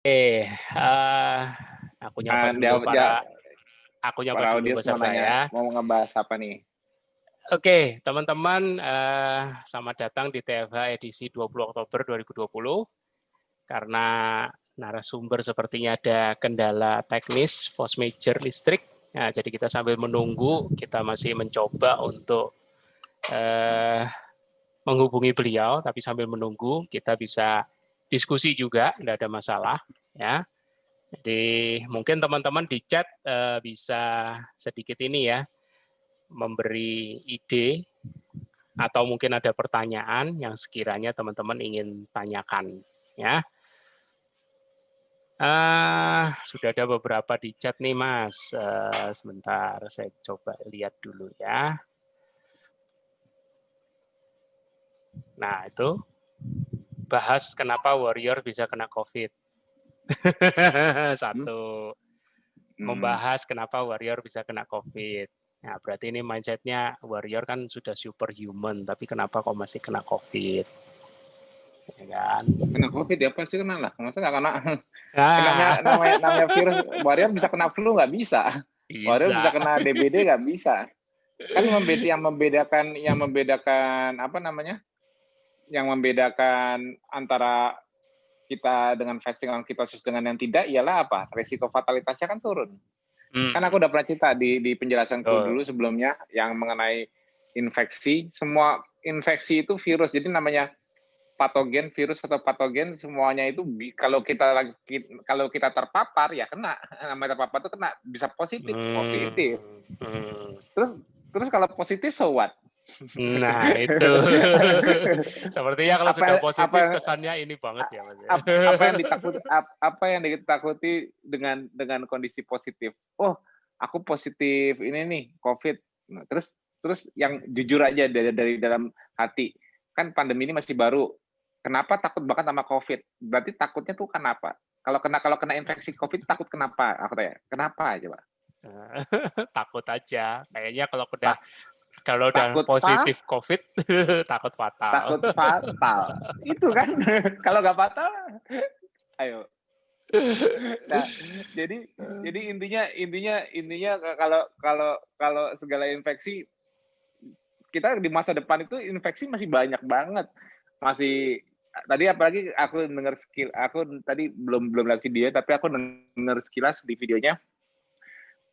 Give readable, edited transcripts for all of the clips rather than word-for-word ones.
Eh, aku nyapa dulu para audiens mau peserta nanya, ya. mau ngebahas apa nih? Oke, teman-teman, selamat datang di TFH edisi 20 Oktober 2020. Karena narasumber sepertinya ada kendala teknis force major listrik. Nah, jadi kita sambil menunggu, kita masih mencoba untuk menghubungi beliau, tapi sambil menunggu kita bisa diskusi juga, tidak ada masalah ya. Jadi mungkin teman-teman di chat bisa sedikit ini ya, memberi ide atau mungkin ada pertanyaan yang sekiranya teman-teman ingin tanyakan ya. Sudah ada beberapa di chat nih Mas. Sebentar saya coba lihat dulu ya. Nah itu bahas kenapa warrior bisa kena COVID. Satu. Membahas kenapa warrior bisa kena COVID. Nah, berarti ini mindsetnya warrior kan sudah superhuman, tapi kenapa kok masih kena COVID? Ya kan? Kena COVID ya pasti kena lah. Masa nggak kena? Nah, namanya virus warrior bisa kena flu nggak bisa. Warrior bisa bisa. kena DBD nggak bisa. Kan yang membedakan apa namanya? Yang membedakan antara kita dengan fasting ketosis dengan yang tidak ialah apa? Resiko fatalitasnya kan turun. Kan aku udah pernah cerita di penjelasanku dulu sebelumnya yang mengenai infeksi. Semua infeksi itu virus. Jadi namanya patogen, virus atau patogen semuanya itu kalau kita terpapar ya kena. Namanya terpapar itu kena, bisa positif. Terus kalau positif so what? Nah, itu. Sepertinya kalau sudah positif kesannya ini banget ya, Mas. Apa yang ditakuti dengan kondisi positif? Oh, aku positif ini nih COVID. Nah, terus yang jujur aja dari dalam hati. Kan pandemi ini masih baru. Kenapa takut banget sama COVID? Berarti takutnya tuh kenapa? Kalau kena infeksi COVID takut kenapa? Aku tanya. Kenapa aja, Pak? Takut aja. Kayaknya kalau udah positif COVID takut fatal. Takut fatal. Itu kan kalau nggak fatal, ayo. Nah, jadi intinya kalau segala infeksi kita di masa depan itu infeksi masih banyak banget. Masih tadi apalagi aku tadi belum lihat video tapi aku dengar sekilas di videonya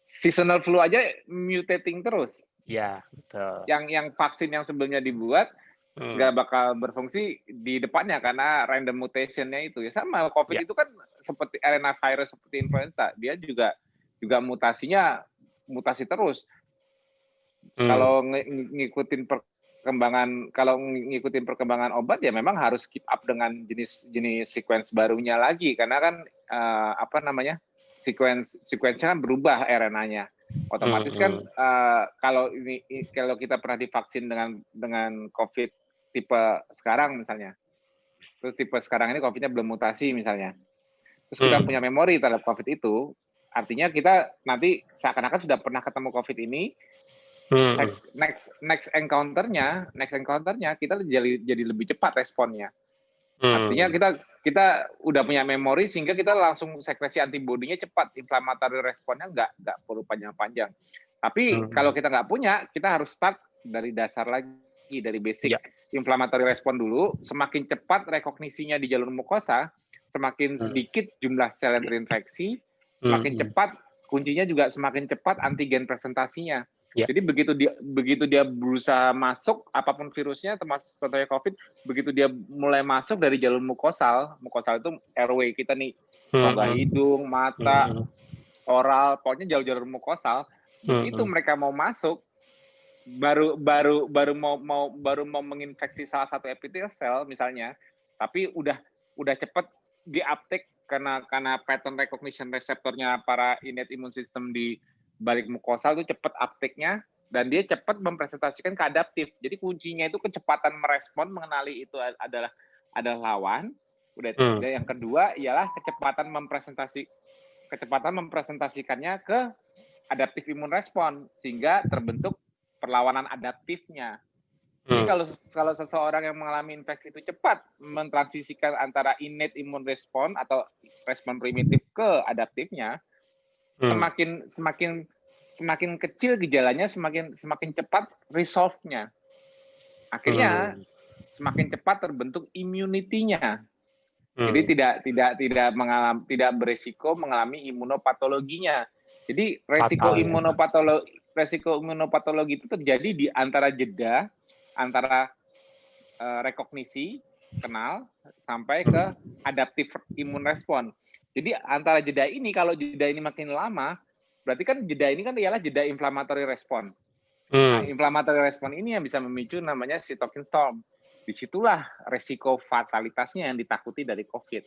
seasonal flu aja mutating terus. Iya, betul. Yang vaksin yang sebelumnya dibuat nggak bakal berfungsi di depannya karena random mutation-nya itu. Ya sama COVID itu kan seperti RNA virus seperti influenza, dia juga mutasinya mutasi terus. Kalau ngikutin perkembangan obat ya memang harus keep up dengan jenis sequence barunya lagi karena kan sequence-nya kan berubah RNA-nya. Otomatis kan kalau kita pernah divaksin dengan COVID tipe sekarang misalnya, terus tipe sekarang ini COVID-nya belum mutasi misalnya, terus kita punya memori terhadap COVID itu, artinya kita nanti seakan-akan sudah pernah ketemu COVID ini, next encounter-nya kita jadi lebih cepat responnya. Artinya kita udah punya memori sehingga kita langsung sekresi antibodinya cepat, inflammatory responnya nggak perlu panjang-panjang. Tapi kalau kita nggak punya, kita harus start dari dasar lagi, dari basic. Inflammatory respon dulu, semakin cepat rekognisinya di jalur mukosa, semakin sedikit jumlah sel yang terinfeksi, semakin cepat, kuncinya juga semakin cepat antigen presentasinya. Jadi begitu dia berusaha masuk, apapun virusnya, termasuk contohnya COVID, begitu dia mulai masuk dari jalur mukosal itu airway kita nih, rongga hidung, mata, oral, pokoknya jalur mukosal. Begitu mereka mau masuk, baru mau menginfeksi salah satu epithelial cell misalnya, tapi udah cepat di uptake karena pattern recognition reseptornya para innate immune system di balik mukosal itu cepat uptake-nya dan dia cepat mempresentasikan ke adaptif. Jadi kuncinya itu kecepatan merespon mengenali itu adalah lawan. Udah yang kedua ialah kecepatan mempresentasikannya ke adaptif imun respon sehingga terbentuk perlawanan adaptifnya. Jadi kalau seseorang yang mengalami infeksi itu cepat mentransisikan antara innate immune response atau respon primitif ke adaptifnya, semakin kecil gejalanya, semakin cepat resolve-nya. Akhirnya semakin cepat terbentuk immunity-nya. Jadi tidak beresiko mengalami imunopatologinya. Jadi resiko imunopatologi itu terjadi di antara jeda antara rekognisi, kenal, sampai ke adaptif imun respon. Jadi antara jeda ini, kalau jeda ini makin lama, berarti kan jeda ini kan ialah jeda inflammatory respon. Nah, inflammatory respon ini yang bisa memicu namanya cytokine storm. Disitulah resiko fatalitasnya yang ditakuti dari COVID.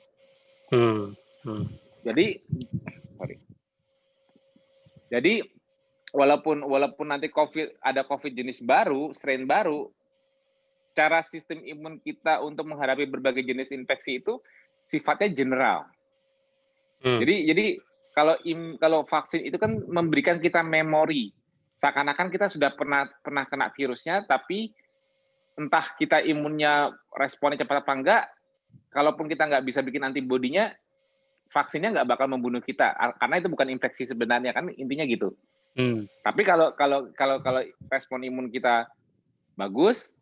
Jadi walaupun nanti ada COVID jenis baru, strain baru, cara sistem imun kita untuk menghadapi berbagai jenis infeksi itu sifatnya general. Jadi kalau vaksin itu kan memberikan kita memori, seakan-akan kita sudah pernah kena virusnya, tapi entah kita imunnya responnya cepat apa enggak, kalaupun kita nggak bisa bikin antibodinya, vaksinnya nggak bakal membunuh kita, karena itu bukan infeksi sebenarnya, kan intinya gitu. Tapi kalau respon imun kita bagus,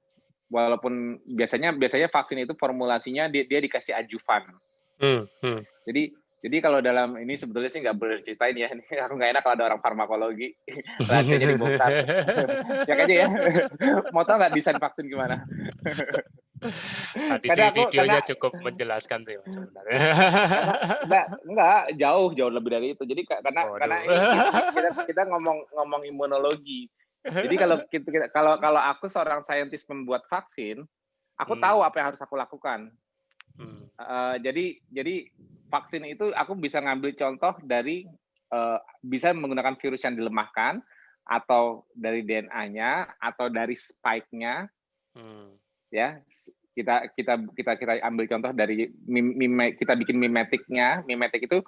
walaupun biasanya vaksin itu formulasinya dia dikasih adjuvan. Jadi kalau dalam ini sebetulnya sih nggak boleh ceritain ya, ini aku nggak enak kalau ada orang farmakologi, rahasianya dibongkar. Cek aja ya, mau tau nggak desain vaksin gimana? Tadi sih videonya cukup menjelaskan sih sebenarnya. Enggak, jauh lebih dari itu. Jadi karena ini kita ngomong imunologi. Jadi kalau aku seorang saintis pembuat vaksin, aku tahu apa yang harus aku lakukan. Jadi vaksin itu aku bisa ngambil contoh dari bisa menggunakan virus yang dilemahkan, atau dari DNA-nya, atau dari spike-nya. Ya, kita ambil contoh dari kita bikin mimetiknya. Mimetik itu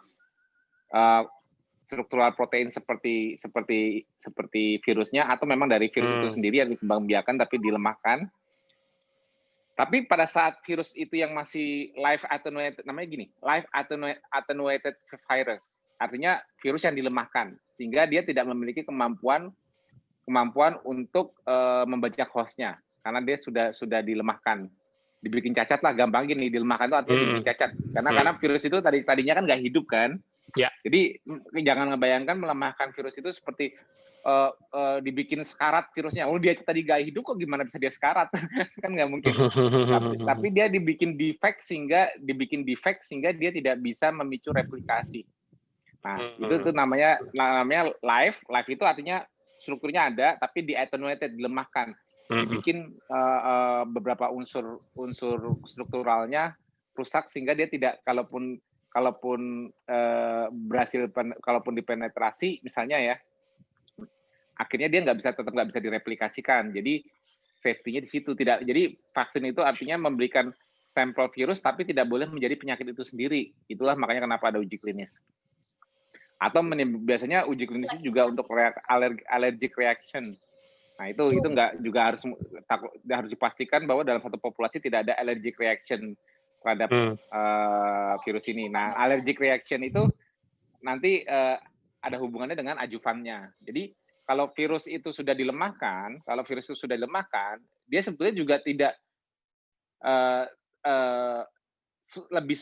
struktural protein seperti virusnya, atau memang dari virus itu sendiri yang dikembangbiakan tapi dilemahkan. Tapi pada saat virus itu yang masih live attenuated, namanya gini, live attenuated virus, artinya virus yang dilemahkan, sehingga dia tidak memiliki kemampuan untuk membajak hostnya, karena dia sudah dilemahkan, dibikin cacat lah, gampang gini, dilemahkan itu artinya dibikin cacat, karena virus itu tadinya kan nggak hidup kan. Ya. Jadi jangan ngebayangkan melemahkan virus itu seperti dibikin sekarat virusnya. Oh, dia tadi gak hidup, kok gimana bisa dia sekarat? Kan nggak mungkin. Tapi dia dibikin defect sehingga dia tidak bisa memicu replikasi. Nah, itu tuh namanya live. Live itu artinya strukturnya ada, tapi di-attenuated, dilemahkan. Dibikin beberapa unsur strukturalnya rusak sehingga dia tidak, kalaupun berhasil, kalaupun dipenetrasi misalnya ya, akhirnya dia tetap nggak bisa direplikasikan. Jadi safety-nya di situ tidak. Jadi vaksin itu artinya memberikan sampel virus tapi tidak boleh menjadi penyakit itu sendiri. Itulah makanya kenapa ada uji klinis. Atau biasanya uji klinis itu juga untuk allergic reaction. Nah, itu nggak juga harus dipastikan bahwa dalam satu populasi tidak ada allergic reaction terhadap virus ini. Nah, allergic reaction itu nanti ada hubungannya dengan adjuvannya. Jadi kalau virus itu sudah dilemahkan, dia sebetulnya juga tidak lebih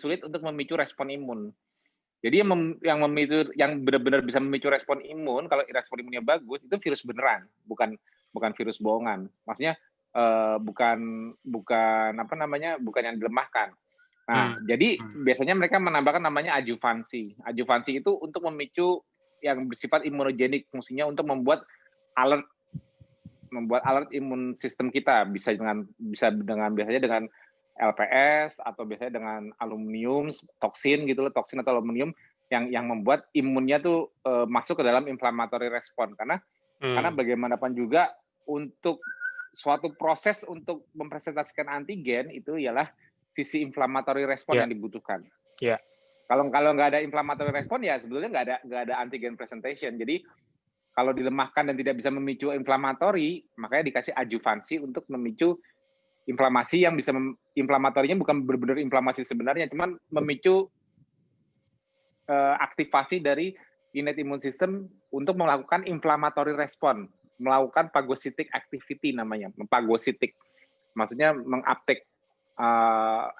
sulit untuk memicu respon imun. Jadi yang benar-benar bisa memicu respon imun, kalau respon imunnya bagus, itu virus beneran, bukan virus bohongan. Maksudnya bukan yang dilemahkan. Nah, jadi biasanya mereka menambahkan namanya adjuvansi. Adjuvansi itu untuk memicu yang bersifat imunogenik, fungsinya untuk membuat alert imun sistem kita, biasanya dengan LPS, atau biasanya dengan aluminium, toksin atau aluminium yang membuat imunnya tuh masuk ke dalam inflammatory respon, karena bagaimanapun juga untuk suatu proses untuk mempresentasikan antigen itu ialah sisi inflammatory respon yang dibutuhkan. Kalau nggak ada inflammatory respon, ya sebetulnya nggak ada antigen presentation. Jadi kalau dilemahkan dan tidak bisa memicu inflamatori, makanya dikasih adjuvansi untuk memicu inflamasi yang bisa inflamatorinya bukan benar-benar inflamasi sebenarnya, cuman memicu aktivasi dari innate immune system untuk melakukan inflammatory response, melakukan phagocytic activity namanya, phagocytic. Maksudnya menguptake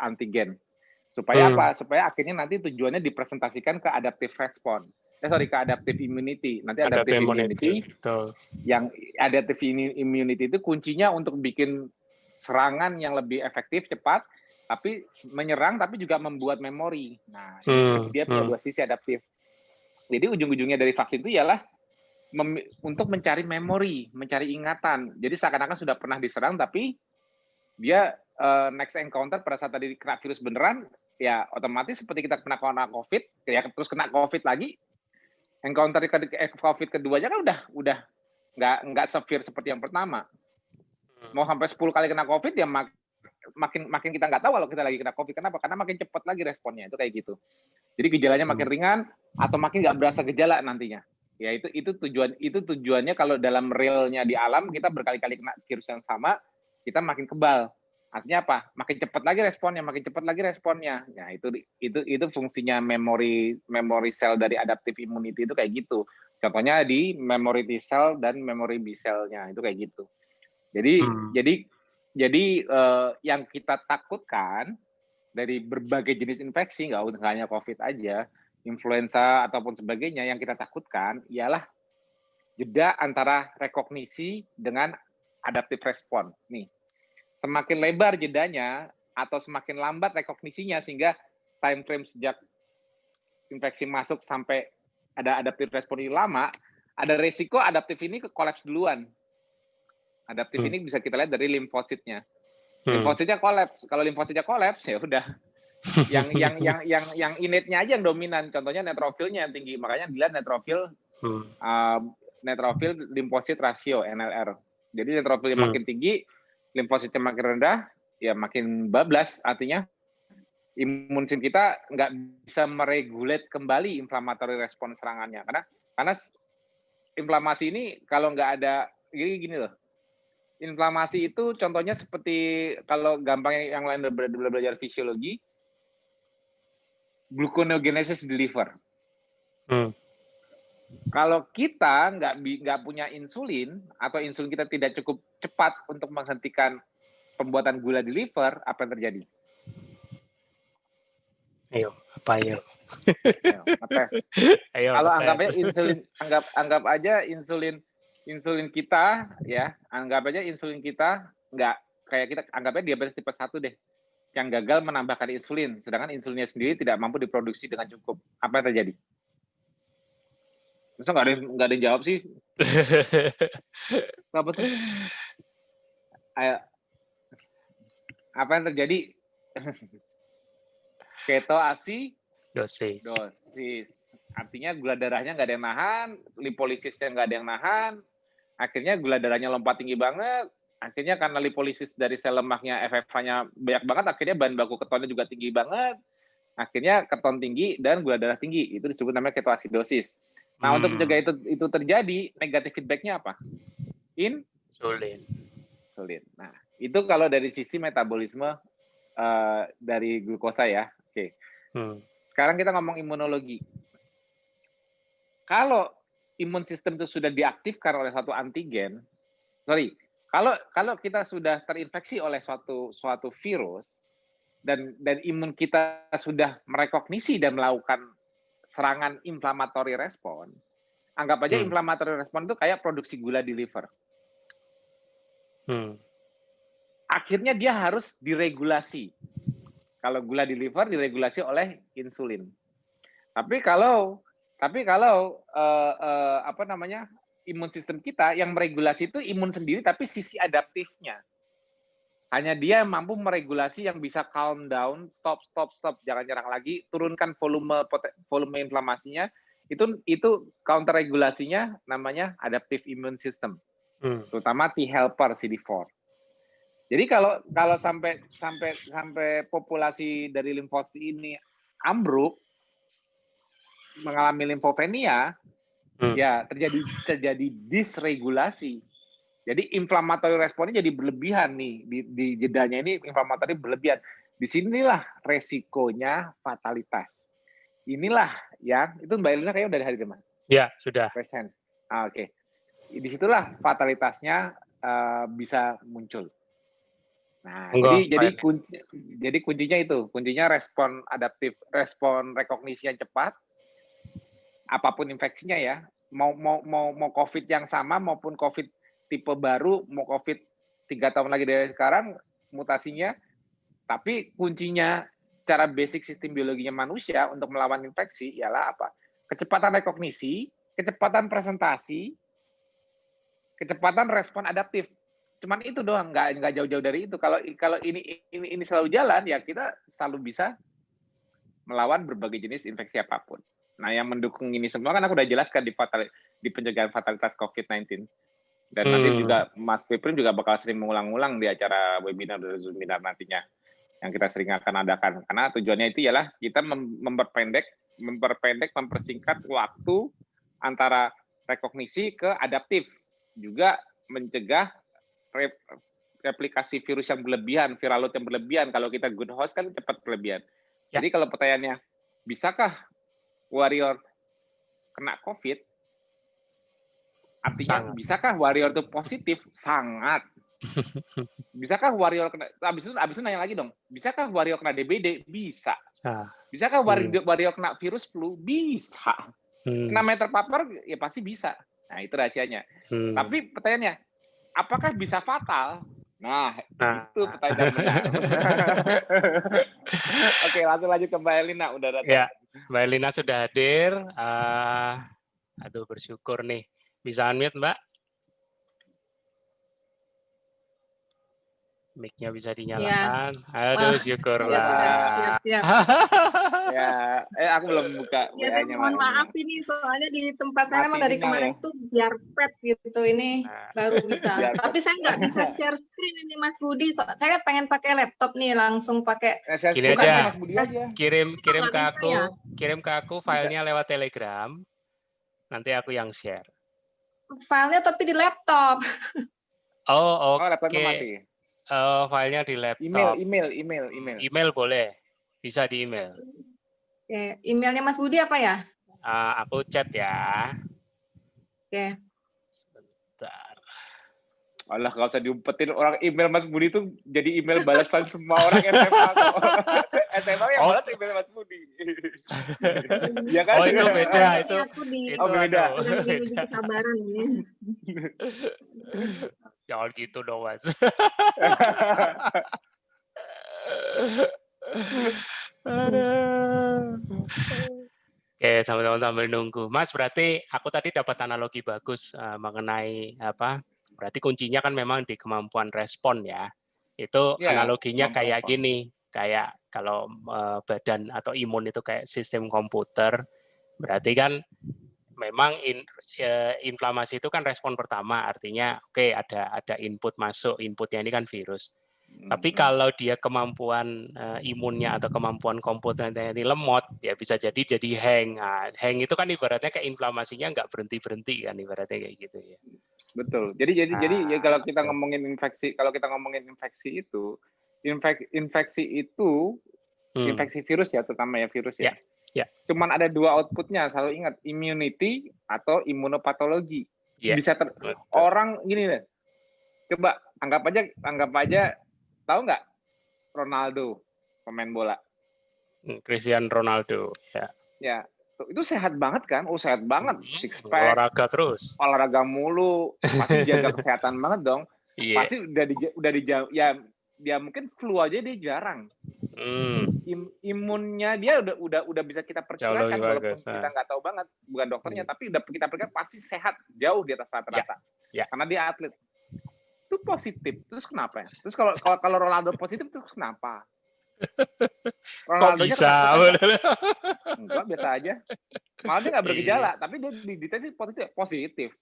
antigen. Supaya apa? Supaya akhirnya nanti tujuannya dipresentasikan ke adaptive response. Ke adaptive immunity. Nanti adaptive immunity. Yang adaptive immunity itu kuncinya untuk bikin serangan yang lebih efektif, cepat, tapi menyerang, tapi juga membuat memori. Nah, dia punya dua sisi adaptif. Jadi ujung-ujungnya dari vaksin itu ialah untuk mencari memori, mencari ingatan. Jadi seakan-akan sudah pernah diserang, tapi dia next encounter pada saat tadi kena virus beneran, ya otomatis seperti kita kena COVID, ya terus kena COVID lagi, encounter COVID keduanya kan udah nggak severe seperti yang pertama. Mau sampai 10 kali kena COVID ya makin kita nggak tahu kalau kita lagi kena COVID. Kenapa? Karena makin cepat lagi responnya, itu kayak gitu. Jadi gejalanya makin ringan atau makin nggak berasa gejala nantinya. Ya itu tujuannya kalau dalam realnya di alam kita berkali-kali kena virus yang sama, kita makin kebal. Artinya apa? Makin cepat lagi responnya. Nah, itu fungsinya memory cell dari adaptive immunity itu kayak gitu. Contohnya di memory T cell dan memory B cell-nya itu kayak gitu. Jadi yang kita takutkan dari berbagai jenis infeksi, nggak hanya COVID aja, influenza ataupun sebagainya, yang kita takutkan ialah jeda antara rekognisi dengan adaptive response. Nih, semakin lebar jedanya atau semakin lambat rekognisinya sehingga time frame sejak infeksi masuk sampai ada adaptive response ini lama, ada resiko adaptif ini kolaps duluan. Adaptif ini bisa kita lihat dari limfositnya. Limfositnya kolaps. Kalau limfositnya kolaps ya udah. Yang innate-nya aja yang dominan. Contohnya neutrofilnya yang tinggi. Makanya dilihat neutrofil limfosit rasio NLR. Jadi neutrofilnya makin tinggi, limfositnya makin rendah, ya makin bablas. Artinya imun sistem kita nggak bisa meregulate kembali inflammatory respon serangannya. Karena inflamasi ini kalau nggak ada gini loh. Inflamasi itu contohnya seperti kalau gampang yang lain belajar fisiologi, gluconeogenesis di liver. Kalau kita nggak punya insulin atau insulin kita tidak cukup cepat untuk menghentikan pembuatan gula di liver, apa yang terjadi? Ayo, apa ayo? Ngetes. Kalau anggapnya insulin, anggap aja insulin kita ya, anggap aja insulin kita nggak kayak kita anggapnya diabetes tipe 1 deh, yang gagal menambahkan insulin, sedangkan insulinnya sendiri tidak mampu diproduksi dengan cukup. Apa yang terjadi? Masa nggak ada yang jawab sih? Apa tuh? Ayo. Apa yang terjadi? Ketoasidosis. Artinya gula darahnya nggak ada yang nahan, lipolisisnya nggak ada yang nahan, akhirnya gula darahnya lompat tinggi banget, akhirnya karena lipolisis dari sel lemaknya FFH-nya banyak banget, akhirnya bahan baku ketonnya juga tinggi banget, akhirnya keton tinggi dan gula darah tinggi, itu disebut namanya ketoasidosis. Nah, untuk mencegah itu terjadi, negatif feedback-nya apa? Insulin. Nah, itu kalau dari sisi metabolisme dari glukosa ya. Oke. Sekarang kita ngomong imunologi. Kalau imun sistem itu sudah diaktifkan oleh suatu antigen, kalau kita sudah terinfeksi oleh suatu virus dan imun kita sudah merekognisi dan melakukan serangan inflammatory respon, anggap aja inflammatory respon itu kayak produksi gula di liver. Akhirnya dia harus diregulasi. Kalau gula di liver diregulasi oleh insulin. Tapi kalau imun sistem kita yang meregulasi itu imun sendiri tapi sisi adaptifnya. Hanya dia mampu meregulasi yang bisa calm down, stop, jangan nyerang lagi, turunkan volume inflamasinya. Itu counter regulasinya namanya adaptive immune system. Terutama T helper CD4. Jadi kalau sampai populasi dari limfosit ini ambruk, mengalami limfopenia, Ya, terjadi disregulasi. Jadi inflammatory responnya jadi berlebihan nih di jedanya ini inflammatory berlebihan. Disinilah resikonya fatalitas. Inilah yang itu Mbak Elina kayaknya udah hadir Mas. Ya, sudah. Present. Oke. Disitulah fatalitasnya bisa muncul. Nah, jadi kuncinya itu, kuncinya respon adaptif, respon rekognisi yang cepat, apapun infeksinya ya, mau COVID yang sama maupun COVID tipe baru, mau COVID 3 tahun lagi dari sekarang, mutasinya, tapi kuncinya secara basic sistem biologinya manusia untuk melawan infeksi ialah apa? Kecepatan rekognisi, kecepatan presentasi, kecepatan respon adaptif. Cuman itu doang, nggak jauh-jauh dari itu. Kalau ini selalu jalan, ya kita selalu bisa melawan berbagai jenis infeksi apapun. Nah, yang mendukung ini semua kan aku udah jelaskan di pencegahan fatalitas COVID-19. Dan nanti juga Mas Piprim juga bakal sering mengulang-ulang di acara webinar dan Zoom-webinar nantinya yang kita sering akan adakan. Karena tujuannya itu ialah kita mempersingkat waktu antara rekognisi ke adaptif. Juga mencegah replikasi virus yang berlebihan, viral load yang berlebihan. Kalau kita good host kan cepat berlebihan. Ya. Jadi kalau pertanyaannya, bisakah warrior kena COVID? Artinya, sangat. Bisakah warrior itu positif? Sangat. Bisakah warrior kena, abis itu nanya lagi dong, bisakah warrior kena DBD? Bisa. Bisakah warrior kena virus flu? Bisa. Namanya terpapar, ya pasti bisa. Nah, itu rahasianya. Tapi pertanyaannya, apakah bisa fatal? Nah, itu pertanyaan benar. Oke, langsung lanjut ke Mbak Elina. Udah datang. Ya, Mbak Elina sudah hadir. Aduh, bersyukur nih. Bisa unmute, Mbak? Mic-nya bisa dinyalakan. Ya. Aduh, syukurlah. Siap. Ya, aku belum buka WA-nya. Mohon maaf ini, soalnya di tempat saya memang dari kemarin tuh biar pet gitu, ini baru bisa. Tapi saya nggak bisa share screen ini Mas Budi. Saya pengen pakai laptop nih, langsung pakai. Gini aja, kirim ke aku filenya lewat Telegram. Nanti aku yang share. Filenya tapi di laptop. Oh, oke. Laptopnya mati. Filenya di laptop. Email. Email boleh, bisa di email. Oke, emailnya Mas Budi apa ya? Aku chat ya. Oke. Sebentar. Alah, nggak usah diumpetin orang email Mas Budi itu jadi email balasan semua orang SMA. SMA yang balas email Mas Budi. Ya kan? Oh, itu beda. Itu beda. Udah kesabaran ini. Jangan gitu dong, Mas. Oke, teman-teman sambil nunggu. Mas, berarti aku tadi dapat analogi bagus mengenai apa? Berarti kuncinya kan memang di kemampuan respon ya. Itu analoginya kayak gini, kayak kalau badan atau imun itu kayak sistem komputer, berarti kan memang inflamasi itu kan respon pertama, artinya oke, ada input masuk, inputnya ini kan virus. Tapi kalau dia kemampuan imunnya atau kemampuan komputernya ini lemot, ya bisa jadi hang. Nah, hang itu kan ibaratnya kayak inflamasinya nggak berhenti kan, ibaratnya kayak gitu ya. Betul. Jadi ya kalau kita ngomongin infeksi itu, infeksi virus ya, terutama ya virus ya. Ya. Cuman ada 2 outputnya, selalu ingat, immunity atau imunopatologi. Ya. Bisa orang gini deh. Coba anggap aja tahu nggak Ronaldo, pemain bola? Cristiano Ronaldo, ya. Ya, itu sehat banget kan? Sehat banget, six pack. Olahraga terus. Olahraga mulu, pasti jaga kesehatan banget dong. Yeah. Pasti udah dijauh, ya dia mungkin flu aja dia jarang. Imunnya dia udah bisa kita perkirakan walaupun kita nggak tahu banget, bukan dokternya, tapi udah kita perkirakan pasti sehat jauh di atas rata-rata. Yeah. Karena dia atlet. Itu positif. Terus kenapa ya? Terus kalau Ronaldo positif terus kenapa? Ronaldo bisa? Enggak, biasa aja. Malah dia nggak bergejala, tapi dia dideteksi positif.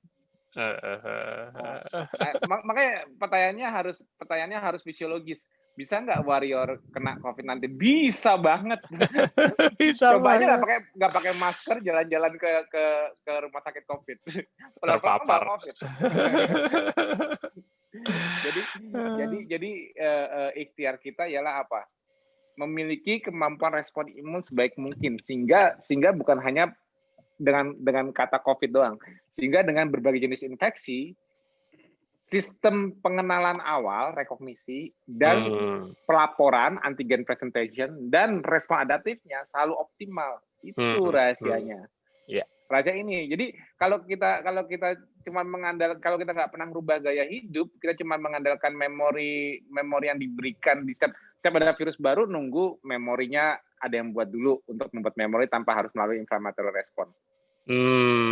Makanya pertanyaannya harus fisiologis. bisa nggak warrior kena COVID-19? Bisa banget. Bisa Coba aja banget. nggak pakai masker jalan-jalan ke rumah sakit COVID. Terpapar. COVID. jadi ikhtiar kita ialah apa? Memiliki kemampuan respon imun sebaik mungkin sehingga bukan hanya dengan kata COVID doang, sehingga dengan berbagai jenis infeksi, sistem pengenalan awal, rekognisi, dan pelaporan, antigen presentation, dan respon adaptifnya selalu optimal. Itu rahasianya. Rahasia ini. Jadi kalau kita cuma kalau kita nggak pernah merubah gaya hidup, kita cuma mengandalkan memori yang diberikan di setiap ada virus baru, nunggu memorinya ada yang buat dulu untuk membuat memori tanpa harus melalui inflammatory response.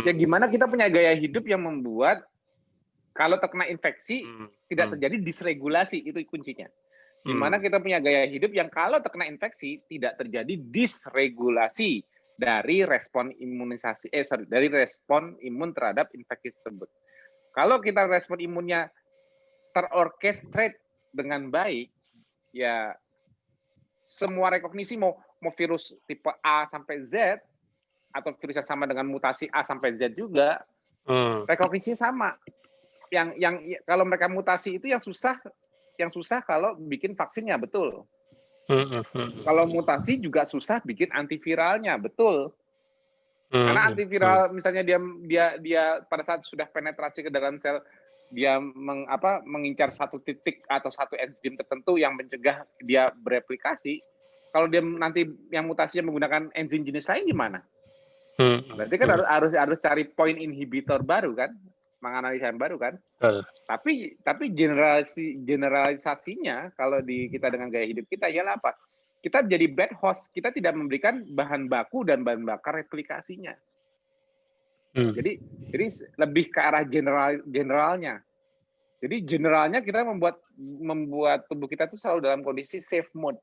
Ya gimana kita punya gaya hidup yang membuat kalau terkena infeksi tidak terjadi disregulasi, itu kuncinya. Gimana kita punya gaya hidup yang kalau terkena infeksi tidak terjadi disregulasi dari respon imunisasi, dari respon imun terhadap infeksi tersebut. Kalau kita respon imunnya terorkestrate dengan baik, ya semua rekognisi mau virus tipe A sampai Z atau virus yang sama dengan mutasi A sampai Z juga, rekognisi sama. Yang kalau mereka mutasi itu yang susah kalau bikin vaksinnya, betul. Kalau mutasi juga susah bikin antiviralnya, betul. Karena antiviral misalnya dia pada saat sudah penetrasi ke dalam sel, dia mengincar satu titik atau satu enzim tertentu yang mencegah dia bereplikasi. Kalau dia nanti yang mutasinya menggunakan enzim jenis lain gimana? Berarti kan harus cari point inhibitor baru kan? Menganalisa yang baru kan? Tapi generalisasinya kalau kita dengan gaya hidup kita ialah apa? Kita jadi bad host, kita tidak memberikan bahan baku dan bahan bakar replikasinya. Jadi lebih ke arah generalnya. Jadi generalnya kita membuat tubuh kita itu selalu dalam kondisi safe mode.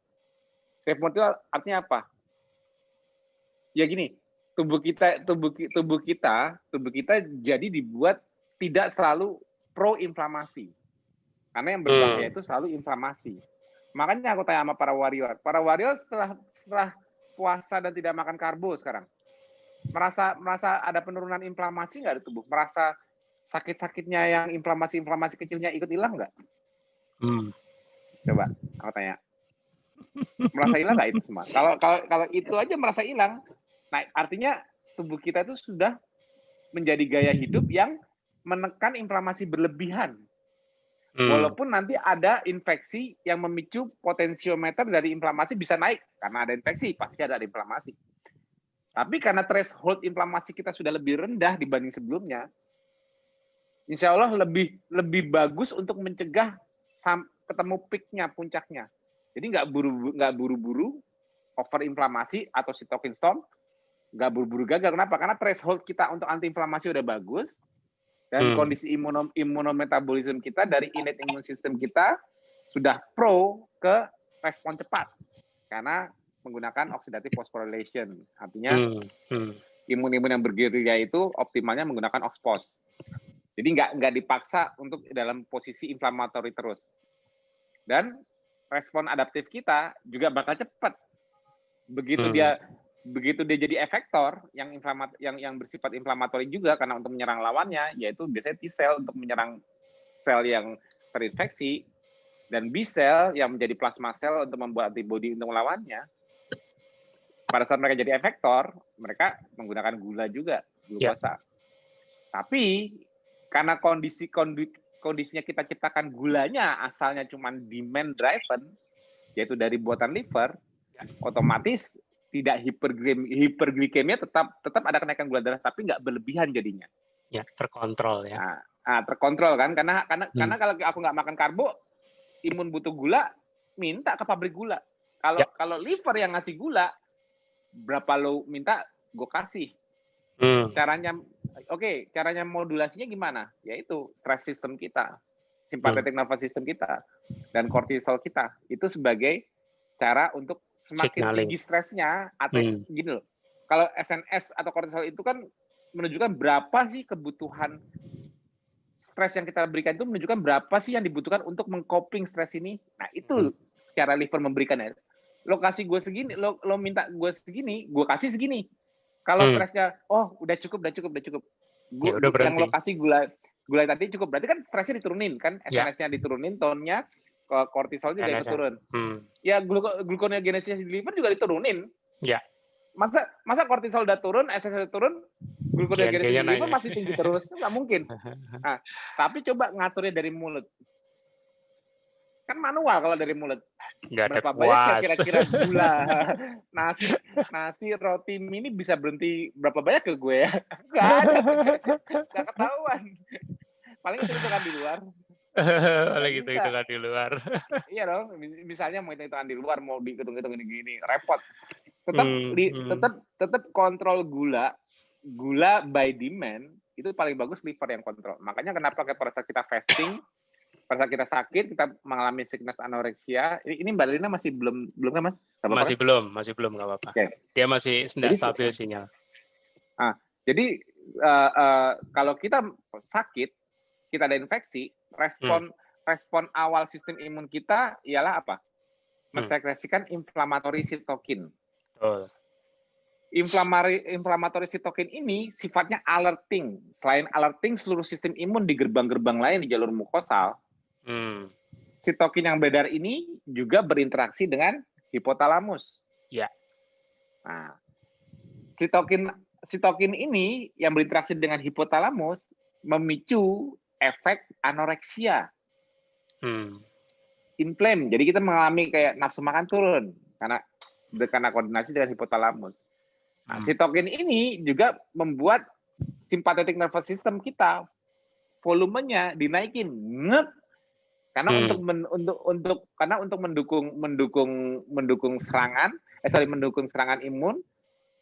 Safe mode itu artinya apa? Ya gini, tubuh kita jadi dibuat tidak selalu pro-inflamasi. Karena yang berbahaya itu selalu inflamasi. Makanya aku tanya sama para warrior. Para warrior setelah puasa dan tidak makan karbo sekarang, merasa ada penurunan inflamasi nggak di tubuh? Merasa sakit-sakitnya yang inflamasi kecilnya ikut hilang nggak? Coba aku tanya. Merasa hilang nggak itu semua? Kalau itu aja merasa hilang, nah artinya tubuh kita itu sudah menjadi gaya hidup yang menekan inflamasi berlebihan. Walaupun nanti ada infeksi yang memicu potensiometer dari inflamasi bisa naik. Karena ada infeksi, pasti ada inflamasi. Tapi karena threshold inflamasi kita sudah lebih rendah dibanding sebelumnya, insya Allah lebih bagus untuk mencegah ketemu peak-nya, puncaknya. Jadi nggak buru-buru overinflamasi atau cytokine storm, nggak buru-buru gagal. Kenapa? Karena threshold kita untuk antiinflamasi udah bagus, dan kondisi imunometabolisme kita dari innate immune system kita sudah pro ke respon cepat karena menggunakan oxidative phosphorylation. Artinya imun-imun yang bergerilya itu optimalnya menggunakan OXPHOS. Jadi nggak dipaksa untuk dalam posisi inflamatori terus. Dan respon adaptif kita juga bakal cepat. Begitu dia jadi efektor yang bersifat inflamatori juga karena untuk menyerang lawannya, yaitu biasanya T-cell untuk menyerang sel yang terinfeksi dan B-cell yang menjadi plasma cell untuk membuat antibodi untuk melawannya. Pada saat mereka jadi efektor, mereka menggunakan gula juga, glukosa. Tapi karena kondisinya kita ciptakan gulanya asalnya cuma demand driven, yaitu dari buatan liver, otomatis tidak hiperglikemia, tetap ada kenaikan gula darah tapi nggak berlebihan jadinya. Ya, terkontrol ya. Terkontrol kan karena kalau aku nggak makan karbo, imun butuh gula, minta ke pabrik gula. Kalau liver yang ngasih gula, berapa lo minta, gue kasih. Caranya modulasinya gimana? Yaitu stress system kita, sympathetic nervous system kita, dan kortisol kita. Itu sebagai cara untuk semakin tinggi stresnya, atau gini loh, kalau SNS atau kortisol itu kan menunjukkan berapa sih kebutuhan stres yang kita berikan, itu menunjukkan berapa sih yang dibutuhkan untuk mengcoping stres ini. Nah itu cara liver memberikannya. Lo kasih gue segini, lo minta gue segini, gue kasih segini. Kalau stresnya, udah cukup. Udah Yang lo kasih gula tadi cukup, berarti kan stresnya diturunin kan, SNS-nya diturunin, tone-nya, kortisol juga ikut turun. Ya gluconeogenesis di liver juga diturunin. Ya. Masa kortisol udah turun, SNS udah turun, gluconeogenesis di liver masih tinggi terus? Nggak mungkin. Nah, tapi coba ngaturnya dari mulut. Kan manual kalau dari mulut. Berapa banyak kira-kira gula nasi roti mini bisa berhenti berapa banyak ke gue ya? Nggak ada, nggak ketahuan. Paling itu kan di luar. Paling itu kan di luar. Iya dong, misalnya mau hitung-hitungan di luar, mau dihitung-hitung gini repot. Tetap kontrol gula by demand itu paling bagus liver yang kontrol. Makanya kenapa pada saat kita fasting, pada saat kita sakit, kita mengalami sickness anoreksia. Ini Mbak Lina masih belum kan Mas? Masih belum nggak apa-apa. Okay. Dia masih stabil sinyal. Jadi kalau kita sakit, kita ada infeksi, respon awal sistem imun kita ialah apa? Mensekresikan inflammatory cytokine. Inflammatory cytokine ini sifatnya alerting. Selain alerting seluruh sistem imun di gerbang-gerbang lain di jalur mukosal, sitokin yang beredar ini juga berinteraksi dengan hipotalamus. Ya. Nah, sitokin ini yang berinteraksi dengan hipotalamus memicu efek anoreksia. Inflame. Jadi kita mengalami kayak nafsu makan turun karena koordinasi dengan hipotalamus. Nah, sitokin ini juga membuat sympathetic nervous system kita volumenya dinaikin. Karena untuk mendukung serangan imun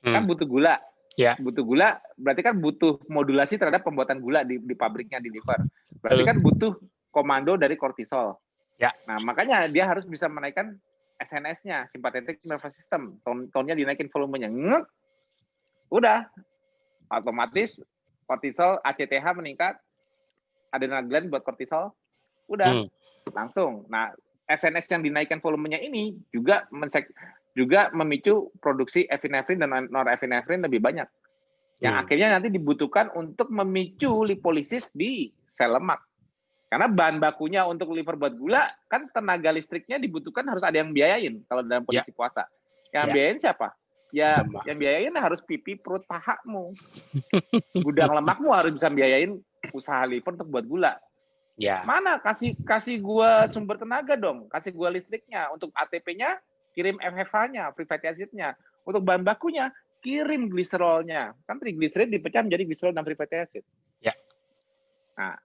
kan butuh gula. Ya. Butuh gula berarti kan butuh modulasi terhadap pembuatan gula di pabriknya di liver. Berarti kan butuh komando dari kortisol. Ya. Nah, makanya dia harus bisa menaikkan SNS-nya, sympathetic nervous system. Tone-nya dinaikin volumenya. Udah. Otomatis kortisol ACTH meningkat. Adrenal gland buat kortisol. Udah. Langsung. Nah, SNS yang dinaikkan volumenya ini juga memicu produksi epinefrin dan norepinefrin lebih banyak. Yang akhirnya nanti dibutuhkan untuk memicu lipolisis di sel lemak. Karena bahan bakunya untuk liver buat gula, kan tenaga listriknya dibutuhkan harus ada yang biayain kalau dalam kondisi puasa. Yang biayain siapa? Ya, yang biayain harus pipi, perut, pahamu. Gudang lemakmu harus bisa biayain usaha liver untuk buat gula. Ya. Mana kasih gua sumber tenaga dong, kasih gua listriknya, untuk ATP-nya kirim FFH-nya, free fatty acid-nya, untuk bahan bakunya kirim gliserolnya, kan trigliserid dipecah menjadi gliserol dan free fatty acid. Ya. Nah,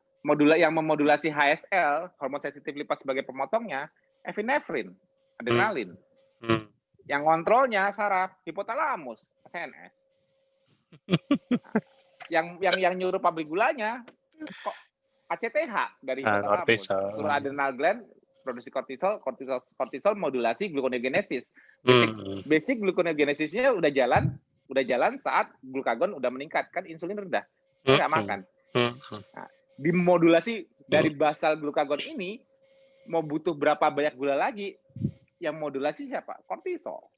yang memodulasi HSL, hormon sensitif lipat sebagai pemotongnya, epinefrin, adrenalin. Yang kontrolnya saraf, hipotalamus, SNS. Nah, yang nyuruh pabrik gulanya kok ACTH dari hipotalamus, suruh adrenal gland produksi kortisol modulasi gluconeogenesis. Basic gluconeogenesisnya udah jalan saat glukagon udah meningkat, kan insulin rendah, nggak makan. Nah, dimodulasi dari basal glukagon ini mau butuh berapa banyak gula lagi? Yang modulasi siapa? Kortisol.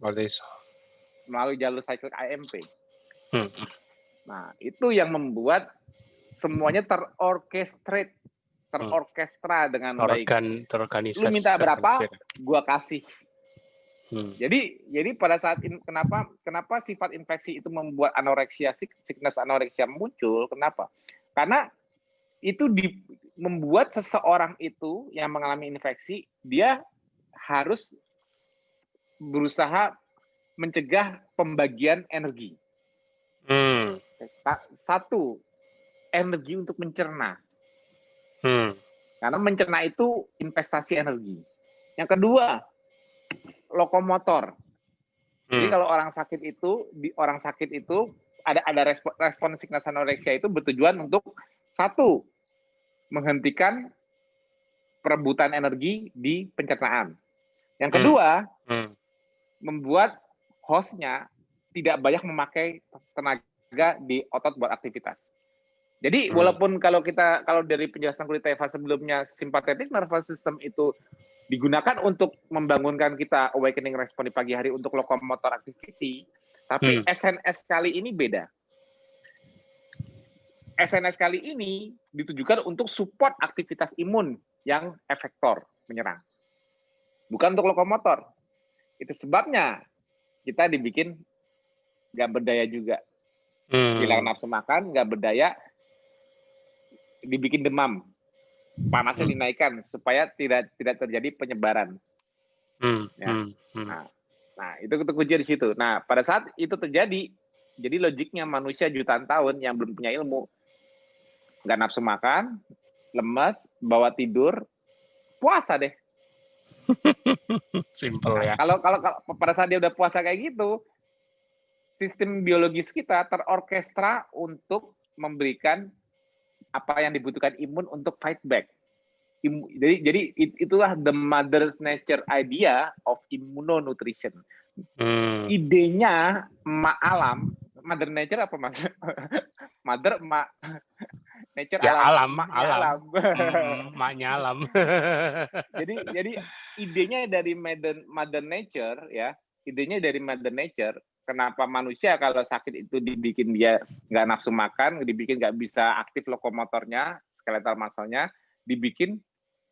Melalui jalur cyclic AMP. Nah, itu yang membuat semuanya terorkestra dengan baik. Terorganisasi. Lu minta berapa, gua kasih. Jadi pada saat kenapa sifat infeksi itu membuat anoreksia, sickness anoreksia muncul? Kenapa? Karena itu membuat seseorang itu yang mengalami infeksi, dia harus berusaha mencegah pembagian energi. Satu, energi untuk mencerna. Karena mencerna itu investasi energi. Yang kedua, lokomotor. Jadi kalau orang sakit itu ada respon sickness anoreksia itu bertujuan untuk satu, menghentikan perebutan energi di pencernaan. Yang kedua, membuat hostnya tidak banyak memakai tenaga di otot buat aktivitas. Jadi walaupun kalau dari penjelasan kulit Eva sebelumnya sympathetic nervous system itu digunakan untuk membangunkan kita awakening respon di pagi hari untuk locomotor activity, tapi SNS kali ini beda. SNS kali ini ditujukan untuk support aktivitas imun yang efektor menyerang, bukan untuk lokomotor. Itu sebabnya kita dibikin nggak berdaya juga, hilang nafsu makan, nggak berdaya, dibikin demam, panasnya dinaikkan supaya tidak terjadi penyebaran. Nah, itu kunci di situ. Nah, pada saat itu terjadi, jadi logiknya manusia jutaan tahun yang belum punya ilmu, nggak nafsu makan, lemas, bawa tidur, puasa deh. Simple ya. Kalau pada saat dia udah puasa kayak gitu, sistem biologis kita terorkestra untuk memberikan apa yang dibutuhkan imun untuk fight back. Jadi itulah the mother's nature idea of immunonutrition. Idenya emak alam, mother nature apa mas? Mother emak nature ya, alam. Maknya alam. jadi idenya dari mother nature ya, idenya dari mother nature. Kenapa manusia kalau sakit itu dibikin dia nggak nafsu makan, dibikin nggak bisa aktif lokomotornya, skeletal muscle-nya, dibikin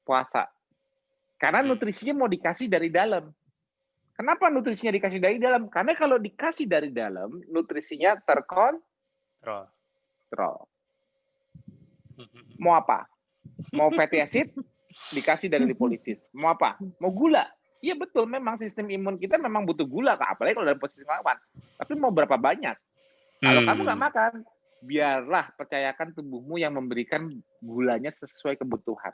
puasa. Karena nutrisinya mau dikasih dari dalam. Kenapa nutrisinya dikasih dari dalam? Karena kalau dikasih dari dalam, nutrisinya terkontrol. Mau apa? Mau fatty acid, dikasih dari lipolisis. Mau apa? Mau gula. Iya betul, memang sistem imun kita memang butuh gula, apalagi kalau dalam posisi lawan. Tapi mau berapa banyak? Kalau kamu nggak makan, biarlah percayakan tubuhmu yang memberikan gulanya sesuai kebutuhan.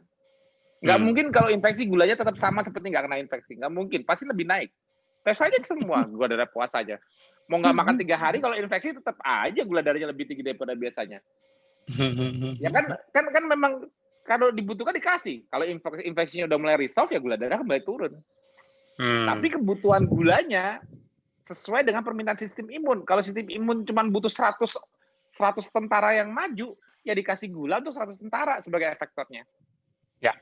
Nggak mungkin kalau infeksi gulanya tetap sama seperti nggak kena infeksi. Nggak mungkin, pasti lebih naik. Tes aja semua gula darah puasa aja. Mau nggak makan 3 hari, kalau infeksi tetap aja gula darahnya lebih tinggi daripada biasanya. Ya kan memang kalau dibutuhkan dikasih. Kalau infeksinya udah mulai resolve, ya gula darah kembali turun. Tapi kebutuhan gulanya sesuai dengan permintaan sistem imun. Kalau sistem imun cuma butuh 100 tentara yang maju, ya dikasih gula untuk 100 tentara sebagai efektornya. Ya.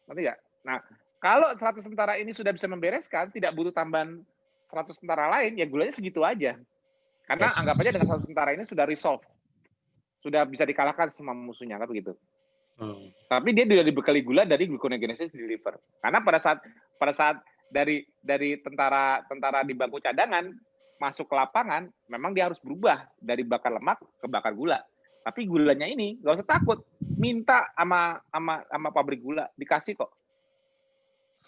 Ngerti nggak? Nah, kalau 100 tentara ini sudah bisa membereskan, tidak butuh tambahan 100 tentara lain, ya gulanya segitu aja. Karena anggap aja dengan 100 tentara ini sudah resolve. Sudah bisa dikalahkan semua musuhnya, kan begitu. Tapi dia sudah dibekali gula dari gluconeogenesis di liver. Karena pada saat dari tentara di bangku cadangan masuk ke lapangan, memang dia harus berubah dari bakar lemak ke bakar gula. Tapi gulanya ini nggak usah takut, minta sama pabrik gula, dikasih kok.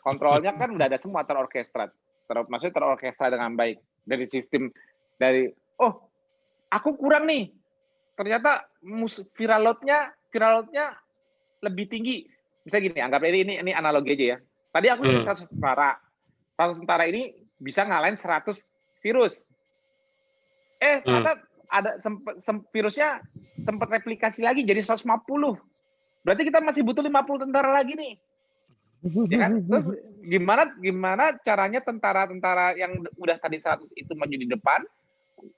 Kontrolnya kan udah ada semua terorkestra, maksudnya terorkestra dengan baik dari sistem aku kurang nih, ternyata viral load-nya lebih tinggi. Bisa gini, anggap ini analogi aja ya. Tadi aku 100 tentara. 100 tentara ini bisa ngalahin 100 virus. Ternyata ada virusnya sempat replikasi lagi jadi 150. Berarti kita masih butuh 50 tentara lagi nih. Ya kan? Terus gimana caranya tentara-tentara yang udah tadi 100 itu maju di depan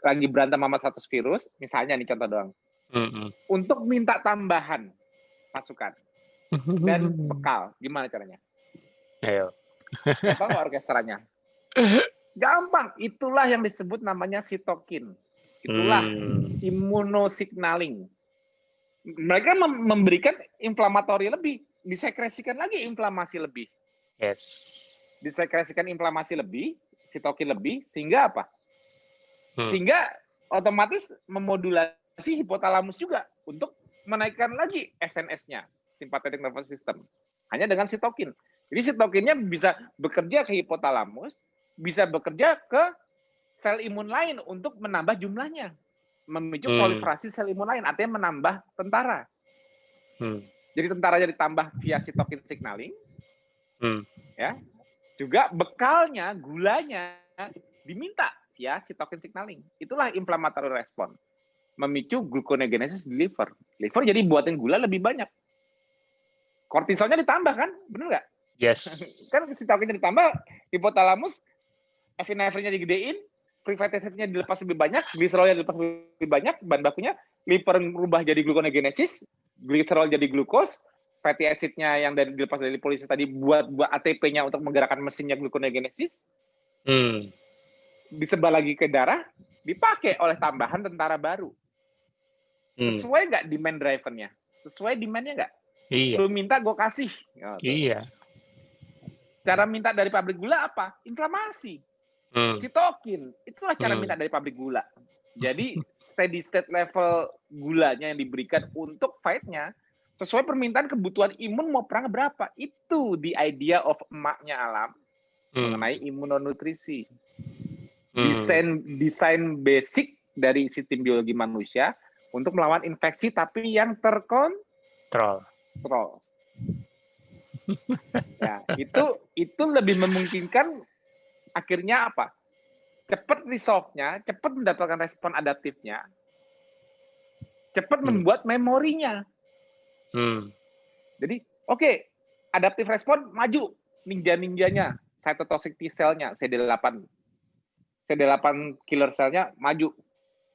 lagi berantem sama 100 virus, misalnya nih contoh doang. Untuk minta tambahan pasukan dan bekal, gimana caranya? Ayo. Apa orkestranya? Gampang, itulah yang disebut namanya sitokin. Itulah immunosignaling. Mereka memberikan inflamatori lebih, disekresikan lagi inflamasi lebih. Yes. Disekresikan inflamasi lebih, sitokin lebih, sehingga apa? Sehingga otomatis memodulasi hipotalamus juga untuk menaikkan lagi SNS-nya, sympathetic nervous system, hanya dengan sitokin. Jadi sitokinnya bisa bekerja ke hipotalamus, bisa bekerja ke sel imun lain untuk menambah jumlahnya, memicu proliferasi sel imun lain, artinya menambah tentara. Jadi tentaranya ditambah via sitokin signaling, ya. Juga bekalnya, gulanya diminta via sitokin signaling. Itulah inflammatory response. Memicu gluconeogenesis di liver. Liver jadi buatin gula lebih banyak. Kortisolnya ditambah kan? Bener nggak? Yes. Kan sitokinnya ditambah, hipotalamus, epinefrinnya digedein, free fatty acid-nya dilepas lebih banyak, gliserolnya dilepas lebih banyak, bahan bakunya, liver berubah jadi gluconeogenesis, gliserol jadi glukos, fatty acid-nya yang dilepas dari lipolisis tadi buat ATP-nya untuk menggerakkan mesinnya gluconeogenesis, disebar lagi ke darah, dipakai oleh tambahan tentara baru. Sesuai nggak demand driver-nya? Sesuai demand-nya nggak? Iya. Lu minta, gue kasih. Iya. Cara minta dari pabrik gula apa? Inflamasi. Sitokin. Itulah cara minta dari pabrik gula. Jadi steady state level gulanya yang diberikan untuk fight-nya sesuai permintaan kebutuhan imun mau perang berapa. Itu the idea of emaknya Alam mengenai imunonutrisi. Desain basic dari sistem biologi manusia untuk melawan infeksi tapi yang terkontrol. Ya, itu lebih memungkinkan akhirnya apa? Cepat resolve-nya, cepat mendapatkan respon adaptifnya, cepat membuat memorinya. Jadi, oke, adaptif respon maju, ninja-ninjanya, cytotoxic T-cell-nya, CD8 killer cell-nya maju.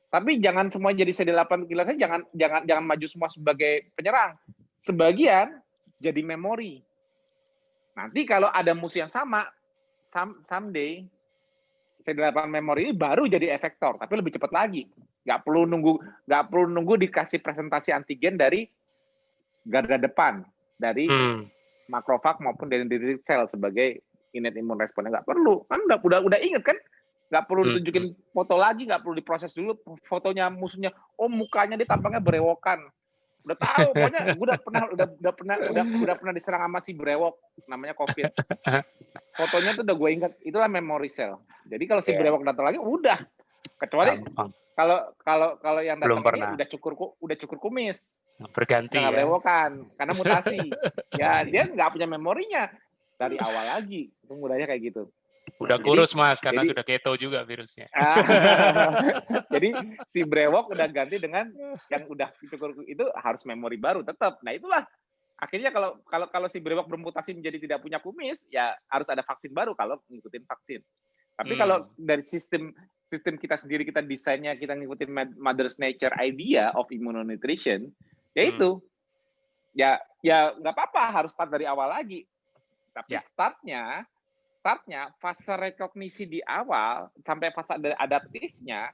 Tapi jangan semua jadi CD8 killer cell, jangan maju semua sebagai penyerang. Sebagian jadi memori. Nanti kalau ada musuh yang sama, someday CD8 memori ini baru jadi efektor, tapi lebih cepat lagi. Nggak perlu nunggu dikasih presentasi antigen dari garda depan, dari makrofag maupun dari dendritic cell sebagai innate immune response. Nggak perlu, kan udah inget kan? Nggak perlu ditunjukin foto lagi, nggak perlu diproses dulu fotonya musuhnya. Oh, mukanya dia tampaknya berewokan. Udah tahu, pokoknya gue udah pernah diserang sama si brewok namanya COVID. Fotonya tuh udah gue ingat, itulah memory cell. Jadi kalau si brewok datang lagi udah, kecuali kalau yang datang ini udah cukur kumis, berganti nggak brewokan karena mutasi. Ya dia nggak punya memorinya dari awal lagi, itu mudahnya kayak gitu. Udah kurus Mas, karena sudah keto juga virusnya. Jadi si brewok udah ganti dengan yang udah cukur itu harus memori baru tetap. Nah itulah akhirnya kalau si brewok bermutasi menjadi tidak punya kumis, ya harus ada vaksin baru kalau ngikutin vaksin. Tapi kalau dari sistem kita sendiri, kita desainnya, kita ngikutin Mother's Nature idea of immunonutrition, yaitu ya nggak apa-apa harus start dari awal lagi. Tapi startnya fase rekognisi di awal sampai fase adaptifnya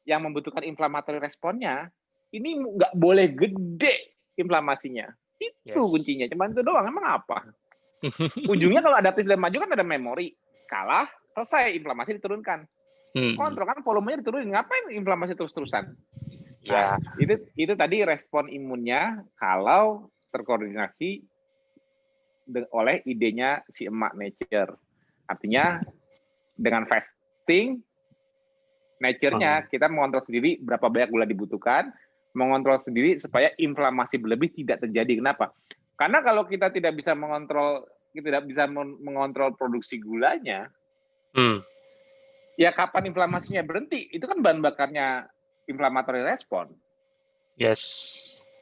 yang membutuhkan inflammatory responnya, ini nggak boleh gede inflamasinya. Itu kuncinya, cuma itu doang. Emang apa? Ujungnya kalau adaptif dan maju kan ada memori. Kalah, selesai, inflamasi diturunkan. Kontrol kan volumenya diturunin. Ngapain inflamasi terus-terusan? Nah, itu tadi respon imunnya kalau terkoordinasi oleh idenya si emak nature. Artinya dengan fasting, nature-nya kita mengontrol sendiri berapa banyak gula dibutuhkan, mengontrol sendiri supaya inflamasi berlebih tidak terjadi. Kenapa? Karena kalau kita tidak bisa mengontrol produksi gulanya, ya kapan inflamasinya berhenti? Itu kan bahan bakarnya inflammatory response. Yes.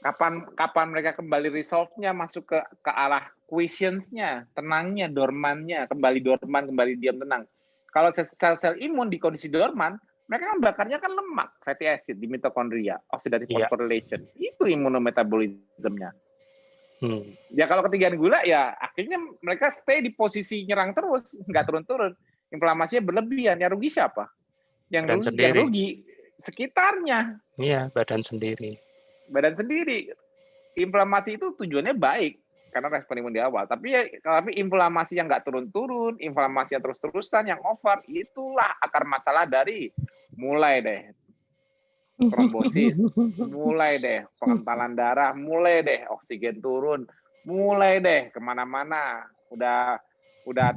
Kapan mereka kembali resolve-nya masuk ke arah quiescence-nya, tenangnya, dormannya, kembali dorman, kembali diam tenang. Kalau sel-sel imun di kondisi dorman, mereka kan bakarnya kan lemak, fatty acid di mitokondria, oxidative phosphorylation. Itu immunometabolismnya. Ya kalau ketinggian gula, ya akhirnya mereka stay di posisi nyerang terus, nggak turun-turun. Inflamasinya berlebihan, yang rugi siapa? Yang rugi sekitarnya. Iya, badan sendiri. Inflamasi itu tujuannya baik karena respon imun di awal, tapi inflamasi yang nggak turun-turun, inflamasi yang terus-terusan, yang over, itulah akar masalah dari mulai deh trombosis, mulai deh pengentalan darah, mulai deh oksigen turun, mulai deh kemana-mana, udah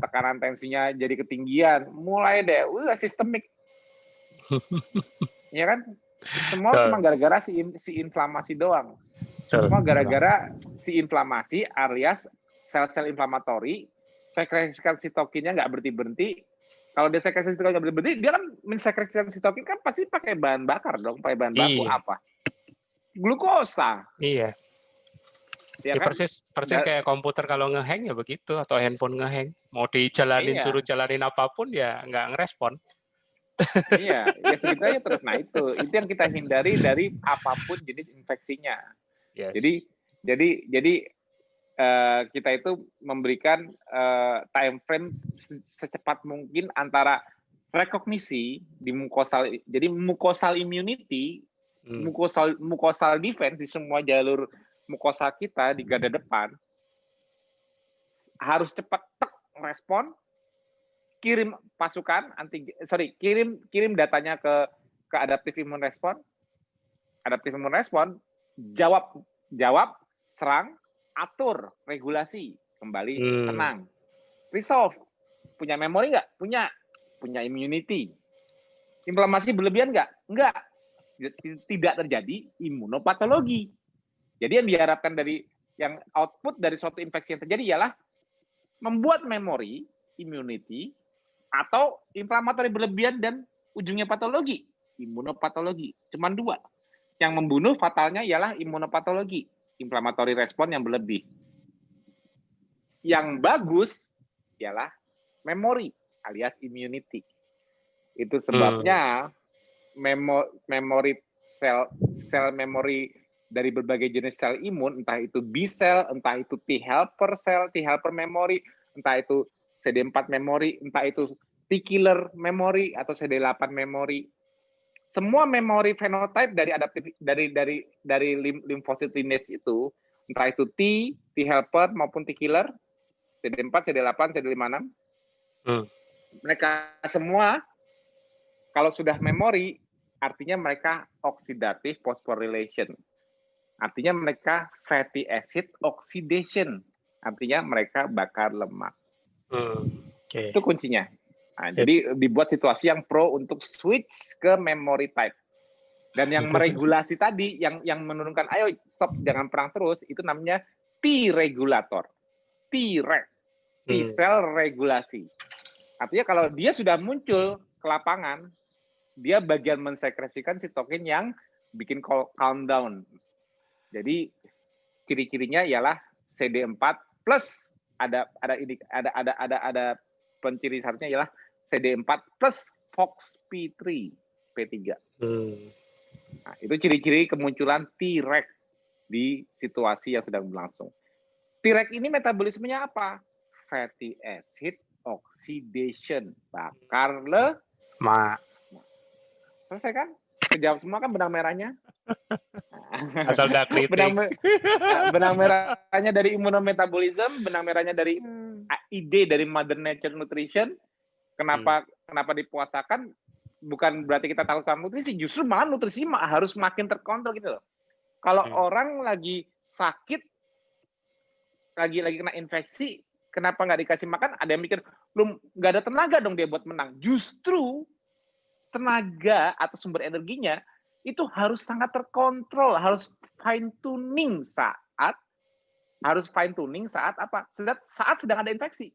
tekanan tensinya jadi ketinggian, mulai deh udah sistemik, ya kan? Semua cuma gara-gara si inflamasi doang. Semua gara-gara si inflamasi alias sel-sel inflamatori, sekresikan sitokinnya nggak berhenti-berhenti. Kalau dia sekresi sitokin nggak berhenti-berhenti, dia kan mensekresikan sitokin kan pasti pakai bahan bakar dong, pakai bahan baku apa? Glukosa. Iya. Ya kan? Persis kayak komputer kalau ngehang ya begitu, atau handphone ngehang. Mau dijalanin, suruh jalanin apapun ya nggak ngerespon. Iya, ya segitu aja terus. Nah itu yang kita hindari dari apapun jenis infeksinya. Yes. Jadi kita itu memberikan time frame secepat mungkin antara rekognisi di mukosal, jadi mukosal immunity, mukosal defense di semua jalur mukosa kita di garda depan harus cepat respon, kirim pasukan kirim datanya ke adaptive immune response, jawab, serang, atur, regulasi, kembali tenang, resolve. Punya memori nggak? Punya immunity. Inflamasi berlebihan nggak? Nggak. Tidak terjadi imunopatologi. Jadi yang diharapkan dari yang output dari suatu infeksi yang terjadi ialah membuat memori, immunity, atau inflamasi berlebihan dan ujungnya patologi, imunopatologi. Cuman dua. Yang membunuh fatalnya ialah imunopatologi, inflammatory response yang berlebih. Yang bagus ialah memori alias immunity. Itu sebabnya memori sel memori dari berbagai jenis sel imun, entah itu B cell, entah itu T helper cell, T helper memory, entah itu CD4 memory, entah itu T killer memory atau CD8 memory. Semua memori fenotype dari adaptif dari limfosit lineage itu, entah itu T helper maupun T killer, CD4, CD8, CD56, mereka semua kalau sudah memori, artinya mereka oxidative phosphorylation. Artinya mereka fatty acid oxidation. Artinya mereka bakar lemak. Itu kuncinya. Nah, jadi dibuat situasi yang pro untuk switch ke memory type. Dan yang meregulasi tadi, yang menurunkan, ayo stop, jangan perang terus, itu namanya T-regulator. T-reg. T-cell regulasi. Artinya kalau dia sudah muncul ke lapangan, dia bagian mensekresikan sitokin yang bikin calm down. Jadi ciri-cirinya ialah CD4 plus ada penciri satunya ialah CD4 plus FOXP3 P3. Nah, itu ciri-ciri kemunculan T-reg di situasi yang sedang berlangsung. T-reg ini metabolismenya apa? Fatty acid oxidation, bakar lemak. Selesai kan? Kejawab semua kan benang merahnya? Asal nggak kritik. Benang merahnya dari immunometabolism, benang merahnya dari ide dari Mother Nature Nutrition. Kenapa dipuasakan? Bukan berarti kita takut sama nutrisi, justru malah nutrisi harus makin terkontrol gitu loh. Kalau orang lagi sakit, lagi kena infeksi, kenapa nggak dikasih makan? Ada yang mikir, lu nggak ada tenaga dong dia buat menang. Justru tenaga atau sumber energinya itu harus sangat terkontrol, harus fine tuning saat apa? Saat sedang ada infeksi.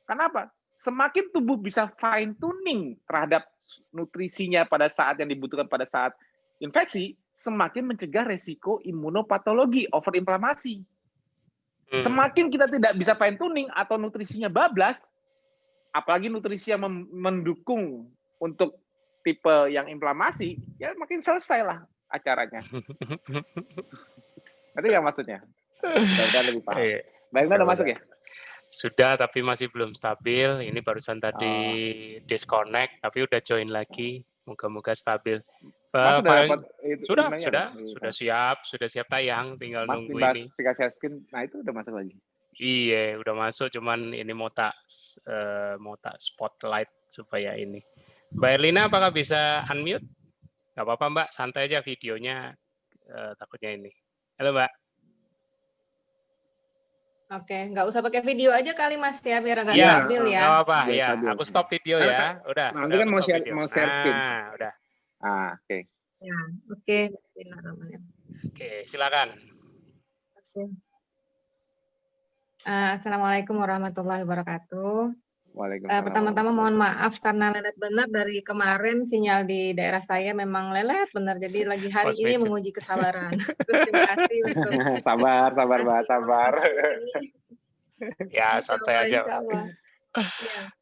Kenapa? Semakin tubuh bisa fine tuning terhadap nutrisinya pada saat yang dibutuhkan pada saat infeksi, semakin mencegah resiko imunopatologi, overinflamasi. Semakin kita tidak bisa fine tuning atau nutrisinya bablas, apalagi nutrisi yang mendukung untuk tipe yang inflamasi, ya makin selesai lah acaranya. Ngerti nggak maksudnya? Mudah-mudahan lebih paham. Baik, udah masuk ya? Sudah, tapi masih belum stabil. Ini barusan tadi disconnect, tapi udah join lagi. Moga-moga stabil. Sudah siap tayang, tinggal nunggu ini. Nah itu udah masuk lagi. Iya, udah masuk. Cuman ini mau tak spotlight supaya ini. Mbak Erlina, apakah bisa unmute? Nggak apa-apa, Mbak. Santai aja videonya. Takutnya ini. Halo, Mbak. Oke, nggak usah pakai video aja kali Mas ya, biar nggak stabil ya. Nggak apa-apa, ya. Aku stop video ya. Udah. Nanti kan mau share screen. Udah. Oke. Ya, oke. Bismillahirrahmanirrahim. Oke, silakan. Assalamualaikum warahmatullahi wabarakatuh. Waalaikumsalam. Pertama-tama mohon maaf karena lelet benar dari kemarin sinyal di daerah saya memang lelet benar. Jadi lagi hari ini menguji kesabaran. Terima kasih untuk sabar Mbak, sabar. Ya, santai aja. Ya.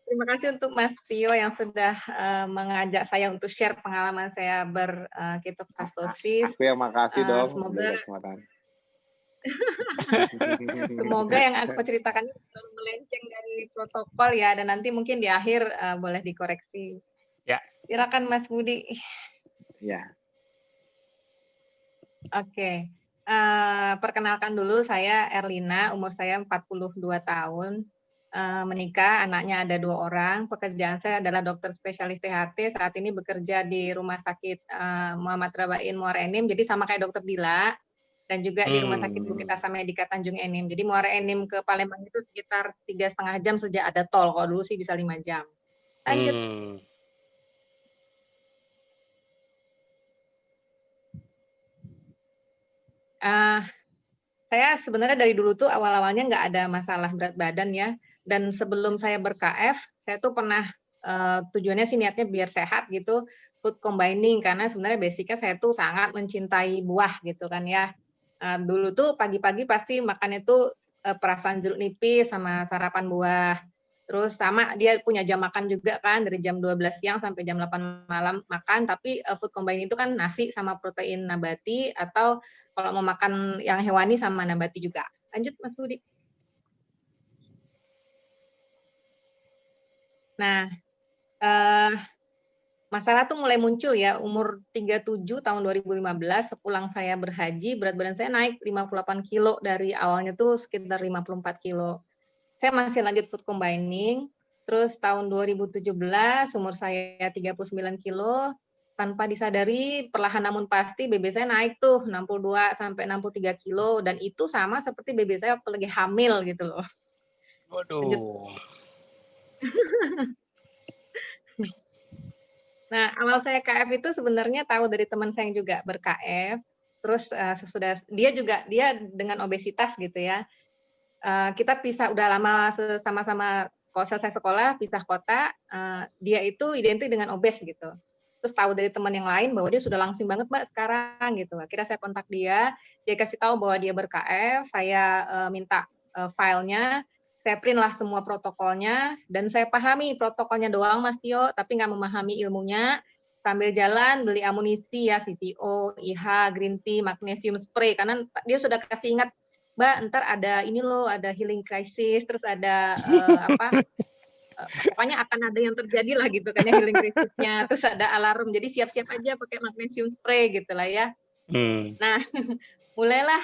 Terima kasih untuk Mas Tio yang sudah mengajak saya untuk share pengalaman saya berketofastosis. Aku yang makasih dong. Semoga Semoga yang aku ceritakan ini selalu melenceng dari protokol ya, dan nanti mungkin di akhir boleh dikoreksi. Ya. Silakan Mas Budi. Ya. Oke. Perkenalkan dulu, saya Erlina, umur saya 42 tahun. Menikah, anaknya ada 2 orang. Pekerjaan saya adalah dokter spesialis THT. Saat ini bekerja di Rumah Sakit Muhammad Rabain Muara Enim. Jadi sama kayak Dokter Dila. Dan juga di Rumah Sakit Bukit Asa Medika Tanjung Enim. Jadi Muara Enim ke Palembang itu sekitar 3,5 jam sejak ada tol. Kalau dulu sih bisa 5 jam. Lanjut. Saya sebenarnya dari dulu tuh awal-awalnya nggak ada masalah berat badan ya. Dan sebelum saya ber-KF, saya tuh pernah tujuannya sih niatnya biar sehat gitu, food combining, karena sebenarnya basicnya saya tuh sangat mencintai buah gitu kan ya. Dulu tuh pagi-pagi pasti makannya tuh perasan jeruk nipis sama sarapan buah. Terus sama dia punya jam makan juga kan, dari jam 12 siang sampai jam 8 malam makan, tapi food combining itu kan nasi sama protein nabati, atau kalau mau makan yang hewani sama nabati juga. Lanjut Mas Budi. Nah, masalah tuh mulai muncul ya, umur 37 tahun 2015, sepulang saya berhaji, berat badan saya naik 58 kilo, dari awalnya tuh sekitar 54 kilo. Saya masih lanjut food combining, terus tahun 2017, umur saya 39 kilo, tanpa disadari, perlahan namun pasti BB saya naik tuh 62 sampai 63 kilo, dan itu sama seperti BB saya waktu lagi hamil gitu loh. Waduh. Nah, awal saya KF itu sebenarnya tahu dari teman saya yang juga ber-KF, terus sesudah dia dengan obesitas gitu ya. Kita pisah udah lama sama-sama selesai sekolah, pisah kota, dia itu identik dengan obes gitu. Terus tahu dari teman yang lain bahwa dia sudah langsing banget Mbak sekarang gitu. Akhirnya saya kontak dia kasih tahu bahwa dia ber-KF, saya minta filenya, saya print lah semua protokolnya, dan saya pahami protokolnya doang Mas Tio, tapi nggak memahami ilmunya. Sambil jalan beli amunisi ya, VCO, IH, green tea, magnesium spray, karena dia sudah kasih ingat, Mbak, ntar ada ini loh, ada healing crisis, terus ada pokoknya akan ada yang terjadi lah gitu kan ya, healing crisisnya, terus ada alarm, jadi siap-siap aja pakai magnesium spray gitu lah ya. Nah, mulailah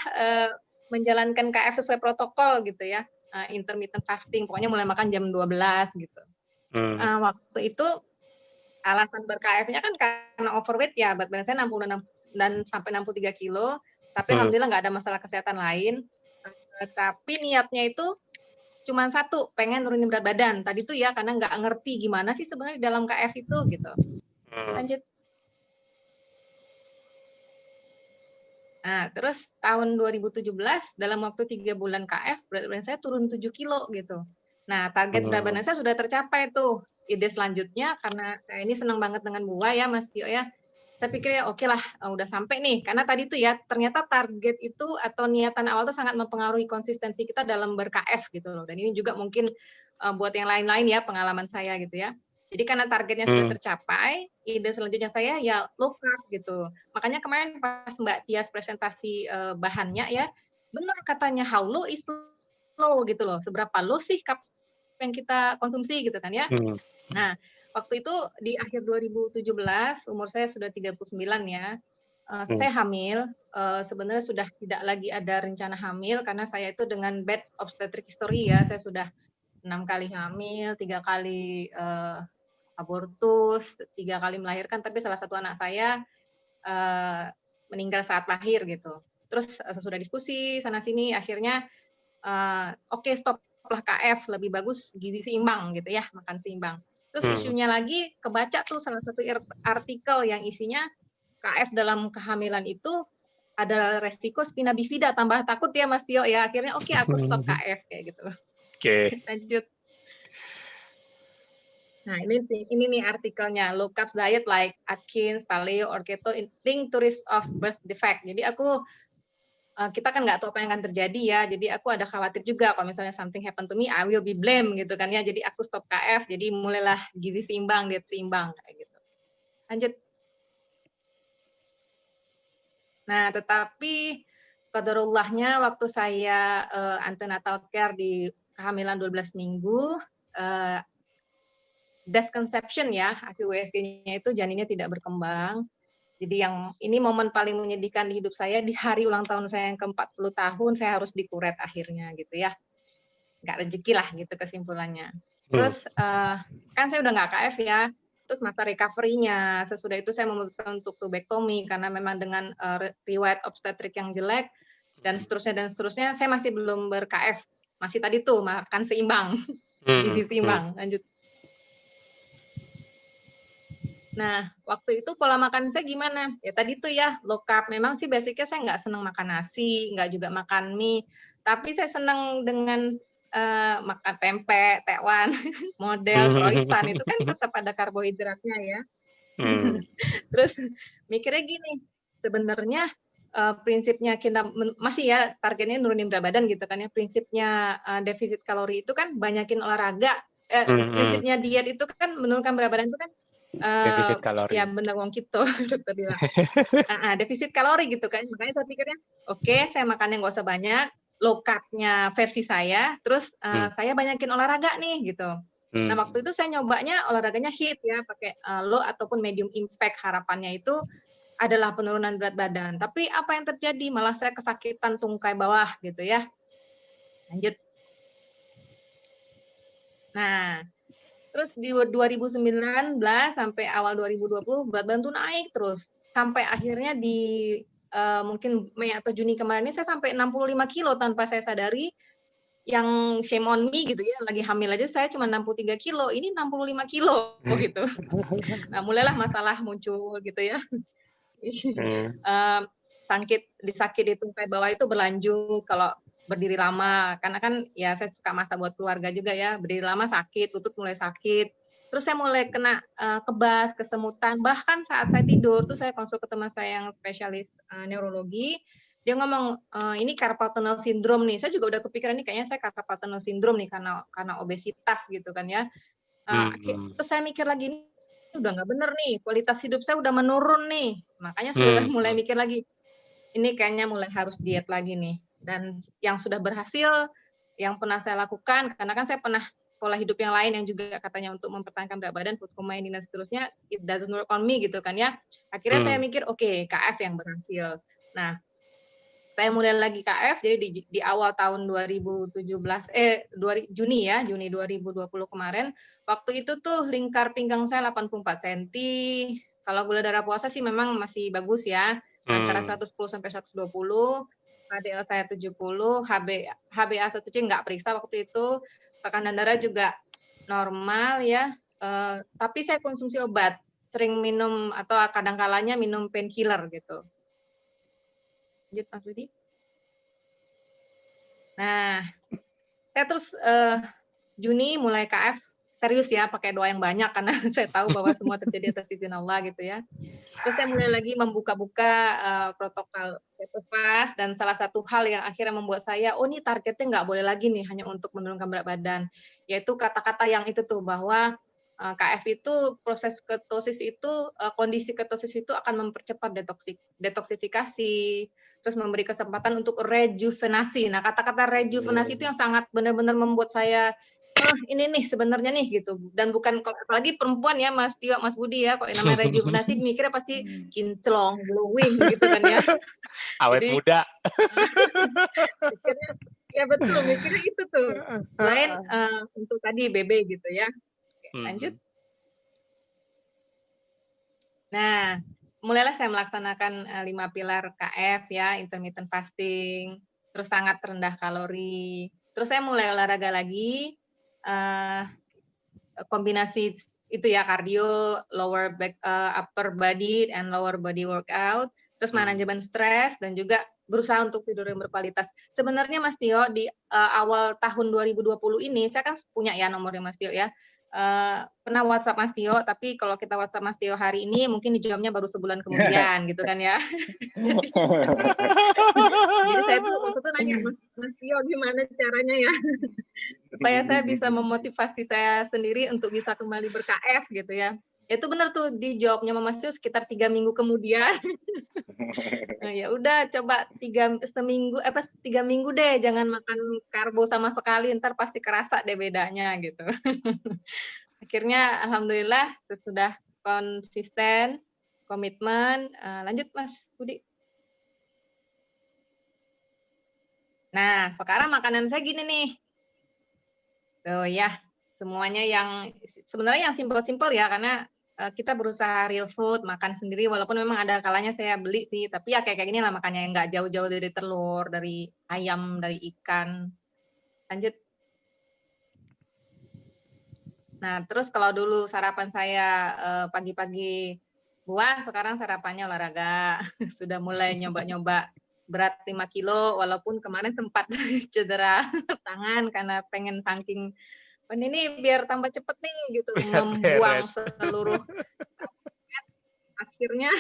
menjalankan KF sesuai protokol gitu ya, intermittent fasting, pokoknya mulai makan jam 12 gitu. Waktu itu alasan ber-KF-nya kan karena overweight ya, berat badan saya 66 dan sampai 63 kilo, tapi alhamdulillah nggak ada masalah kesehatan lain. Tapi niatnya itu cuma satu, pengen nurunin berat badan. Tadi tuh ya karena nggak ngerti gimana sih sebenarnya dalam KF itu gitu. Lanjut. Nah, terus tahun 2017 dalam waktu 3 bulan KF berat badan saya turun 7 kilo gitu. Nah, target berat badan saya sudah tercapai tuh. Ide selanjutnya karena saya ini senang banget dengan buah ya Mas Tio ya. Saya pikir ya oke lah, udah sampai nih. Karena tadi tuh ya ternyata target itu atau niatan awal tuh sangat mempengaruhi konsistensi kita dalam ber-KF gitu loh. Dan ini juga mungkin buat yang lain-lain ya pengalaman saya gitu ya. Jadi karena targetnya sudah tercapai, ide selanjutnya saya ya low carb gitu. Makanya kemarin pas Mbak Tias presentasi bahannya ya, benar katanya how low is low gitu loh. Seberapa low sih cup yang kita konsumsi gitu kan ya. Nah, waktu itu di akhir 2017, umur saya sudah 39 ya, saya hamil, sebenarnya sudah tidak lagi ada rencana hamil karena saya itu dengan bad obstetric history ya, saya sudah 6 kali hamil, 3 kali abortus, 3 kali melahirkan, tapi salah satu anak saya meninggal saat lahir gitu. Terus sesudah diskusi sana-sini, akhirnya oke, stoplah KF, lebih bagus gizi seimbang gitu ya, makan seimbang. Terus isunya lagi kebaca tuh salah satu artikel yang isinya KF dalam kehamilan itu ada resiko spina bifida, tambah takut ya Mas Tio ya. Akhirnya oke, aku stop KF kayak gitu. Oke. Lanjut. Nah, ini nih artikelnya, low carb diet like Atkins, Paleo, or Keto linked to risk of birth defect. Jadi kita kan nggak tahu apa yang akan terjadi ya, jadi aku ada khawatir juga kalau misalnya something happen to me, I will be blamed gitu kan ya, jadi aku stop KF, jadi mulailah gizi seimbang, diet seimbang kayak gitu. Lanjut. Nah, tetapi Qadarullahnya waktu saya antenatal care di kehamilan 12 minggu, death conception ya, hasil USG-nya itu janinnya tidak berkembang. Jadi yang ini momen paling menyedihkan di hidup saya, di hari ulang tahun saya yang ke-40 tahun, saya harus dikuret akhirnya gitu ya. Nggak rezeki lah gitu kesimpulannya. Terus kan saya udah nggak KF ya, terus masa recovery-nya, sesudah itu saya memutuskan untuk tubektomi karena memang dengan riwayat obstetrik yang jelek, dan seterusnya, saya masih belum ber-KF. Masih tadi tuh, makan seimbang, gizi seimbang, lanjut. Nah, waktu itu pola makan saya gimana? Ya tadi tuh ya, low carb. Memang sih basicnya saya nggak senang makan nasi, nggak juga makan mie. Tapi saya senang dengan makan tempe, tekwan, model, croissant. Itu kan tetap ada karbohidratnya ya. Terus mikirnya gini, sebenarnya prinsipnya kita masih ya targetnya nurunin berat badan gitu kan ya. Prinsipnya defisit kalori itu kan banyakin olahraga. Prinsipnya diet itu kan menurunkan berat badan itu kan defisit kalori. Ya benar wong gitu dokter bilang. Defisit kalori gitu kan. Makanya saya pikirnya, oke, saya makannya nggak usah banyak, low carb-nya versi saya, terus saya banyakin olahraga nih gitu. Nah waktu itu saya nyobanya olahraganya HIIT ya, pakai low ataupun medium impact. Harapannya itu adalah penurunan berat badan. Tapi apa yang terjadi? Malah saya kesakitan tungkai bawah gitu ya. Lanjut. Nah, terus di 2019 sampai awal 2020 berat badan tuh naik terus. Sampai akhirnya di mungkin Mei atau Juni kemarin ini saya sampai 65 kilo tanpa saya sadari. Yang shame on me gitu ya, lagi hamil aja saya cuma 63 kilo, ini 65 kilo gitu. Nah mulailah masalah muncul gitu ya. Sakit di tungkai bawah itu berlanjut kalau berdiri lama, karena kan ya saya suka masak buat keluarga juga ya, berdiri lama sakit, lutut mulai sakit, terus saya mulai kena kebas, kesemutan, bahkan saat saya tidur tuh saya konsul ke teman saya yang spesialis neurologi, dia ngomong ini carpal tunnel syndrome nih, saya juga udah kepikiran nih kayaknya saya carpal tunnel syndrome nih karena obesitas gitu kan ya. Terus saya mikir lagi ini udah nggak bener nih, kualitas hidup saya udah menurun nih, makanya sudah mulai mikir lagi, ini kayaknya mulai harus diet lagi nih. Dan yang sudah berhasil, yang pernah saya lakukan, karena kan saya pernah pola hidup yang lain yang juga katanya untuk mempertahankan berat badan, food combining dan seterusnya, it doesn't work on me gitu kan ya. Akhirnya saya mikir, oke, KF yang berhasil. Nah, saya mulai lagi KF, jadi di awal tahun 2017, Juni 2020 kemarin, waktu itu tuh lingkar pinggang saya 84 cm, kalau gula darah puasa sih memang masih bagus ya, antara 110 sampai 120, HDL saya 70, HbA1c nggak periksa waktu itu, tekanan darah juga normal ya, tapi saya konsumsi obat, sering minum atau kadang-kalanya minum painkiller gitu. Lanjut Mas Budi. Nah, saya terus Juni mulai KF serius ya, pakai doa yang banyak karena saya tahu bahwa semua terjadi atas izin Allah gitu ya. Terus saya mulai lagi membuka-buka protokol keto-fast, dan salah satu hal yang akhirnya membuat saya, oh ini targetnya nggak boleh lagi nih hanya untuk menurunkan berat badan, yaitu kata-kata yang itu tuh bahwa KF itu proses ketosis itu, kondisi ketosis itu akan mempercepat detoksifikasi, terus memberi kesempatan untuk rejuvenasi. Nah kata-kata rejuvenasi itu yang sangat benar-benar membuat saya ini nih sebenarnya nih gitu, dan bukan apalagi perempuan ya Mas Tio, Mas Budi ya, kok namanya rejuvenasi mikirnya pasti kinclong, glowing gitu kan ya. Awet jadi, muda. Mikirnya, ya betul, mikirnya itu tuh. Lain untuk tadi BB gitu ya. Oke, lanjut. Nah, mulailah saya melaksanakan 5 pilar KF ya, intermittent fasting, terus sangat rendah kalori. Terus saya mulai olahraga lagi, kombinasi itu ya, kardio, upper body and lower body workout, terus manajemen stres, dan juga berusaha untuk tidur yang berkualitas. Sebenarnya Mas Tio, di awal tahun 2020 ini, saya kan punya ya nomornya Mas Tio ya, pernah WhatsApp Mas Tio, tapi kalau kita WhatsApp Mas Tio hari ini, mungkin dijawabnya baru sebulan kemudian, gitu kan ya. Jadi saya tuh waktu itu nanya, Mas Tio gimana caranya ya, supaya saya bisa memotivasi saya sendiri untuk bisa kembali ber-KF gitu ya. Itu benar tuh dijawabnya Mama Stu sekitar 3 minggu kemudian. Nah, ya udah coba 3 minggu deh jangan makan karbo sama sekali, ntar pasti kerasa deh bedanya gitu. Akhirnya alhamdulillah sudah konsisten, komitmen. Lanjut Mas Budi. Nah, sekarang makanan saya gini nih. Tuh ya, semuanya yang sebenarnya yang simpel-simpel ya, karena kita berusaha real food, makan sendiri, walaupun memang ada kalanya saya beli sih, tapi ya kayak gini lah makannya, yang nggak jauh-jauh dari telur, dari ayam, dari ikan. Lanjut. Nah, terus kalau dulu sarapan saya pagi-pagi buah, sekarang sarapannya olahraga. Sudah mulai nyoba-nyoba berat 5 kilo, walaupun kemarin sempat cedera tangan karena pengen saking ini biar tambah cepet nih gitu, membuang seluruh akhirnya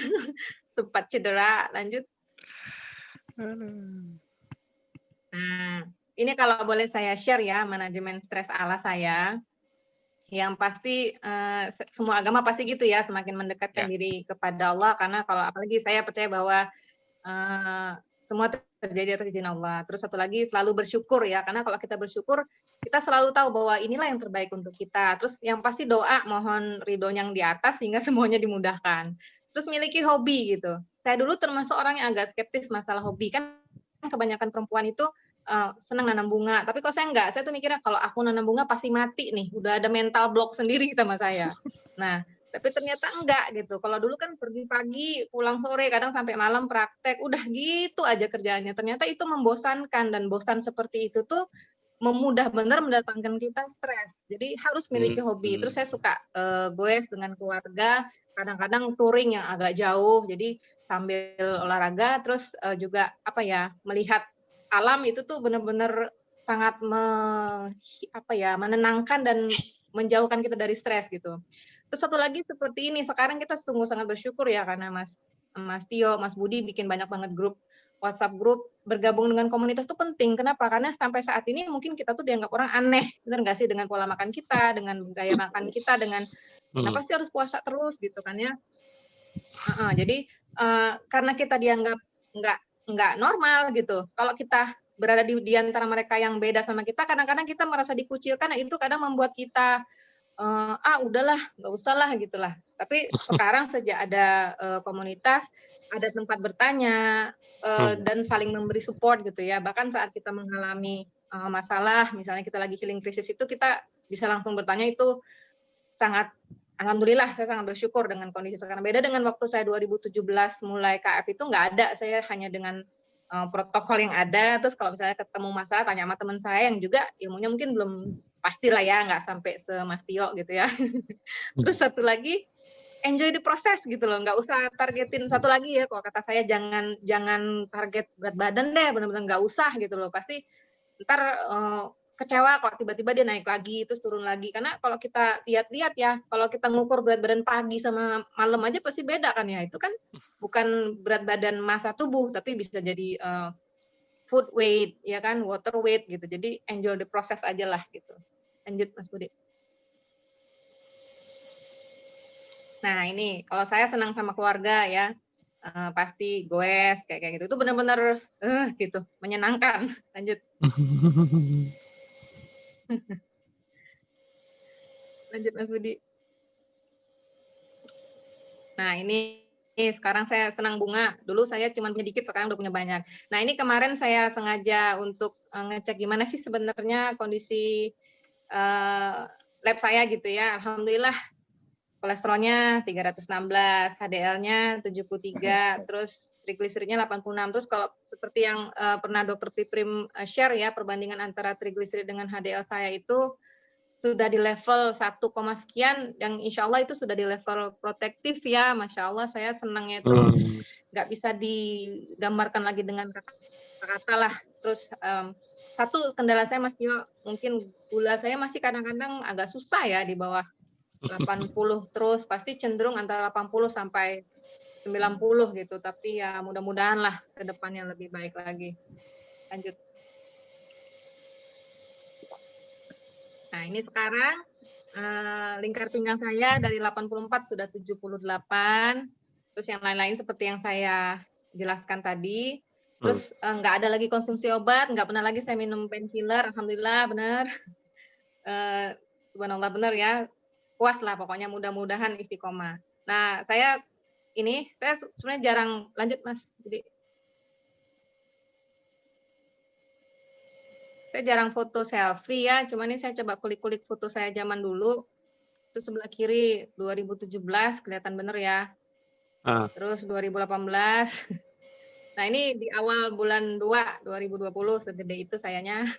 sempat cedera. Lanjut. Nah, ini kalau boleh saya share ya, manajemen stres ala saya. Yang pasti semua agama pasti gitu ya, semakin mendekatkan diri kepada Allah, karena kalau apalagi saya percaya bahwa semua terjadi atas izin Allah. Terus satu lagi selalu bersyukur ya, karena kalau kita bersyukur kita selalu tahu bahwa inilah yang terbaik untuk kita. Terus yang pasti doa mohon ridhonya yang di atas sehingga semuanya dimudahkan. Terus miliki hobi gitu. Saya dulu termasuk orang yang agak skeptis masalah hobi, kan kebanyakan perempuan itu senang nanam bunga, tapi kalau saya enggak, saya tuh mikirnya kalau aku nanam bunga pasti mati nih, udah ada mental block sendiri sama saya. Nah, tapi ternyata enggak gitu. Kalau dulu kan pergi pagi, pulang sore, kadang sampai malam praktek, udah gitu aja kerjaannya. Ternyata itu membosankan, dan bosan seperti itu tuh benar mendatangkan kita stres. Jadi harus miliki hobi. Terus saya suka goes dengan keluarga, kadang-kadang touring yang agak jauh. Jadi sambil olahraga, terus juga melihat alam itu tuh benar-benar sangat menenangkan dan menjauhkan kita dari stres gitu. Terus satu lagi seperti ini, sekarang kita sungguh sangat bersyukur ya karena Mas Tio, Mas Budi bikin banyak banget grup WhatsApp grup, bergabung dengan komunitas itu penting. Kenapa? Karena sampai saat ini mungkin kita tuh dianggap orang aneh, benar nggak sih, dengan pola makan kita, dengan gaya makan kita, dengan kenapa sih harus puasa terus gitu kan ya? Jadi karena kita dianggap nggak normal gitu. Kalau kita berada di antara mereka yang beda sama kita, kadang-kadang kita merasa dikucilkan. Nah, itu kadang membuat kita udahlah, nggak usah lah gitulah. Tapi sekarang sejak ada komunitas, ada tempat bertanya dan saling memberi support gitu ya. Bahkan saat kita mengalami masalah, misalnya kita lagi healing krisis itu, kita bisa langsung bertanya, itu sangat alhamdulillah saya sangat bersyukur dengan kondisi sekarang. Beda dengan waktu saya 2017 mulai KF itu nggak ada, saya hanya dengan protokol yang ada. Terus kalau misalnya ketemu masalah, tanya sama teman saya yang juga ilmunya mungkin belum pastilah ya, nggak sampai se-Mas Tio gitu ya. Terus satu lagi, enjoy the process gitu loh, nggak usah targetin. Satu lagi ya, kalau kata saya jangan target berat badan deh, benar-benar nggak usah gitu loh. Pasti ntar kecewa kok tiba-tiba dia naik lagi terus turun lagi. Karena kalau kita lihat-lihat ya, kalau kita ngukur berat badan pagi sama malam aja pasti beda kan ya. Itu kan bukan berat badan massa tubuh, tapi bisa jadi food weight ya kan, water weight gitu. Jadi enjoy the process aja lah gitu. Lanjut Mas Budi. Nah ini kalau saya senang sama keluarga ya, pasti goes kayak gitu. Itu benar-benar gitu menyenangkan. Lanjut. Lanjut Mas Budi. Nah ini sekarang saya senang bunga. Dulu saya cuma punya dikit, sekarang udah punya banyak. Nah ini kemarin saya sengaja untuk ngecek gimana sih sebenarnya kondisi lab saya gitu ya. Alhamdulillah kolesterolnya 316, HDL-nya 73, terus trigliseridnya 86. Terus kalau seperti yang pernah Dokter Piprim share ya, perbandingan antara trigliserid dengan HDL saya itu sudah di level 1, sekian, yang insya Allah itu sudah di level protektif ya. Masya Allah, saya senangnya itu nggak bisa digambarkan lagi dengan kata-kata lah. Terus satu kendala saya Mas Tio, mungkin gula saya masih kadang-kadang agak susah ya, di bawah 80 terus, pasti cenderung antara 80 sampai 90 gitu. Tapi ya mudah-mudahan lah ke depannya lebih baik lagi. Lanjut. Nah ini sekarang lingkar pinggang saya dari 84 sudah 78. Terus yang lain-lain seperti yang saya jelaskan tadi. Terus nggak ada lagi konsumsi obat, nggak pernah lagi saya minum painkiller. Alhamdulillah benar. Subhanallah benar ya. Puas lah pokoknya, mudah-mudahan istiqomah. Nah, saya sebenarnya jarang lanjut Mas. Jadi saya jarang foto selfie ya, cuma ini saya coba kulik-kulik foto saya zaman dulu. Itu sebelah kiri 2017 kelihatan bener ya. Terus 2018. Nah, ini di awal bulan 2 2020 segede itu sayanya.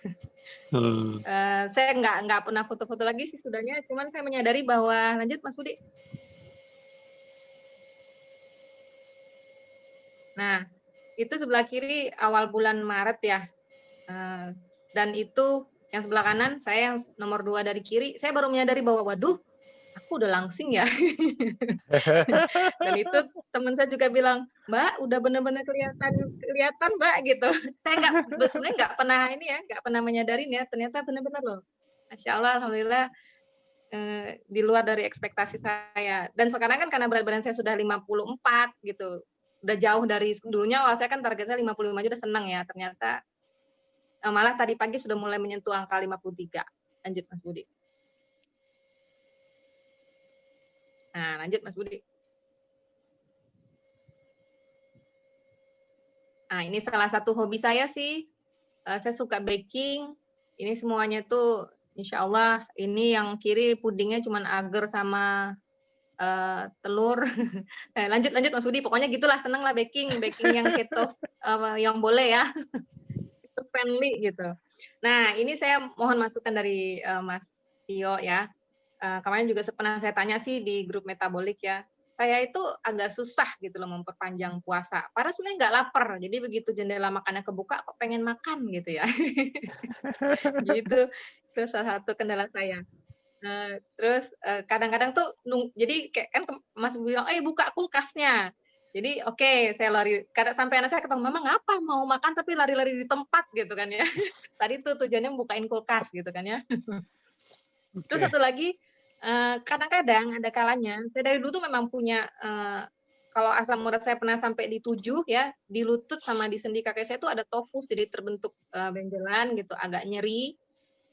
Saya nggak pernah foto-foto lagi sih sudahnya, cuman saya menyadari bahwa lanjut Mas Budi. Nah, itu sebelah kiri awal bulan Maret ya. Dan itu yang sebelah kanan, saya yang nomor 2 dari kiri, saya baru menyadari bahwa waduh, aku udah langsing ya. Dan itu teman saya juga bilang, Mbak, udah benar-benar kelihatan Mbak gitu. Saya sebenarnya nggak pernah menyadarin ya, ternyata benar-benar loh. Masya Allah, alhamdulillah di luar dari ekspektasi saya. Dan sekarang kan karena berat badan saya sudah 54 gitu, udah jauh dari dulunya. Saya kan target saya 55 aja udah senang ya, ternyata malah tadi pagi sudah mulai menyentuh angka 53. Lanjut Mas Budi. Nah, lanjut Mas Budi. Nah, ini salah satu hobi saya sih. Saya suka baking. Ini semuanya tuh, insya Allah, ini yang kiri pudingnya cuma agar sama telur. Lanjut Mas Budi. Pokoknya gitulah, seneng lah baking yang keto, yang boleh ya. Itu friendly gitu. Nah, ini saya mohon masukan dari Mas Tio ya. Kemarin juga pernah saya tanya sih di grup metabolik ya. Saya itu agak susah gitu loh memperpanjang puasa. Padahal sebenarnya nggak lapar. Jadi begitu jendela makannya kebuka, kok pengen makan gitu ya. Gitu. Itu salah satu kendala saya. Terus kadang-kadang tuh, jadi kayak kan Mas bilang, buka kulkasnya. Jadi oke, saya lari. Kadang sampai anak saya ketemu, Mama ngapa mau makan tapi lari-lari di tempat gitu kan ya. Tadi tuh tujuannya bukain kulkas gitu kan ya. Terus satu lagi, kadang-kadang ada kalanya, saya dari dulu tuh memang punya, kalau asam urat saya pernah sampai di 7 ya, di lutut sama di sendi kaki saya tuh ada tofus, jadi terbentuk benjolan gitu, agak nyeri.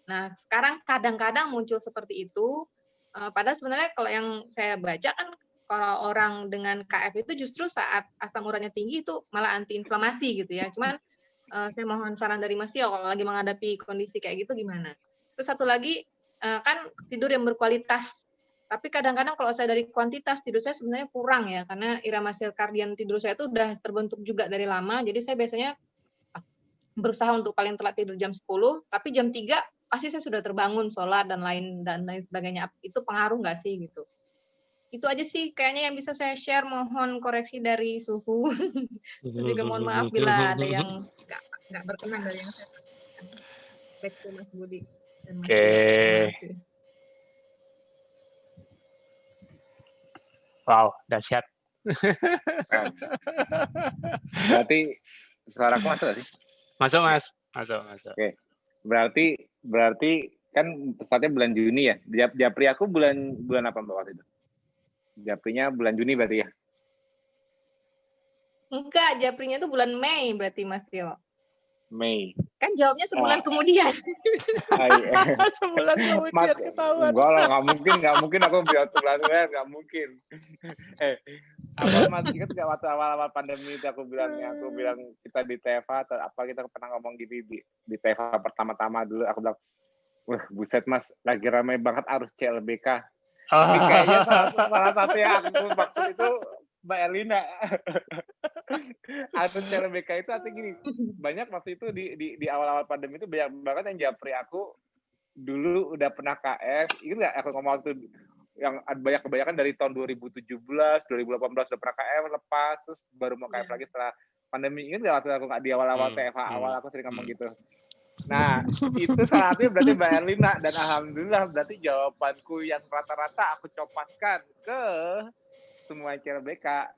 Nah, sekarang kadang-kadang muncul seperti itu, padahal sebenarnya kalau yang saya baca kan, kalau orang dengan KF itu justru saat asam uratnya tinggi itu malah antiinflamasi gitu ya. Cuman saya mohon saran dari Mas Tio, kalau lagi menghadapi kondisi kayak gitu gimana? Terus satu lagi, kan tidur yang berkualitas. Tapi kadang-kadang kalau saya dari kuantitas, tidur saya sebenarnya kurang ya, karena irama sirkadian tidur saya itu udah terbentuk juga dari lama. Jadi saya biasanya berusaha untuk paling telat tidur jam 10, tapi jam 3 pasti saya sudah terbangun, sholat dan lain sebagainya. Itu pengaruh nggak sih gitu? Itu aja sih kayaknya yang bisa saya share. Mohon koreksi dari suhu. Terus juga mohon maaf bila ada yang nggak berkenan dari yang saya sampaikan. Back to Mas Budi. Oke. Wow, dahsyat. Berarti suara aku masuk nggak sih? Masuk Mas. Masuk. Oke. Berarti kan tepatnya bulan Juni ya. Japri aku bulan apa Mbak waktu itu? Japrinya bulan Juni berarti ya? Enggak, Japrinya itu bulan Mei berarti Mas Tio. Mei. Kan jawabnya sebulan kemudian. Sebulan kemudian ketahuan. Enggak lah, nggak mungkin aku bilang sebulan kemudian, nggak mungkin. Mas ingat nggak waktu awal-awal pandemi itu aku bilang kita di TFA atau apa, kita pernah ngomong di TFA pertama-tama dulu, aku bilang, wah buset Mas, lagi ramai banget arus CLBK. Ini kayaknya salah satu yang aku maksud itu Mbak Erlina. Arus CLBK itu artinya gini, banyak waktu itu di awal-awal pandemi itu banyak banget yang japri aku dulu udah pernah KF. Ingat nggak aku ngomong waktu yang kebanyakan dari tahun 2017, 2018 udah pernah KF, lepas terus baru mau KF lagi setelah pandemi. Ingat nggak waktu aku nggak di awal-awal TFA awal aku sering ngomong gitu. Nah, itu salah satunya berarti Mbak Erlina, dan alhamdulillah berarti jawabanku yang rata-rata aku copaskan ke semua CLBK.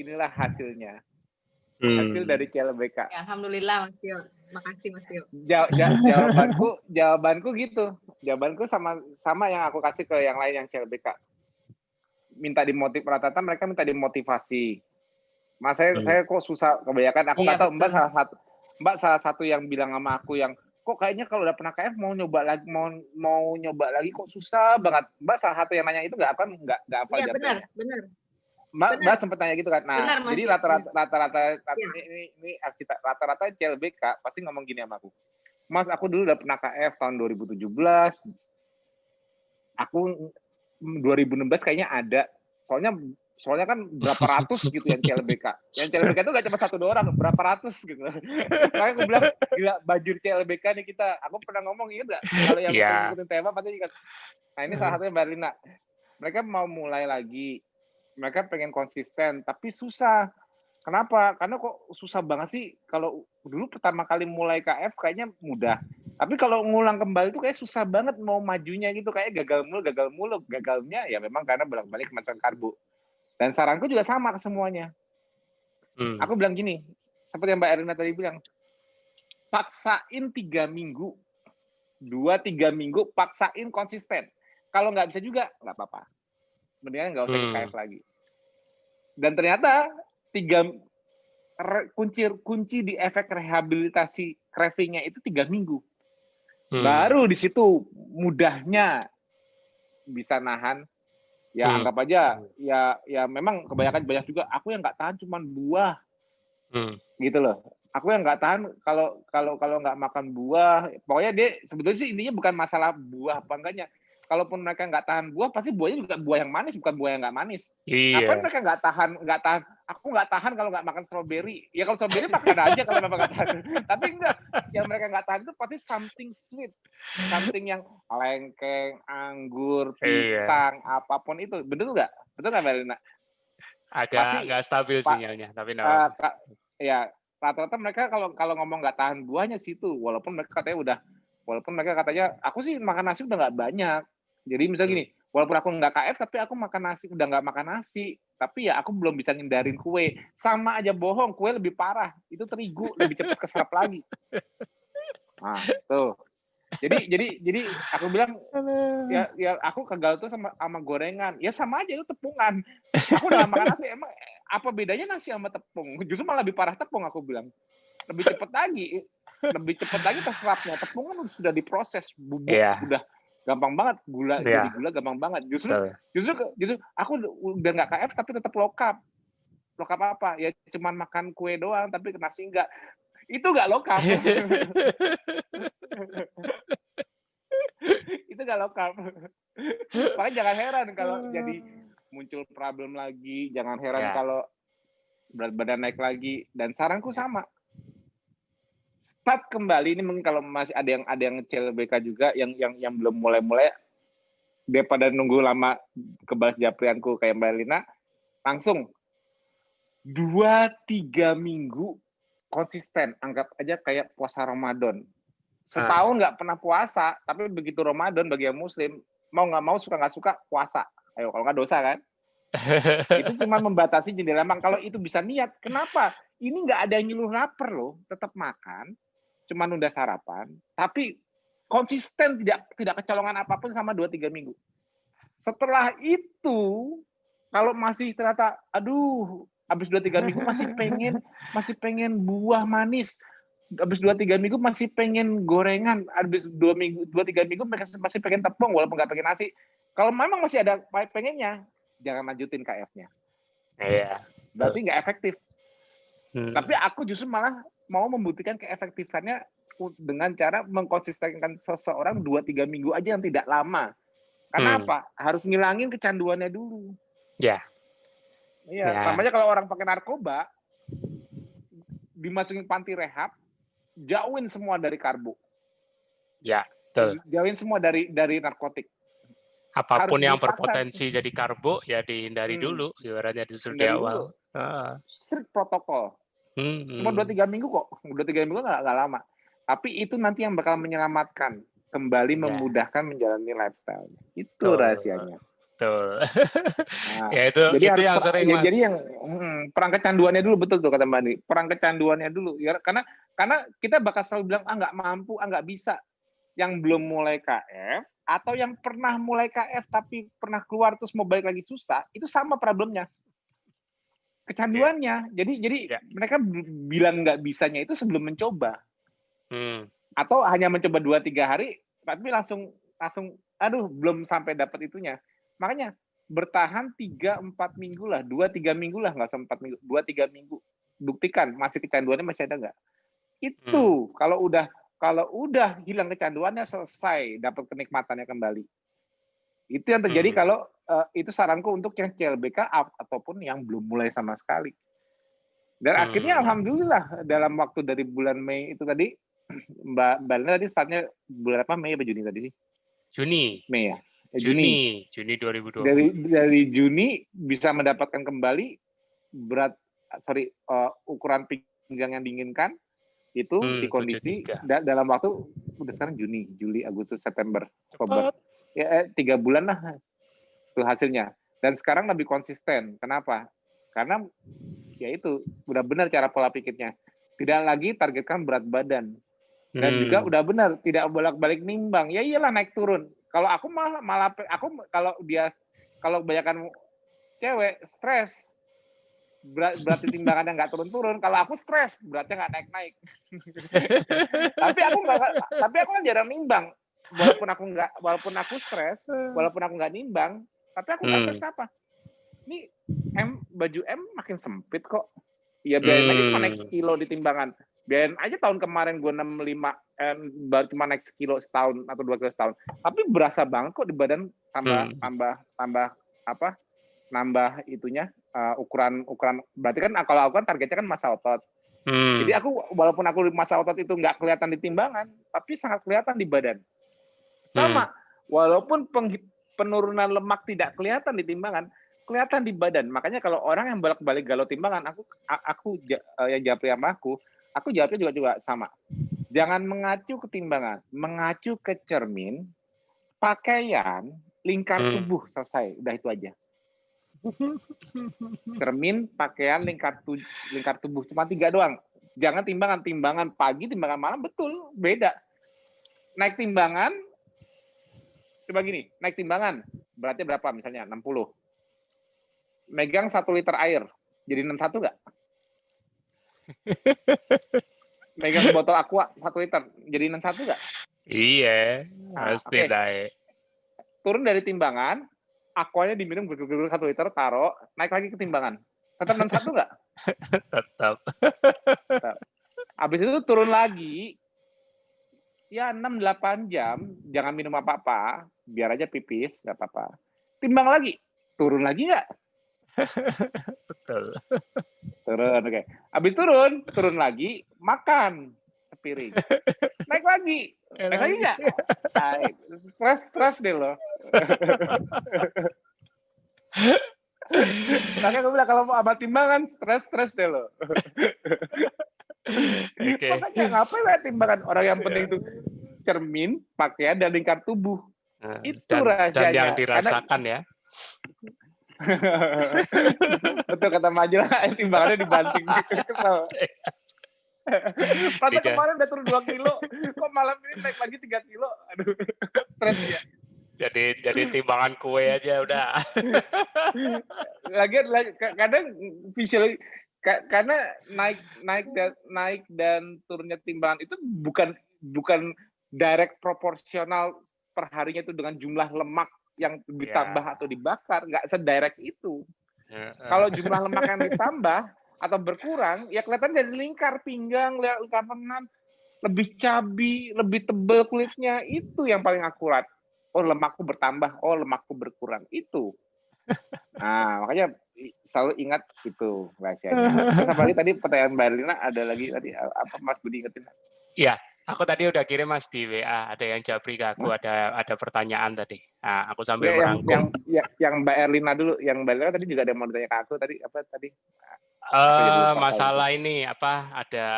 Inilah hasilnya. hasil dari CLBK. Ya, alhamdulillah Mas Tio. Makasih Mas Tio. Jawabanku gitu. Jawabanku sama yang aku kasih ke yang lain yang CLBK. Minta rata-rata mereka minta dimotivasi. Mas saya kok susah kebanyakan. Aku nggak tahu Mbak salah satu yang bilang sama aku yang kok kayaknya kalau udah pernah KF mau nyoba lagi kok susah banget. Mbak salah satu yang nanya itu nggak hafal Iya benar. Mbak sempat tanya gitu kan. Nah, benar, jadi rata-rata CLBK pasti ngomong gini sama aku. Mas, aku dulu udah pernah KF tahun 2017. Aku 2016 kayaknya ada. Soalnya kan berapa ratus gitu yang CLBK. Yang CLBK itu nggak cuma 1-2 orang, berapa ratus gitu. Makanya aku bilang, gila bajur CLBK nih kita. Aku pernah ngomong, ingat nggak? Kalau yang ngikutin tema pasti ingat. Nah ini salah satunya Mbak Lina. Mereka mau mulai lagi. Mereka pengen konsisten, tapi susah. Kenapa? Karena kok susah banget sih. Kalau dulu pertama kali mulai KF kayaknya mudah. Tapi kalau ngulang kembali tuh kayak susah banget mau majunya gitu. Kayak gagal mulu. Gagalnya ya memang karena bolak-balik kemasukan karbo. Dan saranku juga sama ke semuanya. Aku bilang gini, seperti yang Mbak Erina tadi bilang, paksain 3 minggu, 2-3 minggu, paksain konsisten. Kalau nggak bisa juga, nggak apa-apa. Mendingan nggak usah ke KF lagi. Dan ternyata kunci di efek rehabilitasi craving-nya itu 3 minggu. Baru di situ mudahnya bisa nahan. Ya anggap aja ya memang kebanyakan banyak juga aku yang nggak tahan cuman buah gitu loh. Aku yang nggak tahan kalau nggak makan buah, pokoknya dia sebetulnya sih intinya bukan masalah buah apa enggaknya. Kalaupun mereka nggak tahan buah, pasti buahnya juga buah yang manis, bukan buah yang nggak manis. Ngapain mereka nggak tahan? Aku nggak tahan kalau nggak makan stroberi. Ya kalau stroberi makan aja kalau memang nggak tahan. Tapi enggak, yang mereka nggak tahan itu pasti something sweet, something yang lengkeng, anggur, pisang, apapun itu. Betul nggak? Betul nggak, Mbak Lina? Agak nggak stabil sinyalnya, tapi ya rata-rata mereka kalau ngomong nggak tahan buahnya situ, walaupun mereka katanya aku sih makan nasi udah nggak banyak. Jadi misalnya gini, walaupun aku nggak KF tapi aku makan nasi, udah nggak makan nasi, tapi ya aku belum bisa ngindarin kue. Sama aja bohong, kue lebih parah, itu terigu lebih cepat keserap lagi. Nah tuh, jadi aku bilang ya aku gagal tuh sama gorengan, ya sama aja itu tepungan. Aku udah gak makan nasi, emang apa bedanya nasi sama tepung? Justru malah lebih parah tepung, aku bilang. Lebih cepat lagi keserapnya. Tepung kan sudah diproses, bubuk udah gampang banget, jadi gula gampang banget. Justru aku udah nggak KF tapi tetap low carb. Low carb apa? Ya cuman makan kue doang tapi nasi enggak. Itu nggak low carb. Itu nggak low carb. Makanya jangan heran kalau jadi muncul problem lagi, jangan heran kalau berat badan naik lagi. Dan saranku sama, start kembali. Ini mungkin kalau masih ada yang CLBK juga yang belum mulai daripada nunggu lama kebalas japrianku kayak Mbak Lina, langsung 2-3 minggu konsisten. Anggap aja kayak puasa Ramadan. Setahun nggak pernah puasa, tapi begitu Ramadan bagi yang Muslim, mau nggak mau, suka nggak suka, puasa. Ayo, kalau nggak dosa kan? Itu cuma membatasi jendela makan. Kalau itu bisa niat, kenapa? Ini nggak ada yang nyuruh lapar loh, tetap makan, cuma nunda sarapan, tapi konsisten tidak kecolongan apapun sama 2-3 minggu. Setelah itu, kalau masih ternyata, aduh, habis 2-3 minggu masih pengen buah manis, habis 2-3 minggu masih pengen gorengan, habis 2-3 minggu masih pengen tepung walaupun nggak pengen nasi. Kalau memang masih ada pengennya, jangan lanjutin KF-nya. Iya. Berarti nggak efektif. Tapi aku justru malah mau membuktikan keefektifannya dengan cara mengkonsistenkan seseorang 2-3 minggu aja yang tidak lama. Karena apa? Harus ngilangin kecanduannya dulu. Ya. Iya. Namanya kalau orang pakai narkoba, dimasukin panti rehab, jauhin semua dari karbo. Ya, betul. Jauhin semua dari narkotik. Apapun yang berpotensi jadi karbo, ya dihindari dulu. Ibaratnya justru di awal. Strict protokol. Cuma 2-3 minggu kok. 2-3 minggu nggak lama. Tapi itu nanti yang bakal menyelamatkan. Kembali memudahkan menjalani lifestyle. Itu rahasianya. Betul. Nah, Ya itu yang sering, Mas. Jadi yang perang kecanduannya dulu, betul tuh kata Mbak Andi. Perang kecanduannya dulu. Ya, karena kita bakal selalu bilang nggak mampu, nggak bisa. Yang belum mulai KF atau yang pernah mulai KF tapi pernah keluar terus mau balik lagi susah, itu sama problemnya. Kecanduannya. Jadi mereka bilang nggak bisanya itu sebelum mencoba. Atau hanya mencoba 2-3 hari tapi langsung aduh belum sampai dapat itunya. Makanya bertahan 3-4 minggu lah, 2-3 minggu lah, nggak usah 4 minggu, 2-3 minggu. Buktikan masih kecanduannya masih ada nggak? Itu kalau udah hilang kecanduannya, selesai, dapat kenikmatannya kembali. Itu yang terjadi kalau itu saranku untuk yang CLBK ataupun yang belum mulai sama sekali. Dan akhirnya alhamdulillah dalam waktu dari bulan Mei itu tadi, Mbak Lina tadi startnya bulan apa, Mei apa Juni tadi sih? Juni. Mei ya? Juni 2020. Dari Juni bisa mendapatkan kembali ukuran pinggang yang diinginkan itu di kondisi dalam waktu udah sekarang Juni, Juli, Agustus, September, Oktober. Ya 3 bulan lah itu hasilnya. Dan sekarang lebih konsisten. Kenapa? Karena ya itu udah benar cara pola pikirnya. Tidak lagi targetkan berat badan. Dan juga udah benar, tidak bolak-balik nimbang. Ya iyalah naik turun. Kalau aku malah aku kalau kebanyakan cewek stres, berat timbangannya nggak turun-turun. Kalau aku stres, beratnya nggak naik-naik. tapi aku kan jarang nimbang. Walaupun aku stres, walaupun aku nggak nimbang, tapi aku nggak stres apa? Ini baju M makin sempit kok. Ya biarin aja cuma naik sekilo di timbangan. Biarin aja tahun kemarin gue 65 baru cuma naik sekilo setahun atau 2 kilo setahun. Tapi berasa banget kok di badan nambah itunya ukuran berarti kan kalau aku kan targetnya kan massa otot. Jadi walaupun aku massa otot itu nggak kelihatan di timbangan, tapi sangat kelihatan di badan. Sama, walaupun penurunan lemak tidak kelihatan di timbangan, kelihatan di badan. Makanya kalau orang yang balik galau timbangan, aku yang japri sama aku jawabnya juga sama. Jangan mengacu ke timbangan, mengacu ke cermin, pakaian, lingkar tubuh, selesai. Udah itu aja. Cermin, pakaian, lingkar tubuh, cuma 3 doang. Jangan timbangan pagi, timbangan malam, betul, beda. Naik timbangan, coba gini, naik timbangan, berarti berapa misalnya, 60. Megang 1 liter air, jadi 61 nggak? Megang botol aqua 1 liter, jadi 61 nggak? Iya, pasti naik. Turun dari timbangan, aquanya diminum 1 liter, taruh, naik lagi ke timbangan. Tetap 61 nggak? Tetap. Habis itu turun lagi, ya 6-8 jam, jangan minum apa-apa, biar aja pipis, nggak apa-apa. Timbang lagi, turun lagi nggak? Betul. Turun, oke. Habis turun lagi, makan sepiring. Naik lagi nggak? Naik. Stres deh lo. Makanya gue bilang kalau mau amat timbangan, stres deh lo. Makanya ngapain lah timbangan? Orang yang penting itu cermin, pakaian, dan lingkar tubuh. Itu rahasianya. Dan yang dirasakan ya. Betul kata Majel, timbangannya dibanting. Pada kemarin udah turun 2 kilo, kok malam ini naik lagi 3 kilo. Aduh, stres ya. Jadi timbangan kue aja udah. Lagi kadang visual karena naik dan turunnya timbangan itu bukan direct proporsional perharinya itu dengan jumlah lemak yang ditambah atau dibakar, nggak sedirect itu. Kalau jumlah lemak yang ditambah atau berkurang, ya kelihatan dari lingkar pinggang, lingkar lengan, lebih cabi, lebih tebal kulitnya, itu yang paling akurat. Oh, lemakku bertambah, oh lemakku berkurang, itu. Nah, makanya selalu ingat itu rahasianya. Terus apalagi tadi pertanyaan Mbak Lina, ada lagi tadi apa Mas Budi ingetin? Iya. Aku tadi udah kirim Mas di WA, ada yang japri ke aku, ada pertanyaan tadi. Nah, aku sambil merangkum. Yang Mbak Erlina dulu, yang Mbak Erlina tadi juga ada yang mau ditanya ke aku tadi, apa tadi? Masalah ini apa? Ada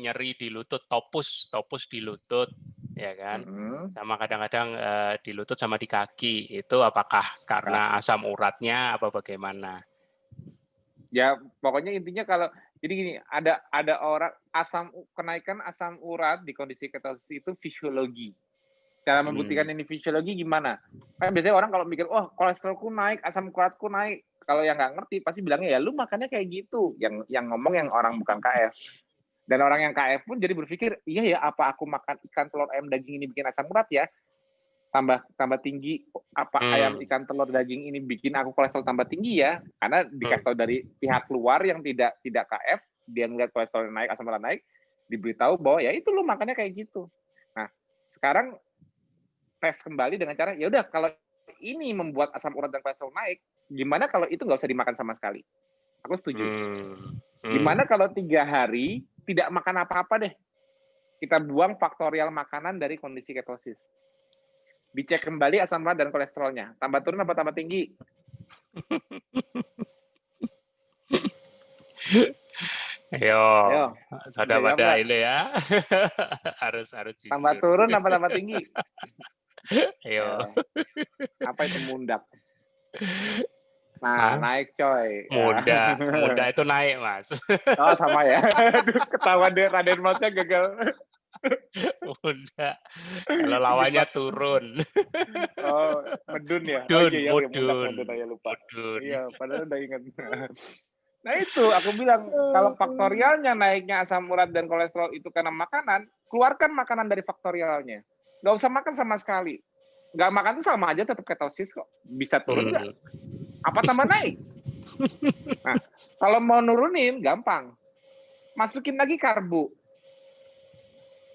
nyeri di lutut, topus di lutut. ya kan? Sama kadang-kadang di lutut sama di kaki. Itu apakah karena asam uratnya apa bagaimana? Ya, pokoknya intinya kalau jadi gini, ada orang kenaikan asam urat di kondisi ketosis itu fisiologi. Cara membuktikan ini fisiologi gimana? Kan biasanya orang kalau mikir, oh kolesterolku naik, asam uratku naik. Kalau yang nggak ngerti pasti bilangnya ya lu makannya kayak gitu. Yang ngomong yang orang bukan KF. Dan orang yang KF pun jadi berpikir, iya ya apa aku makan ikan, telur, ayam, daging ini bikin asam urat ya? Tambah tinggi, apa ayam, ikan, telur, daging ini bikin aku kolesterol tambah tinggi ya? Karena dikasih tahu dari pihak luar yang tidak KF, dia ngeliat kolesterol naik, asam urat naik, diberitahu bahwa ya itu lu makannya kayak gitu. Nah, sekarang tes kembali dengan cara, ya udah kalau ini membuat asam urat dan kolesterol naik, gimana kalau itu nggak usah dimakan sama sekali? Aku setuju. Gimana kalau 3 hari tidak makan apa-apa deh? Kita buang faktorial makanan dari kondisi ketosis. Dicek kembali asam urat dan kolesterolnya. Tambah turun apa tambah tinggi? Ayo. Sudah pada ini ya. harus jujur. Tambah turun apa tambah tinggi? Ayo. Apa itu mundak? Nah, naik coy. Muda itu naik, Mas. Oh, sama ya. Ketahuan deh Raden Masnya gagal. Muda. Kalau lawannya turun. Oh, medun ya? Mudun. Saya lupa. Iya, padahal udah ingat. Nah itu, aku bilang, kalau faktorialnya naiknya asam urat dan kolesterol itu karena makanan, keluarkan makanan dari faktorialnya. Nggak usah makan sama sekali. Nggak makan itu sama aja tetap ketosis kok. Bisa turun nggak? Apa tambah naik? Nah, kalau mau nurunin, gampang. Masukin lagi karbo.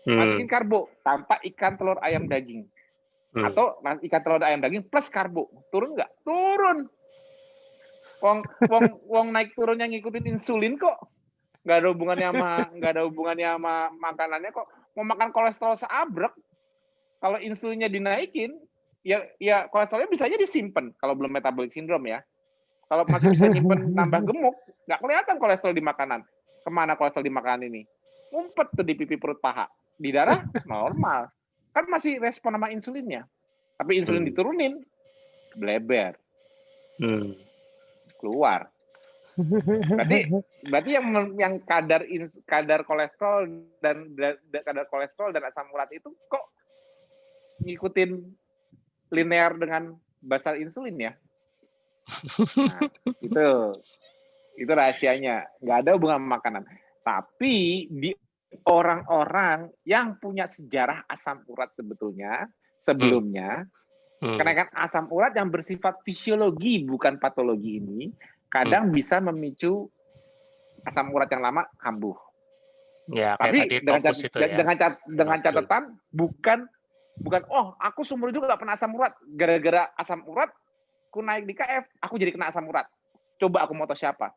Masukin karbo tanpa ikan, telur, ayam, daging. Atau ikan, telur, ayam, daging plus karbo. Turun nggak? Turun. Wong naik turunnya ngikutin insulin kok. Nggak ada hubungannya sama makanannya kok. Mau makan kolesterol seabrek, kalau insulinnya dinaikin, ya kolesterolnya bisa aja disimpan kalau belum metabolic syndrome ya. Kalau masih bisa nyimpen nambah gemuk, nggak kelihatan kolesterol di makanan. Kemana kolesterol di makanan ini? Ngumpet tuh di pipi perut paha. Di darah normal. Kan masih respon sama insulinnya. Tapi insulin diturunin, bleber. Keluar. Berarti yang kadar kolesterol dan asam urat itu kok ngikutin linear dengan basal insulin ya? Nah, itu rahasianya. Nggak ada hubungan makanan. Tapi di orang-orang yang punya sejarah asam urat sebelumnya, kenaikan asam urat yang bersifat fisiologi bukan patologi ini, kadang bisa memicu asam urat yang lama kambuh. Ya, tapi dengan catatan bukan oh aku seumur hidup nggak pernah asam urat, gara-gara asam urat aku naik di KF, aku jadi kena asam urat. Coba aku moto siapa?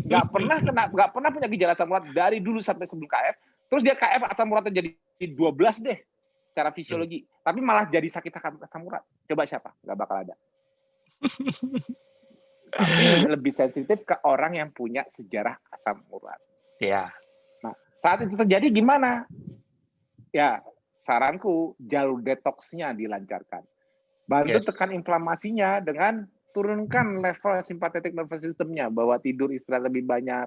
Nggak pernah punya gejala asam urat dari dulu sampai sebelum KF. Terus dia KF asam uratnya jadi 12 deh secara fisiologi. Tapi malah jadi sakit asam urat. Coba siapa? Nggak bakal ada. Tapi lebih sensitif ke orang yang punya sejarah asam urat. Ya. Nah, saat itu terjadi gimana? Ya, saranku jalur detoksnya dilancarkan. Bantu tekan inflamasinya dengan turunkan level sympathetic nervous system-nya, bahwa tidur istirahat lebih banyak.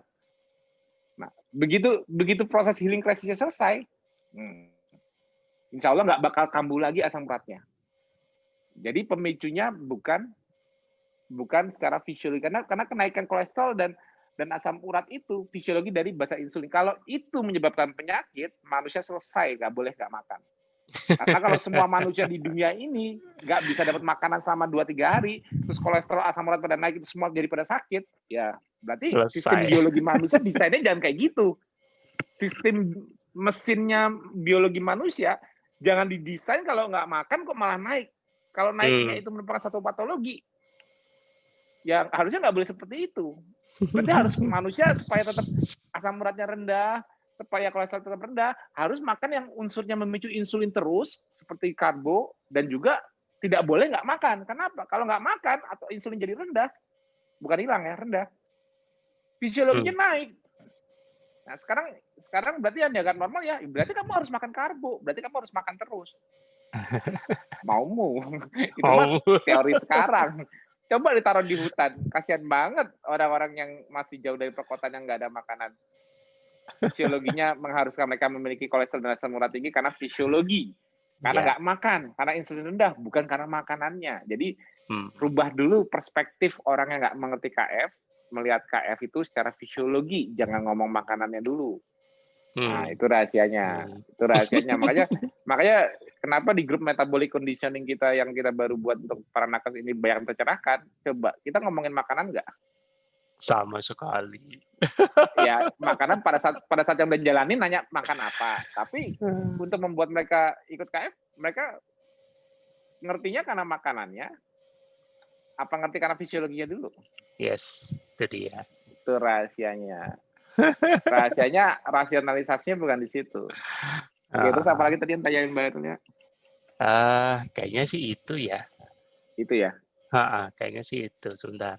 Nah, begitu proses healing krisisnya selesai, insya Allah nggak bakal kambuh lagi asam uratnya. Jadi pemicunya bukan secara fisiologi, karena kenaikan kolesterol dan asam urat itu fisiologi dari basal insulin. Kalau itu menyebabkan penyakit, manusia selesai, nggak boleh nggak makan. Karena kalau semua manusia di dunia ini nggak bisa dapat makanan selama 2-3 hari, terus kolesterol, asam urat pada naik, itu semua jadi pada sakit, ya berarti sistem biologi manusia desainnya jangan kayak gitu. Sistem mesinnya biologi manusia jangan didesain kalau nggak makan kok malah naik. Kalau naiknya itu merupakan satu patologi, ya harusnya nggak boleh seperti itu. Berarti harus manusia supaya tetap asam uratnya rendah, supaya kolesterol tetap rendah, harus makan yang unsurnya memicu insulin terus, seperti karbo, dan juga tidak boleh nggak makan. Kenapa? Kalau nggak makan atau insulin jadi rendah, bukan hilang ya, rendah, fisiologinya naik. Nah, sekarang berarti yang dianggap normal ya, berarti kamu harus makan karbo, berarti kamu harus makan terus. Maumu. Itu mah teori sekarang. Coba ditaruh di hutan, kasihan banget orang-orang yang masih jauh dari perkotaan yang nggak ada makanan. Fisiologinya mengharuskan mereka memiliki kolesterol dan asam urat tinggi karena fisiologi. Karena nggak makan, karena insulin rendah, bukan karena makanannya. Jadi rubah dulu perspektif orang yang nggak mengerti KF, melihat KF itu secara fisiologi, jangan ngomong makanannya dulu. Nah, itu rahasianya. Itu rahasianya. Makanya kenapa di grup metabolic conditioning kita yang kita baru buat untuk para nakes ini banyak tercerahkan, coba kita ngomongin makanan nggak? Sama sekali. Ya, makanan pada saat yang menjalani nanya makan apa. Tapi untuk membuat mereka ikut KF, mereka ngertinya karena makanannya, apa ngerti karena fisiologinya dulu? Yes, itu dia. Itu rahasianya. Rahasianya, rasionalisasinya bukan di situ. Oke, terus apalagi tadi yang tanyain Mbak Erlia? Kayaknya sih itu ya. Itu ya? Kayaknya sih itu, sebentar.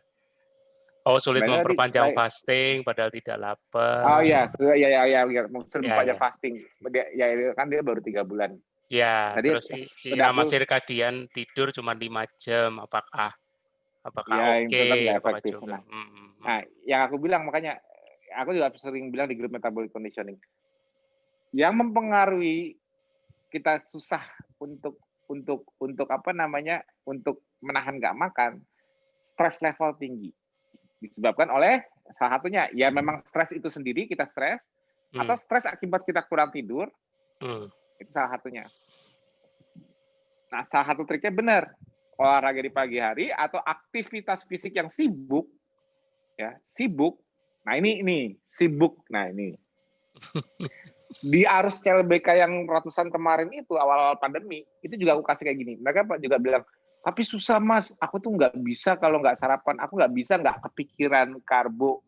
Oh, sulit memperpanjang fasting padahal tidak lapar. Oh iya, sulit memperpanjang fasting. Ya kan dia baru 3 bulan. Ya, tadi, terus irama sirkadian tidur cuma 5 jam, apakah ya, oke? Nggak efektif. Nah, yang aku bilang makanya, aku juga sering bilang di grup metabolic conditioning, yang mempengaruhi kita susah untuk apa namanya, untuk menahan nggak makan, stres level tinggi. Disebabkan oleh salah satunya ya memang stres itu sendiri, kita stres, atau stres akibat kita kurang tidur, itu salah satunya. Nah, salah satu triknya benar, olahraga di pagi hari atau aktivitas fisik yang sibuk, ya sibuk. Nah ini sibuk. Nah ini di arus CLBK yang ratusan kemarin itu awal-awal pandemi itu juga aku kasih kayak gini. Mereka juga bilang, tapi susah Mas, aku tuh nggak bisa kalau nggak sarapan, aku nggak bisa nggak kepikiran karbo.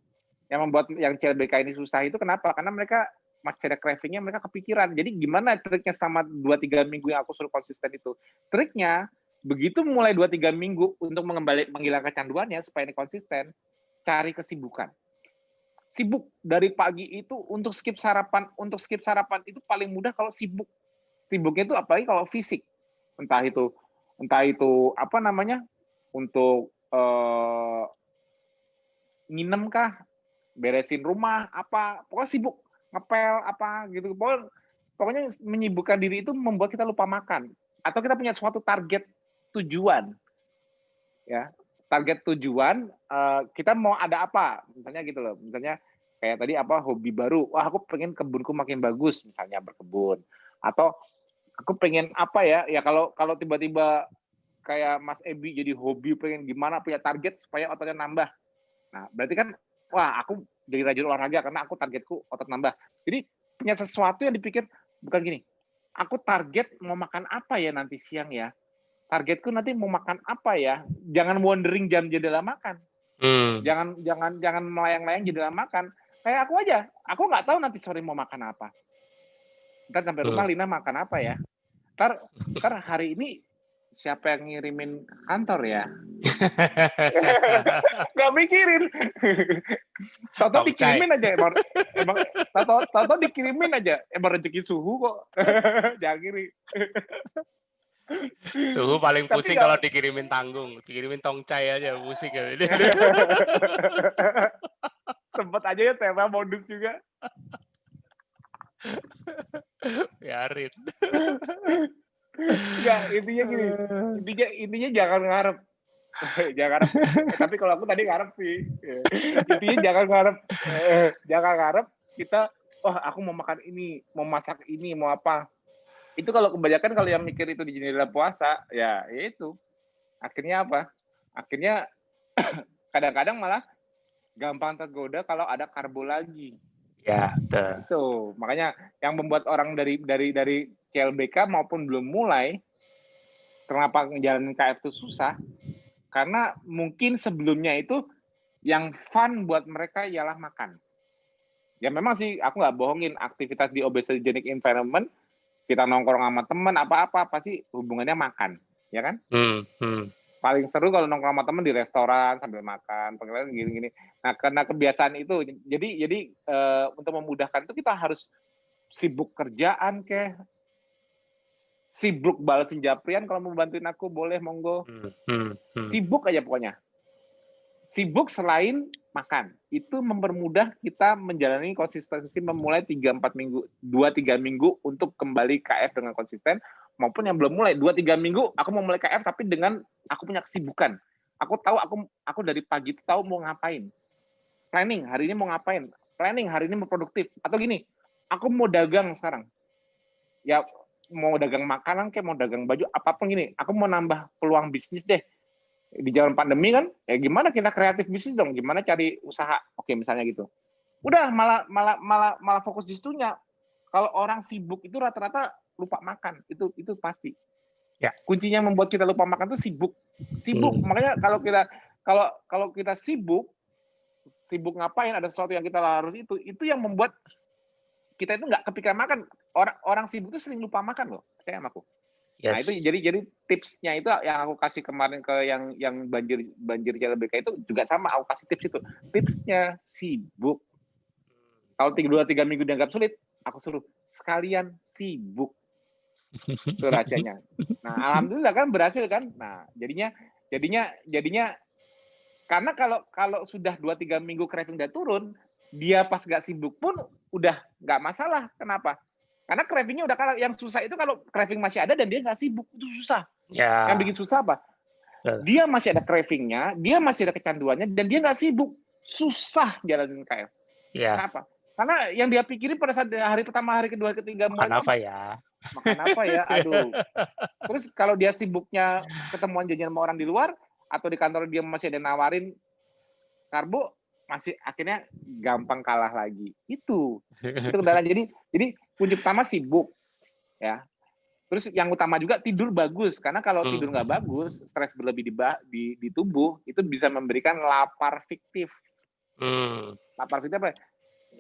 Yang membuat yang CLBK ini susah itu kenapa? Karena mereka masih ada craving-nya, mereka kepikiran. Jadi gimana triknya selama 2-3 minggu yang aku suruh konsisten itu? Triknya, begitu mulai 2-3 minggu untuk menghilangkan kecanduannya supaya ini konsisten, cari kesibukan. Sibuk dari pagi itu untuk skip sarapan itu paling mudah kalau sibuk. Sibuknya itu apalagi kalau fisik. Entah itu apa namanya? Untuk nginem kah? Beresin rumah apa? Pokoknya sibuk, ngepel apa gitu. Pokoknya menyibukkan diri itu membuat kita lupa makan atau kita punya suatu target tujuan. Ya. Target tujuan, kita mau ada apa, misalnya gitu loh, misalnya kayak tadi apa hobi baru, wah aku pengen kebunku makin bagus, misalnya berkebun, atau aku pengen apa ya kalau tiba-tiba kayak Mas Ebi jadi hobi pengen gimana punya target supaya ototnya nambah, nah berarti kan wah aku jadi rajin olahraga karena aku targetku otot nambah, jadi punya sesuatu yang dipikir bukan gini, aku target mau makan apa ya nanti siang ya. Targetku nanti mau makan apa ya? Jangan wondering jam jendela makan. Jangan melayang-layang jendela makan. Kayak aku aja, aku nggak tahu nanti sore mau makan apa. Ntar sampai rumah Lina makan apa ya? Ntar hari ini siapa yang ngirimin kantor ya? Nggak mikirin. Toto dikirimin aja emang Toto dikirimin aja emang rezeki suhu kok. Jangan kiri. Suhu paling pusing kalau dikirimin tanggung, dikirimin tongcai aja pusing kan ini. Sempet aja ya tema modus juga. Biarin. Enggak, intinya gini. Intinya jangan ngarep. Jangan ngarep. Tapi kalau aku tadi ngarep sih. Intinya jangan ngarep kita, aku mau makan ini, mau masak ini, mau apa. Itu kalau kebanyakan kalau yang mikir itu di jendela puasa, ya itu. Akhirnya apa? Akhirnya kadang-kadang malah gampang tergoda kalau ada karbo lagi. Ya, itu. Makanya yang membuat orang dari CLBK maupun belum mulai, kenapa ngejalanin KF itu susah? Karena mungkin sebelumnya itu yang fun buat mereka ialah makan. Ya memang sih, aku nggak bohongin, aktivitas di obesogenic environment, kita nongkrong sama teman apa-apa pasti hubungannya makan, ya kan? Paling seru kalau nongkrong sama temen di restoran sambil makan, pengen gini-gini. Nah, karena kebiasaan itu, jadi untuk memudahkan itu kita harus sibuk kerjaan sibuk balesin Japrian kalau mau bantuin aku boleh monggo. Sibuk aja pokoknya. Sibuk selain makan. Itu mempermudah kita menjalani konsistensi memulai 2-3 minggu untuk kembali KF dengan konsisten, maupun yang belum mulai 2-3 minggu aku mau mulai KF tapi dengan aku punya kesibukan. Aku tahu aku dari pagi tahu mau ngapain. Planning hari ini mau ngapain. Planning hari ini mau produktif. Atau gini, aku mau dagang sekarang. Ya mau dagang makanan kayak mau dagang baju apapun gini. Aku mau nambah peluang bisnis deh. Di zaman pandemi kan, ya gimana kita kreatif bisnis dong? Gimana cari usaha? Oke, misalnya gitu. Udah malah fokus di situnya. Kalau orang sibuk itu rata-rata lupa makan, itu pasti. Ya. Kuncinya membuat kita lupa makan itu sibuk. Makanya kalau kita sibuk ngapain, ada sesuatu yang kita harus itu yang membuat kita itu nggak kepikiran makan. Orang sibuk itu sering lupa makan loh, percaya sama aku. Yes. Nah itu jadi tipsnya itu yang aku kasih kemarin ke yang banjir CLBK itu juga sama, aku kasih tips itu. Tipsnya sibuk. Kalau 2-3 minggu dianggap sulit, aku suruh sekalian sibuk. Itu rahasianya. Nah, alhamdulillah kan berhasil kan. Nah, jadinya karena kalau sudah 2-3 minggu craving udah turun, dia pas nggak sibuk pun udah nggak masalah. Kenapa? Karena cravingnya udah kalah. Yang susah itu kalau craving masih ada dan dia nggak sibuk, itu susah. Ya. Yang bikin susah apa? Dia masih ada cravingnya, dia masih ada kecanduannya, dan dia nggak sibuk. Susah jalanin KF. Ya. Kenapa? Karena yang dia pikirin pada saat hari pertama, hari kedua, ketiga mulai makan apa ya? Makan apa ya? Aduh. Terus kalau dia sibuknya ketemuan jajan sama orang di luar atau di kantor dia masih ada nawarin karbo, masih akhirnya gampang kalah lagi. Itu kendala. Jadi kunci pertama sibuk, ya. Terus yang utama juga tidur bagus, karena kalau tidur nggak bagus, stres berlebih di tubuh itu bisa memberikan lapar fiktif. Lapar fiktif apa?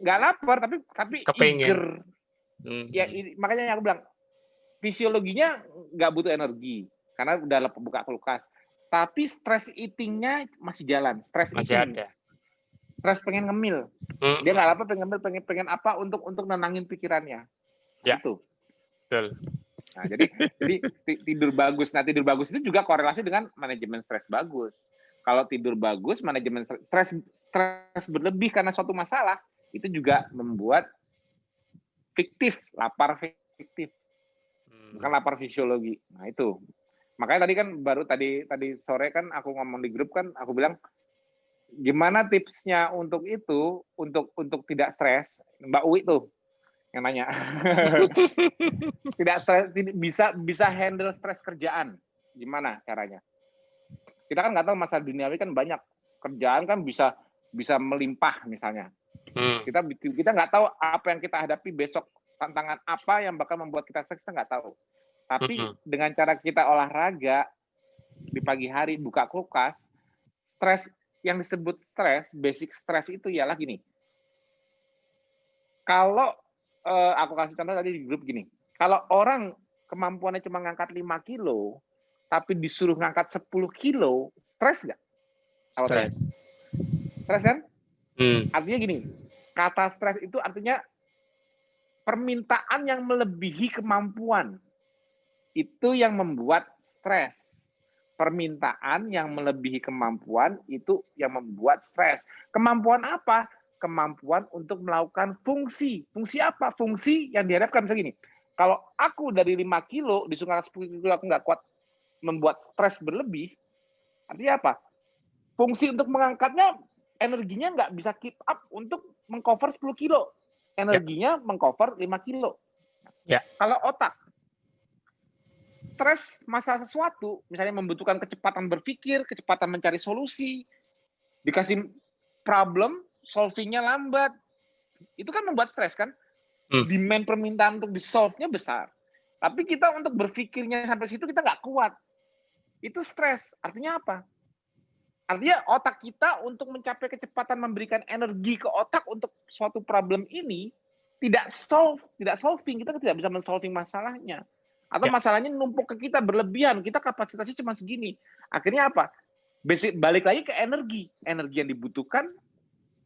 Nggak lapar tapi eager. Ya makanya aku bilang fisiologinya nggak butuh energi karena udah buka kulkas. Tapi stress eating-nya masih jalan. Masih ada. Stres pengen ngemil. Dia nggak lapar pengen ngemil, pengen apa untuk nenangin pikirannya. Ya. Itu. Betul. Nah, jadi tidur bagus. Nah, tidur bagus itu juga korelasi dengan manajemen stres bagus. Kalau tidur bagus, manajemen stres berlebih karena suatu masalah, itu juga membuat lapar fiktif. Bukan lapar fisiologi. Nah, itu. Makanya tadi kan tadi sore kan aku ngomong di grup kan, aku bilang gimana tipsnya untuk itu, untuk tidak stres? Mbak Uwi tuh yang nanya. Tidak stres, bisa handle stres kerjaan. Gimana caranya? Kita kan nggak tahu masalah duniawi kan banyak. Kerjaan kan bisa melimpah misalnya. Kita nggak tahu apa yang kita hadapi besok, tantangan apa yang bakal membuat kita stres, kita nggak tahu. Tapi dengan cara kita olahraga di pagi hari, buka kulkas, stres yang disebut stres, basic stres itu ialah gini. Kalau aku kasih contoh tadi di grup gini, kalau orang kemampuannya cuma ngangkat 5 kilo, tapi disuruh ngangkat 10 kilo, stres nggak? Stres kan? Artinya gini, kata stres itu artinya permintaan yang melebihi kemampuan. Itu yang membuat stres. Permintaan yang melebihi kemampuan itu yang membuat stres. Kemampuan apa? Kemampuan untuk melakukan fungsi. Fungsi apa? Fungsi yang diharapkan misalnya gini. Kalau aku dari 5 kilo, disuruh 10 kilo aku nggak kuat, membuat stres berlebih, artinya apa? Fungsi untuk mengangkatnya, energinya nggak bisa keep up untuk mengcover 10 kilo. Energinya mengcover 5 kilo. Ya. Kalau otak, stres masalah sesuatu, misalnya membutuhkan kecepatan berpikir, kecepatan mencari solusi, dikasih problem, solving-nya lambat, itu kan membuat stres kan? Demand permintaan untuk di-solve-nya besar. Tapi kita untuk berpikirnya sampai situ kita nggak kuat. Itu stres. Artinya apa? Artinya otak kita untuk mencapai kecepatan memberikan energi ke otak untuk suatu problem ini tidak solving. Kita tidak bisa men-solving masalahnya. Atau masalahnya numpuk ke kita berlebihan, kita kapasitasnya cuma segini. Akhirnya apa? Balik lagi ke energi yang dibutuhkan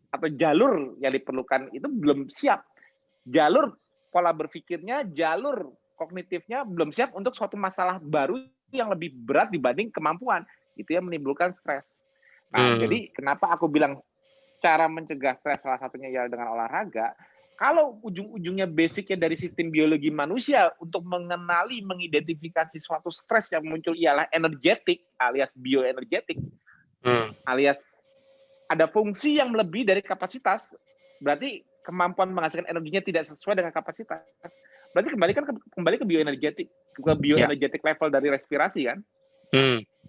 atau jalur yang diperlukan itu belum siap. Jalur pola berpikirnya, jalur kognitifnya belum siap untuk suatu masalah baru yang lebih berat dibanding kemampuan. Itu yang menimbulkan stres. Nah, jadi kenapa aku bilang cara mencegah stres salah satunya ya dengan olahraga. Kalau ujung-ujungnya basicnya dari sistem biologi manusia untuk mengenali, mengidentifikasi suatu stres yang muncul ialah energetik alias bioenergetik, alias ada fungsi yang lebih dari kapasitas, berarti kemampuan menghasilkan energinya tidak sesuai dengan kapasitas. Berarti kembali ke bioenergetik, level dari respirasi kan.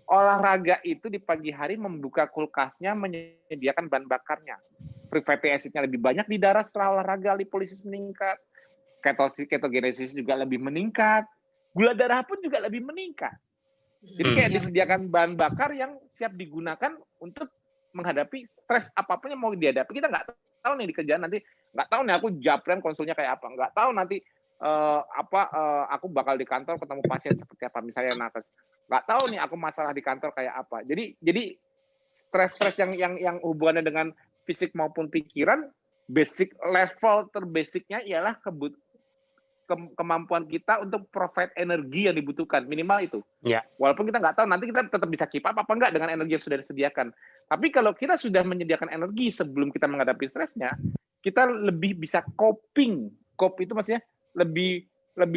Olahraga itu di pagi hari membuka kulkasnya, menyediakan bahan bakarnya. Free fatty acid-nya lebih banyak di darah setelah olahraga, lipolisis meningkat, ketogenesis juga lebih meningkat, gula darah pun juga lebih meningkat. Jadi kayak disediakan bahan bakar yang siap digunakan untuk menghadapi stres apapun yang mau dihadapi. Kita nggak tahu nih di kerjaan nanti, nggak tahu nih aku japren konsulnya kayak apa, nggak tahu nanti aku bakal di kantor ketemu pasien seperti apa, misalnya nakes. Nggak tahu nih aku masalah di kantor kayak apa. Jadi stres yang hubungannya dengan fisik maupun pikiran, basic level terbasicnya ialah kemampuan kita untuk provide energi yang dibutuhkan, minimal itu. Walaupun kita nggak tahu nanti kita tetap bisa keep up apa enggak dengan energi yang sudah disediakan. Tapi kalau kita sudah menyediakan energi sebelum kita menghadapi stresnya, kita lebih bisa coping. Cope itu maksudnya lebih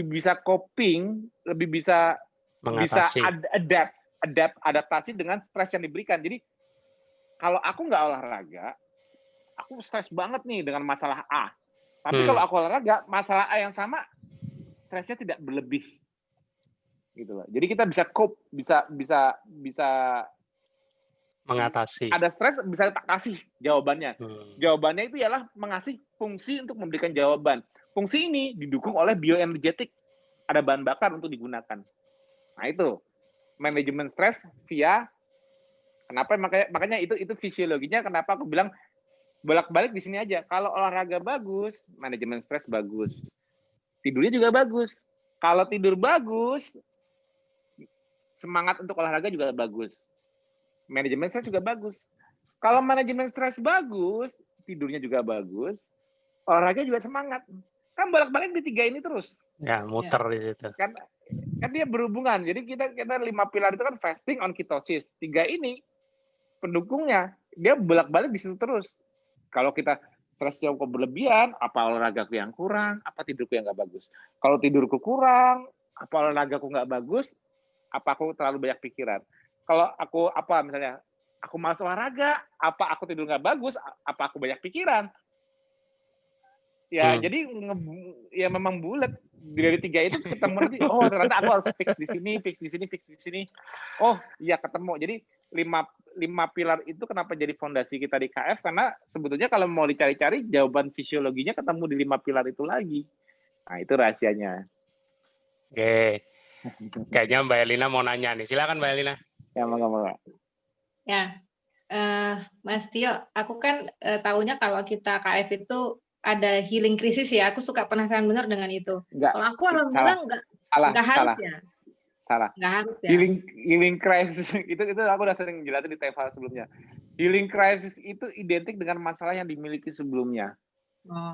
bisa coping, lebih bisa adaptasi dengan stres yang diberikan. Jadi kalau aku nggak olahraga, aku stres banget nih dengan masalah A. Tapi kalau aku olahraga, masalah A yang sama, stresnya tidak berlebih. Gitu loh. Jadi kita bisa cope, bisa mengatasi. Ada stres, bisa tak kasih jawabannya. Jawabannya itu ialah mengasih fungsi untuk memberikan jawaban. Fungsi ini didukung oleh bioenergetik. Ada bahan bakar untuk digunakan. Nah itu manajemen stres via makanya itu fisiologinya kenapa aku bilang bolak-balik di sini aja. Kalau olahraga bagus, manajemen stres bagus. Tidurnya juga bagus. Kalau tidur bagus, semangat untuk olahraga juga bagus. Manajemen stres juga bagus. Kalau manajemen stres bagus, tidurnya juga bagus, olahraga juga semangat. Kan bolak-balik di tiga ini terus. Ya, muter di situ. Kan dia berhubungan. Jadi kita 5 pilar itu kan fasting on ketosis. 3 ini pendukungnya, dia bolak-balik di situ terus. Kalau kita stresnya kok berlebihan, apa olahragaku yang kurang, apa tidurku yang nggak bagus. Kalau tidurku kurang, apa olahragaku nggak bagus, apa aku terlalu banyak pikiran. Kalau aku misalnya aku malas olahraga, apa aku tidur nggak bagus, apa aku banyak pikiran. Ya jadi ya memang bulat dari 3 itu ketemu nanti. Oh ternyata aku harus fix di sini. Oh iya ketemu. Jadi 5 pilar itu kenapa jadi fondasi kita di KF, karena sebetulnya kalau mau dicari-cari jawaban fisiologinya ketemu di 5 pilar itu lagi. Nah itu rahasianya. Oke. Kayaknya Mbak Elina mau nanya nih. Silakan Mbak Elina. Ya moga-moga. Ya, Mas Tio, aku kan tahunya kalau kita KF itu ada healing krisis ya. Aku suka penasaran benar dengan itu. Kalau aku alhamdulillah nggak harus ya. Salah. Nggak harus ya. Healing crisis itu aku udah sering jelasin di TFA sebelumnya. Healing crisis itu identik dengan masalah yang dimiliki sebelumnya.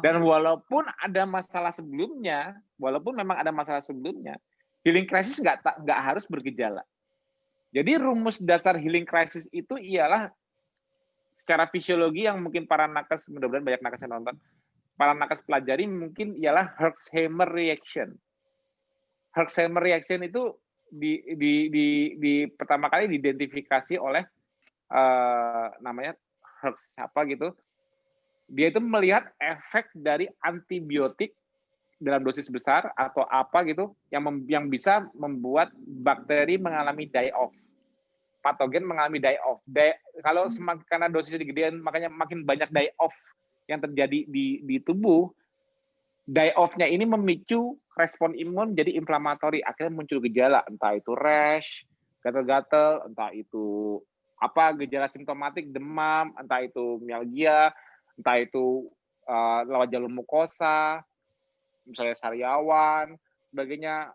Dan walaupun memang ada masalah sebelumnya, healing crisis nggak harus bergejala. Jadi rumus dasar healing crisis itu ialah secara fisiologi yang mungkin para nakes, mudah-mudahan banyak nakes yang nonton, para nakes pelajari mungkin ialah Herxheimer reaction. Herxheimer reaction itu di pertama kali diidentifikasi oleh namanya Herx apa gitu. Dia itu melihat efek dari antibiotik dalam dosis besar atau apa gitu yang bisa membuat bakteri mengalami die off. Patogen mengalami die off. Kalau karena dosisnya digedein, makanya makin banyak die off yang terjadi di tubuh. Die off-nya ini memicu respon imun jadi inflamatori, akhirnya muncul gejala, entah itu rash, gatal-gatal, entah itu gejala simptomatik, demam, entah itu mialgia, entah itu lewat jalur mukosa, misalnya sariawan, sebagainya,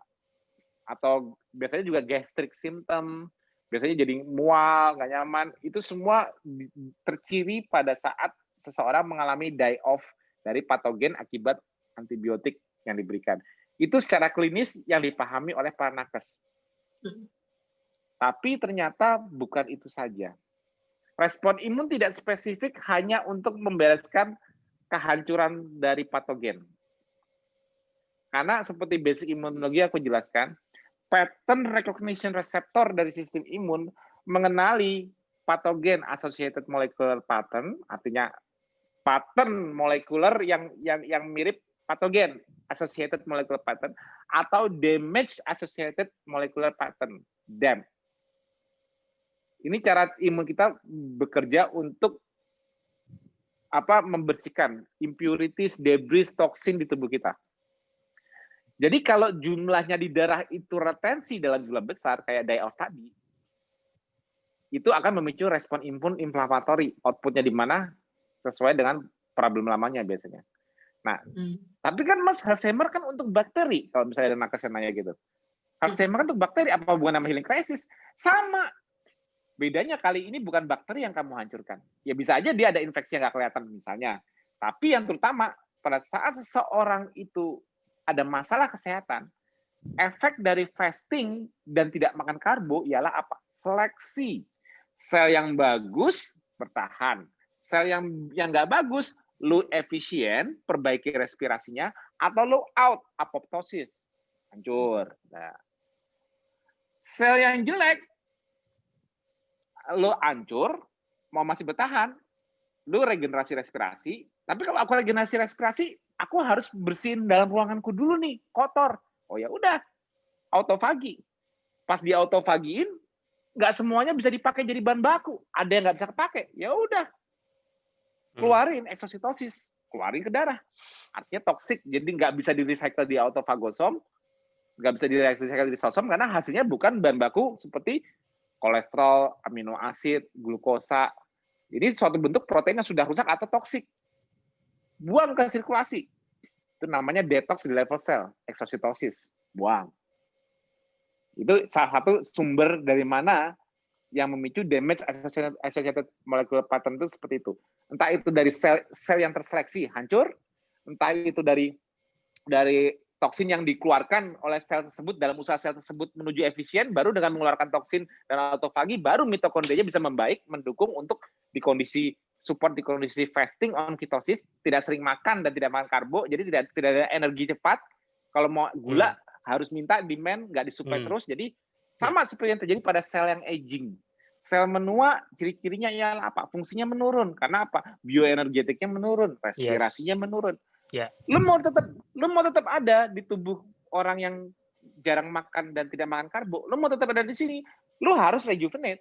atau biasanya juga gastric symptom, biasanya jadi mual, nggak nyaman, itu semua terciri pada saat seseorang mengalami die-off dari patogen akibat antibiotik yang diberikan. Itu secara klinis yang dipahami oleh para nakes. Tapi ternyata bukan itu saja. Respon imun tidak spesifik hanya untuk membereskan kehancuran dari patogen. Karena seperti basic imunologi aku jelaskan, pattern recognition receptor dari sistem imun mengenali patogen associated molecular pattern, artinya pattern molekuler yang mirip patogen associated molecular pattern, atau damage associated molecular pattern, DAM. Ini cara imun kita bekerja untuk membersihkan impurities, debris, toksin di tubuh kita. Jadi kalau jumlahnya di darah itu retensi dalam jumlah besar kayak die-off tadi, itu akan memicu respon imun inflamatori. Outputnya di mana sesuai dengan problem lamanya biasanya. Nah, tapi kan Mas Alzheimer kan untuk bakteri. Kalau misalnya ada nakes yang nanya gitu, Alzheimer kan untuk bakteri, apa hubungan sama healing crisis? Sama. Bedanya kali ini bukan bakteri yang kamu hancurkan. Ya bisa aja dia ada infeksi yang nggak kelihatan misalnya. Tapi yang terutama pada saat seseorang itu ada masalah kesehatan, efek dari fasting dan tidak makan karbo ialah apa? Seleksi. Sel yang bagus bertahan. Sel yang nggak bagus, lu efisien, perbaiki respirasinya, atau lu out, apoptosis, hancur. Nah. Sel yang jelek, lo hancur, mau masih bertahan, lo regenerasi respirasi, tapi kalau aku regenerasi respirasi, aku harus bersihin dalam ruanganku dulu nih, kotor. Oh ya udah, autofagi. Pas di autofagiin, nggak semuanya bisa dipakai jadi bahan baku. Ada yang nggak bisa kepakai, ya udah, keluarin eksositosis, keluarin ke darah. Artinya toksik, jadi nggak bisa di-recycle di autofagosom, nggak bisa di-recycle di lisosom, karena hasilnya bukan bahan baku seperti kolesterol, amino asid, glukosa. Ini suatu bentuk protein yang sudah rusak atau toksik. Buang ke sirkulasi. Itu namanya detox di level sel, eksositosis. Buang. Itu salah satu sumber dari mana yang memicu damage associated molecular pattern itu seperti itu. Entah itu dari sel yang terseleksi hancur, entah itu dari toksin yang dikeluarkan oleh sel tersebut dalam usaha sel tersebut menuju efisien, baru dengan mengeluarkan toksin dan autofagi, baru mitokondrianya bisa membaik, mendukung untuk di kondisi fasting on ketosis, tidak sering makan dan tidak makan karbo, jadi tidak ada energi cepat. Kalau mau gula harus minta demand, nggak disuplai terus. Jadi sama seperti yang terjadi pada sel yang aging. Sel menua, ciri-cirinya ialah apa? Fungsinya menurun. Karena apa? Bioenergetiknya menurun, respirasinya menurun. Yeah. Lu mau tetap ada di tubuh orang yang jarang makan dan tidak makan karbo, lu mau tetap ada di sini, lu harus rejuvenate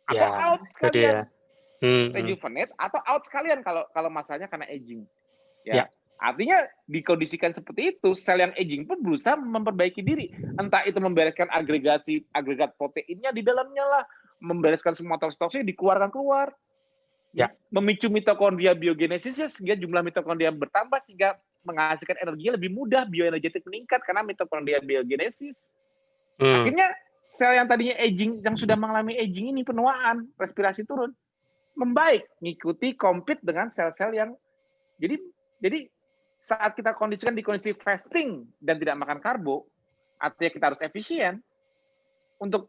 atau out sekalian. Rejuvenate atau out sekalian kalau masalahnya karena aging. Ya. Artinya dikondisikan seperti itu, sel yang aging pun berusaha memperbaiki diri. Entah itu membereskan agregat proteinnya di dalamnya lah, membereskan semua toksin dikeluarkan keluar. Ya, memicu mitokondria biogenesisnya sehingga jumlah mitokondria bertambah sehingga menghasilkan energi lebih mudah, bioenergetik meningkat karena mitokondria biogenesis. Akhirnya sel yang tadinya aging, yang sudah mengalami aging ini, penuaan, respirasi turun, membaik, mengikuti compete dengan sel-sel yang jadi saat kita kondisikan di kondisi fasting dan tidak makan karbo, artinya kita harus efisien untuk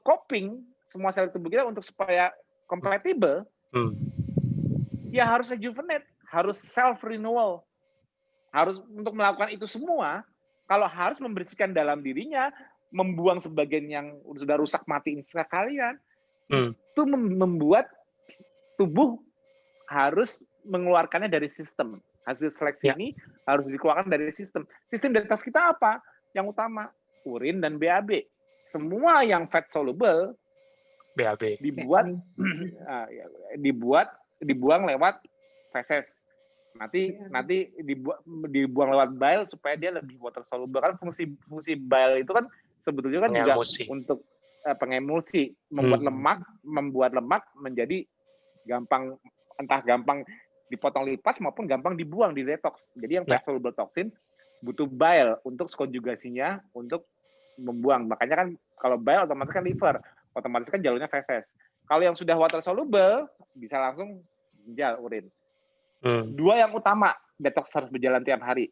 coping semua sel tubuh kita untuk supaya compatible. Ya harus rejuvenate, harus self renewal, harus untuk melakukan itu semua. Kalau harus membersihkan dalam dirinya, membuang sebagian yang sudah rusak mati sekalian, itu membuat tubuh harus mengeluarkannya dari sistem. Hasil seleksi ini harus dikeluarkan dari sistem. Sistem detox kita apa? Yang utama urin dan BAB. Semua yang fat soluble BAB dibuang lewat feses. Nanti dibuang lewat bile supaya dia lebih water soluble. Kan fungsi bile itu kan sebetulnya kan juga untuk pengemulsi, membuat lemak menjadi gampang, entah gampang dipotong lipas maupun gampang dibuang di detox. Jadi yang fat soluble toxin butuh bile untuk konjugasinya untuk membuang. Makanya kan kalau bile otomatis kan liver, otomatis kan jalurnya feses. Kalau yang sudah water soluble bisa langsung ginjal, urin. Dua yang utama detox harus berjalan tiap hari.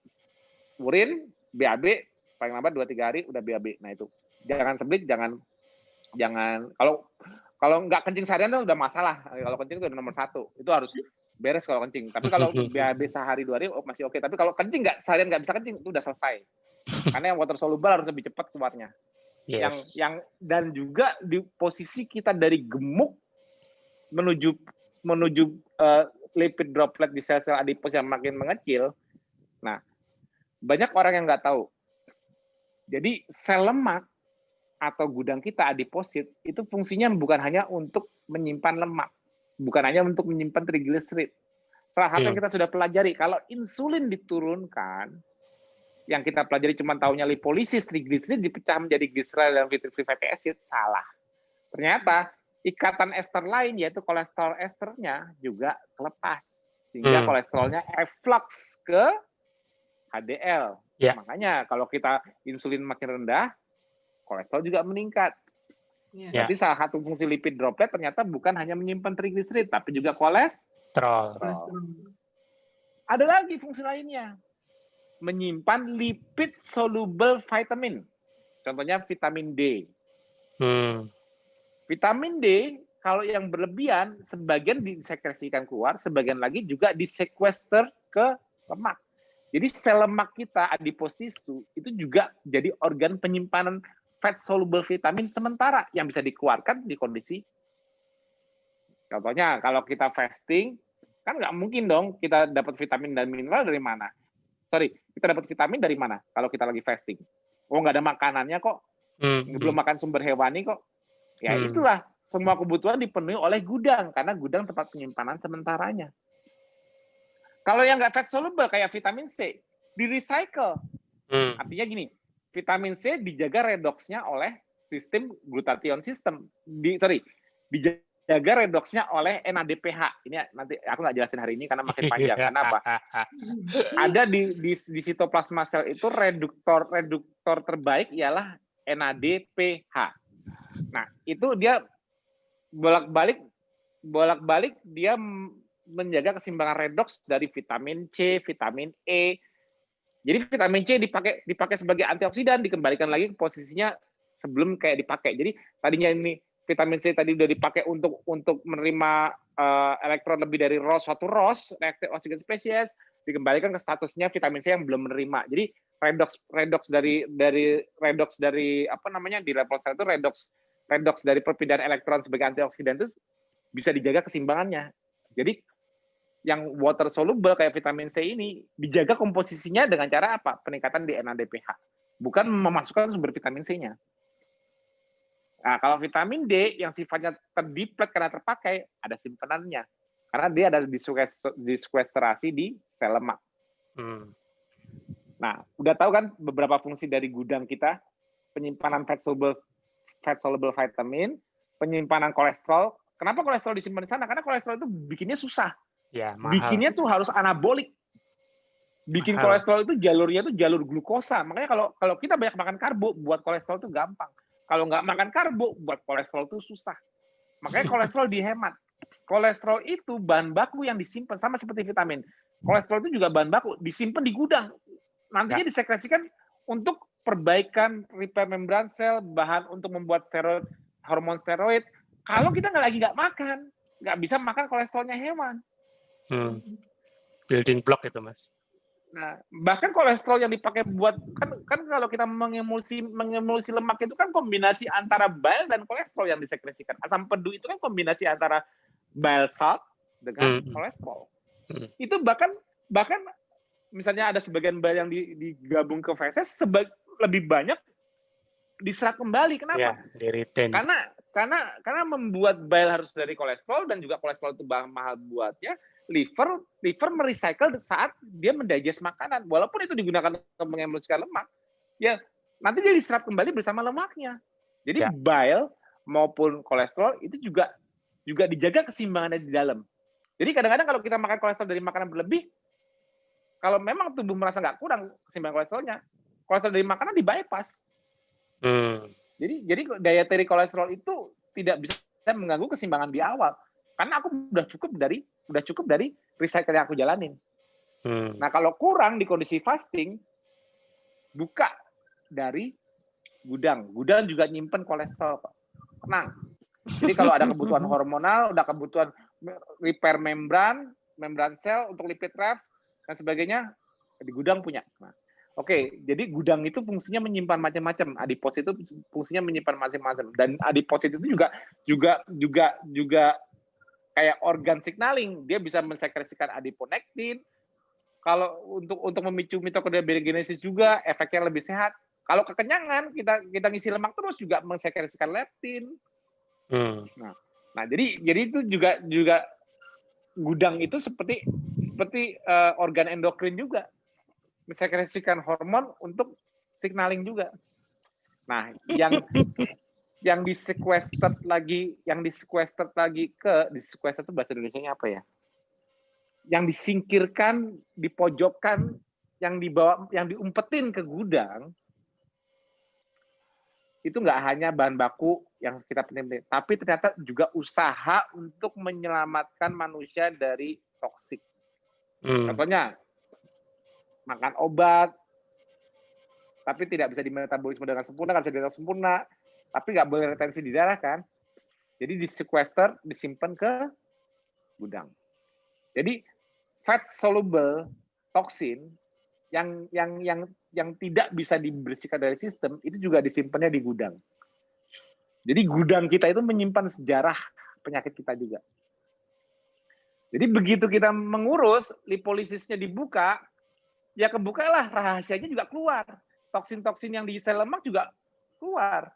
Urin, BAB, paling lambat 2-3 hari udah BAB. Nah itu jangan seblit, jangan kalau nggak kencing seharian itu udah masalah. Kalau kencing itu udah nomor 1, itu harus beres kalau kencing. Tapi kalau BAB sehari 2 hari masih oke. Tapi kalau kencing nggak seharian nggak bisa kencing itu udah selesai. Karena yang water soluble harus lebih cepat keluarnya. Yes. Yang dan juga di posisi kita dari gemuk menuju lipid droplet di sel-sel adipos yang makin mengecil. Nah, banyak orang yang nggak tahu. Jadi sel lemak atau gudang kita adiposit itu fungsinya bukan hanya untuk menyimpan lemak, bukan hanya untuk menyimpan trigliserid. Salah satu yang kita sudah pelajari, kalau insulin diturunkan, yang kita pelajari cuma tahunya lipolisis, trigliserid dipecah menjadi gliserol dan free fatty acid, salah. Ternyata ikatan ester lain, yaitu kolesterol esternya juga kelepas. Sehingga kolesterolnya efflux ke HDL. Yeah. Makanya kalau kita insulin makin rendah, kolesterol juga meningkat. Yeah. Jadi salah satu fungsi lipid droplet ternyata bukan hanya menyimpan trigliserid, tapi juga kolesterol. Ada lagi fungsi lainnya. Menyimpan lipid soluble vitamin. Contohnya vitamin D. Vitamin D, kalau yang berlebihan, sebagian disekresikan keluar, sebagian lagi juga disequester ke lemak. Jadi sel lemak kita, adipose tissue, itu juga jadi organ penyimpanan fat soluble vitamin sementara yang bisa dikeluarkan di kondisi. Contohnya, kalau kita fasting, kan nggak mungkin dong kita dapat vitamin dan mineral dari mana. Kita dapat vitamin dari mana kalau kita lagi fasting? Oh, nggak ada makanannya kok. Belum makan sumber hewani kok. Ya itulah, semua kebutuhan dipenuhi oleh gudang, karena gudang tempat penyimpanan sementaranya. Kalau yang nggak fat soluble kayak vitamin C, di-recycle. Artinya gini, vitamin C dijaga redoxnya oleh sistem glutathione system. Dijaga redoxnya oleh NADPH. Ini nanti aku nggak jelasin hari ini karena makin panjang. Kenapa? Ada di sitoplasma sel itu reduktor terbaik ialah NADPH. Nah, itu dia bolak-balik dia menjaga keseimbangan redox dari vitamin C, vitamin E. Jadi vitamin C dipakai sebagai antioksidan, dikembalikan lagi ke posisinya sebelum kayak dipakai. Jadi tadinya ini vitamin C tadi udah dipakai untuk menerima elektron lebih dari suatu ROS, reactive oxygen species, dikembalikan ke statusnya vitamin C yang belum menerima. Jadi redox dari apa namanya di level sel itu redox dari perpindahan elektron sebagai antioksidan itu bisa dijaga keseimbangannya. Jadi yang water soluble kayak vitamin C ini dijaga komposisinya dengan cara apa? Peningkatan di NADPH, bukan memasukkan sumber vitamin C-nya. Nah, kalau vitamin D yang sifatnya terdeplet karena terpakai, ada simpenannya. Karena dia ada disequestrasi di sel lemak. Nah, udah tahu kan beberapa fungsi dari gudang kita? Penyimpanan fat soluble vitamin, penyimpanan kolesterol. Kenapa kolesterol disimpan di sana? Karena kolesterol itu bikinnya susah. Ya, bikinnya tuh harus anabolik. Bikin kolesterol itu jalurnya tuh jalur glukosa. Makanya kalau kita banyak makan karbo, buat kolesterol itu gampang. Kalau nggak makan karbo, buat kolesterol itu susah. Makanya kolesterol dihemat. Kolesterol itu bahan baku yang disimpan, sama seperti vitamin. Kolesterol itu juga bahan baku, disimpan di gudang. Nantinya disekresikan untuk perbaikan repair membran sel, bahan untuk membuat steroid, hormon steroid. Kalau kita nggak makan, nggak bisa makan kolesterolnya hewan. Building block itu, Mas. Nah, bahkan kolesterol yang dipakai buat kan kalau kita mengemulsi lemak itu kan kombinasi antara bile dan kolesterol yang disekresikan. Asam pedu itu kan kombinasi antara bile salt dengan kolesterol. Itu bahkan misalnya ada sebagian bile yang digabung ke feses lebih banyak diserap kembali. Kenapa? Karena membuat bile harus dari kolesterol dan juga kolesterol itu mahal buatnya. Liver merecycle saat dia mendigest makanan, walaupun itu digunakan untuk mengemulsikan lemak, ya nanti dia diserap kembali bersama lemaknya. Jadi bile maupun kolesterol itu juga dijaga keseimbangannya di dalam. Jadi kadang-kadang kalau kita makan kolesterol dari makanan berlebih, kalau memang tubuh merasa nggak kurang keseimbangan kolesterolnya, kolesterol dari makanan di bypass. Jadi dietary kolesterol itu tidak bisa mengganggu keseimbangan di awal. Karena aku udah cukup dari recycle yang aku jalanin. Nah, kalau kurang di kondisi fasting, buka dari gudang. Gudang juga nyimpen kolesterol, Pak. Tenang. Jadi kalau ada kebutuhan hormonal, ada kebutuhan repair membran sel untuk lipid ref dan sebagainya, di gudang punya. Nah, oke, jadi gudang itu fungsinya menyimpan macam-macam. Adipos itu fungsinya menyimpan macam-macam. Dan adipos itu juga kayak organ signaling. Dia bisa mensekresikan adiponektin. Kalau untuk memicu mitokondriagenesis juga efeknya lebih sehat. Kalau kekenyangan, kita ngisi lemak terus juga mensekresikan leptin. Nah, jadi itu juga gudang itu seperti organ endokrin juga, mensekresikan hormon untuk signaling juga. Nah, yang disequestered lagi disequestered itu bahasa Indonesianya apa ya? Yang disingkirkan, dipojokkan, yang diumpetin ke gudang, itu nggak hanya bahan baku yang kita penting, tapi ternyata juga usaha untuk menyelamatkan manusia dari toksik. Contohnya, makan obat, tapi tidak bisa dimetabolisme dengan sempurna, nggak bisa dengan sempurna, tapi nggak boleh retensi di darah kan. Jadi di sequester, disimpan ke gudang. Jadi fat soluble toxin yang tidak bisa dibersihkan dari sistem itu juga disimpannya di gudang. Jadi gudang kita itu menyimpan sejarah penyakit kita juga. Jadi begitu kita mengurus, lipolisisnya dibuka, ya kebukalah rahasianya juga keluar. Toksin-toksin yang di sel lemak juga keluar.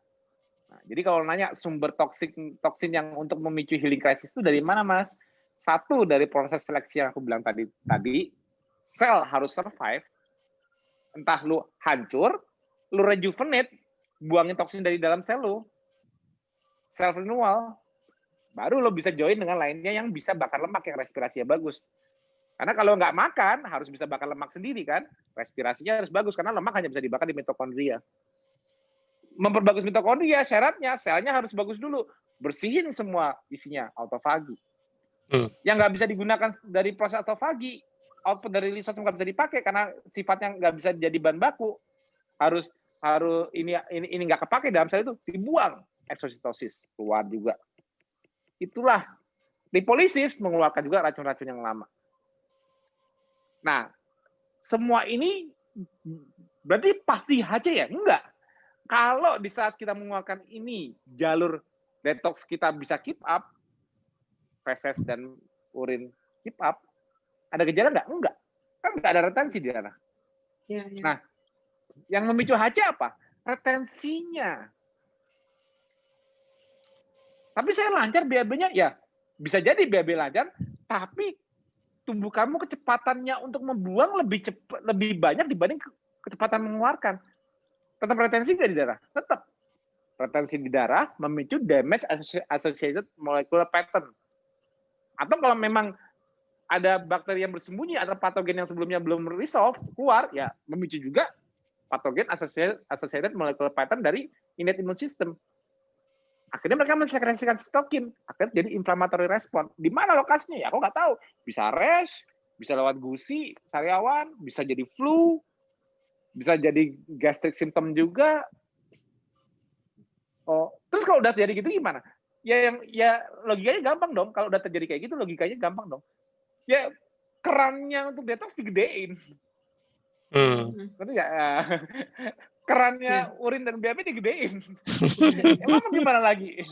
Nah, jadi kalau nanya sumber toksin yang untuk memicu healing crisis itu dari mana, Mas? Satu, dari proses seleksi yang aku bilang tadi, sel harus survive. Entah lu hancur, lu rejuvenate, buangin toksin dari dalam sel lu. Self renewal. Baru lo bisa join dengan lainnya yang bisa bakar lemak, yang respirasinya bagus. Karena kalau nggak makan, harus bisa bakar lemak sendiri kan. Respirasinya harus bagus, karena lemak hanya bisa dibakar di mitokondria. Memperbagus mitokondria, syaratnya selnya harus bagus dulu. Bersihin semua isinya, autofagi. Yang nggak bisa digunakan dari proses autofagi, output dari lisosom nggak bisa dipakai karena sifatnya nggak bisa jadi bahan baku. Harus ini nggak kepake dalam sel itu, dibuang. Eksositosis, keluar juga. Itulah lipolisis mengeluarkan juga racun-racun yang lama. Nah, semua ini berarti pasti HC ya? Enggak. Kalau di saat kita mengeluarkan ini, jalur detox kita bisa keep up, feses dan urin keep up, ada gejala nggak? Enggak. Kan nggak ada retensi di sana. Ya. Nah, yang memicu HC apa? Retensinya. Tapi saya lancar BAB-nya, ya bisa jadi BAB lancar, tapi tubuh kamu kecepatannya untuk membuang lebih banyak dibanding kecepatan mengeluarkan. Tetap retensi nggak di darah? Tetap. Retensi di darah memicu damage associated molecular pattern. Atau kalau memang ada bakteri yang bersembunyi atau patogen yang sebelumnya belum resolve, keluar, ya memicu juga patogen associated molecular pattern dari innate immune system. Akhirnya mereka mensekresikan sitokin, akhirnya jadi inflammatory response. Di mana lokasinya? Ya aku nggak tahu. Bisa rash, bisa lewat gusi, sariawan, bisa jadi flu, bisa jadi gastric symptom juga. Oh, terus kalau udah terjadi gitu gimana? Ya logikanya gampang dong. Kalau udah terjadi kayak gitu, logikanya gampang dong. Ya kerannya untuk detox digedein. Tapi nggak? Kerannya urin dan BAB digedein. Emang gimana lagi?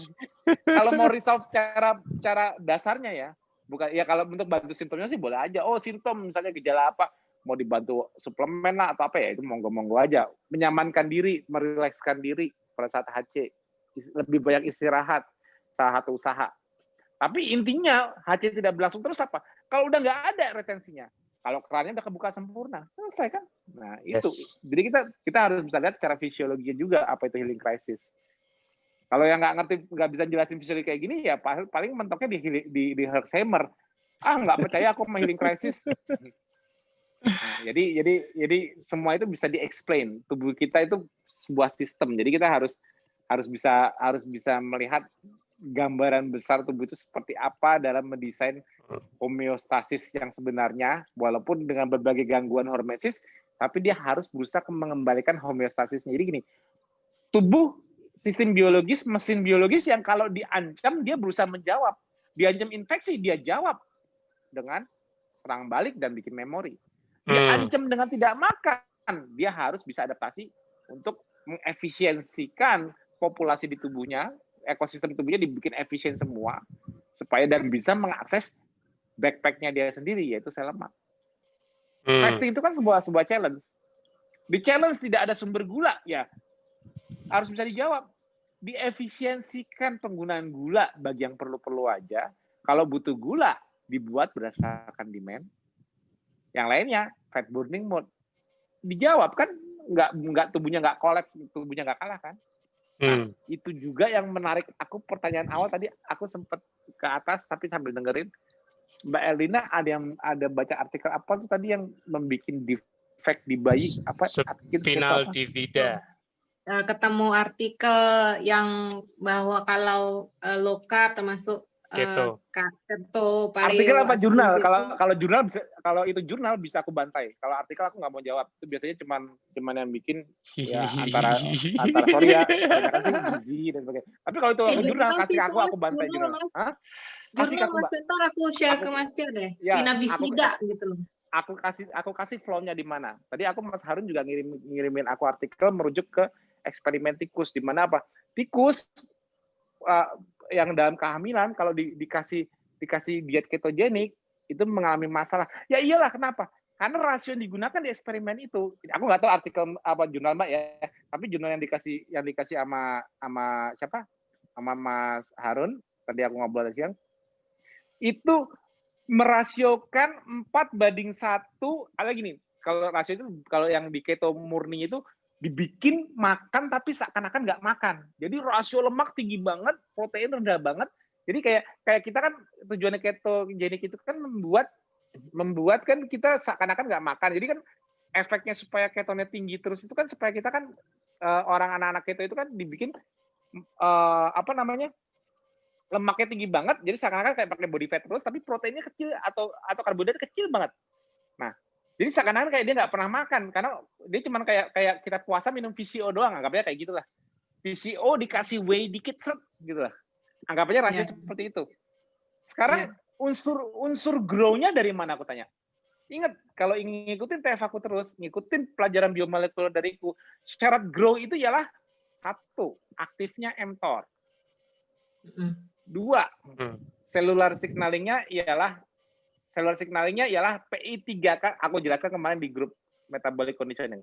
Kalau mau resolve cara dasarnya ya, bukan ya kalau untuk bantu simptomnya sih boleh aja. Oh, simptom misalnya gejala apa, mau dibantu suplemen lah atau apa ya, itu monggo-monggo aja. Menyamankan diri, merilekskan diri pada saat HC. Lebih banyak istirahat, salah satu usaha. Tapi intinya HC tidak berlangsung terus apa? Kalau udah nggak ada retensinya, kalau kerannya udah kebuka sempurna, selesai kan? Nah, itu. Yes. Jadi kita harus bisa lihat secara fisiologinya juga apa itu healing crisis. Kalau yang nggak ngerti, nggak bisa jelasin fisiologi kayak gini, ya paling mentoknya di Herxheimer. Ah, nggak percaya aku sama healing crisis. Nah, Jadi semua itu bisa di-explain. Tubuh kita itu sebuah sistem. Jadi kita harus bisa melihat gambaran besar tubuh itu seperti apa dalam mendesain homeostasis yang sebenarnya, walaupun dengan berbagai gangguan hormesis, tapi dia harus berusaha mengembalikan homeostasisnya. Jadi gini, tubuh sistem biologis, mesin biologis yang kalau diancam dia berusaha menjawab. Diancam infeksi dia jawab dengan serang balik dan bikin memori. Diancam dengan tidak makan, dia harus bisa adaptasi untuk mengefisiensikan populasi di tubuhnya, ekosistem tubuhnya dibikin efisien semua, supaya dan bisa mengakses backpack-nya dia sendiri, yaitu sel lemak. Fasting itu kan sebuah challenge. Di challenge tidak ada sumber gula, ya harus bisa dijawab. Diefisiensikan penggunaan gula bagi yang perlu-perlu aja. Kalau butuh gula, dibuat berdasarkan demand. Yang lainnya, fat burning mode. Dijawab kan, nggak tubuhnya nggak kolaps, tubuhnya nggak kalah kan. Nah, itu juga yang menarik aku. Pertanyaan awal tadi aku sempat ke atas tapi sambil dengerin Mbak Erlina ada baca artikel apa tuh tadi yang membuat defect di bayi apa spinal bifida. Ketemu artikel yang bahwa kalau low carb termasuk keto artikel apa jurnal? Kalau jurnal bisa, kalau itu jurnal bisa aku bantai. Kalau artikel aku nggak mau jawab. Itu biasanya cuman yang bikin ya antara sorry ya, kebanyakan sih gizi dan sebagainya. Tapi kalau itu jurnal kasih aku bantai jurnal. Hah? Jurnal Mas Center aku share ke Mas Cia deh. Spina bifida gitu loh. Aku kasih flow-nya di mana. Tadi aku Mas Harun juga ngirimin aku artikel merujuk ke eksperimen tikus di mana apa? Tikus yang dalam kehamilan kalau dikasih diet ketogenik itu mengalami masalah. Ya iyalah, kenapa? Karena rasio yang digunakan di eksperimen itu, aku nggak tahu artikel apa jurnal Mbak ya, tapi jurnal yang dikasih sama siapa? Sama Mas Harun, tadi aku ngobrol siang, itu merasiokan 4:1. Ada gini, kalau rasio itu kalau yang di keto murni itu dibikin makan tapi seakan-akan nggak makan. Jadi rasio lemak tinggi banget, protein rendah banget. Jadi kayak kita kan tujuannya ketogenik itu kan membuat kan kita seakan-akan nggak makan. Jadi kan efeknya supaya ketonnya tinggi terus itu kan supaya kita kan orang anak-anak keto itu kan dibikin lemaknya tinggi banget. Jadi seakan-akan kayak pakai body fat terus tapi proteinnya kecil atau karbohidrat kecil banget. Nah, jadi seakan-akan kayak dia nggak pernah makan karena dia cuma kayak kita puasa minum VCO doang, anggapnya kayak gitulah. VCO dikasih whey dikit gitu lah. Anggapnya rasio seperti itu. Sekarang unsur grow-nya dari mana aku tanya? Ingat, kalau ingin ngikutin TF aku terus, ngikutin pelajaran biomolekuler dariku, syarat grow itu ialah 1, aktifnya mTOR. 2, cellular signalingnya ialah PI3K. Aku jelaskan kemarin di grup metabolic conditioning.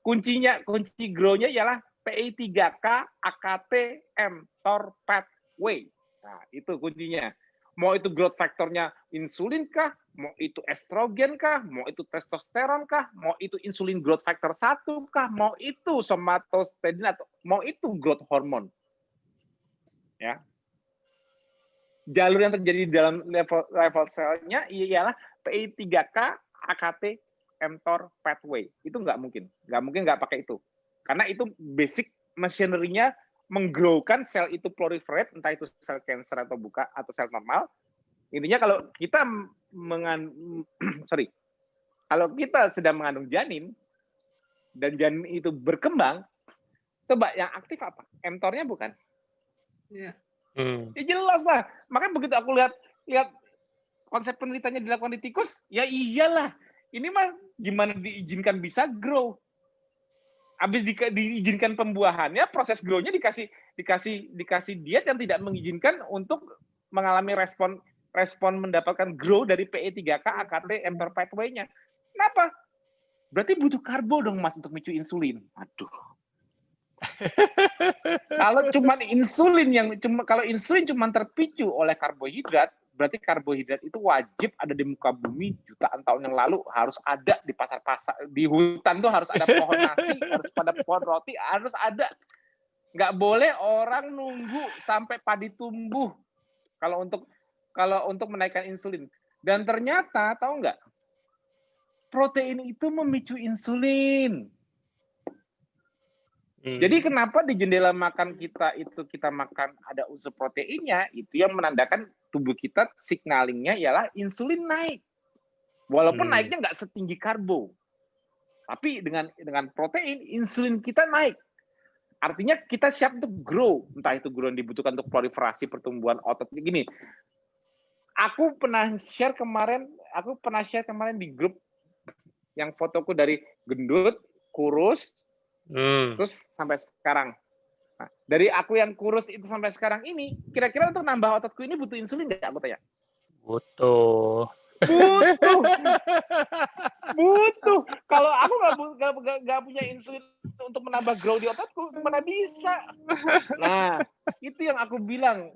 Kunci grow-nya ialah PI3K, AKT, mTOR, pathway. Nah, itu kuncinya. Mau itu growth faktornya insulin kah, mau itu estrogen kah, mau itu testosteron kah, mau itu insulin growth factor 1 kah, mau itu somatostedin atau mau itu growth hormone. Ya. Jalur yang terjadi di dalam level selnya ialah PI3K, AKT, mTOR, pathway. Itu nggak mungkin nggak pakai itu. Karena itu basic machinery-nya menggrowkan sel itu proliferate, entah itu sel cancer atau bukan atau sel normal. Intinya kalau kita kalau kita sedang mengandung janin dan janin itu berkembang, coba yang aktif apa? mTOR-nya bukan? Ya jelas lah. Makanya begitu aku lihat konsep penelitiannya dilakukan di tikus, ya iyalah. Ini mah gimana diizinkan bisa grow? Habis diizinkan pembuahannya, proses grow-nya dikasih diet yang tidak mengizinkan untuk mengalami respon mendapatkan grow dari PI3K, AKT, mTOR pathway-nya. Kenapa? Berarti butuh karbo dong Mas untuk memicu insulin. Aduh. Kalau insulin cuma terpicu oleh karbohidrat, berarti karbohidrat itu wajib ada di muka bumi jutaan tahun yang lalu, harus ada di pasar-pasar, di hutan tuh harus ada pohon nasi, harus ada pohon roti, harus ada. Nggak boleh orang nunggu sampai padi tumbuh kalau untuk menaikkan insulin. Dan ternyata tahu nggak? protein itu memicu insulin. Jadi kenapa di jendela makan kita itu kita makan ada unsur proteinnya, itu yang menandakan tubuh kita signalingnya ialah insulin naik. Walaupun naiknya nggak setinggi karbo. Tapi dengan protein, insulin kita naik. Artinya kita siap untuk grow. Entah itu grow yang dibutuhkan untuk proliferasi pertumbuhan otot. Gini, aku pernah share kemarin di grup yang fotoku dari gendut, kurus, terus sampai sekarang. Nah, dari aku yang kurus itu sampai sekarang ini, kira-kira untuk nambah ototku ini butuh insulin nggak? Aku tanya. Butuh. Kalau aku nggak punya insulin untuk menambah grow di ototku, mana bisa? Nah, itu yang aku bilang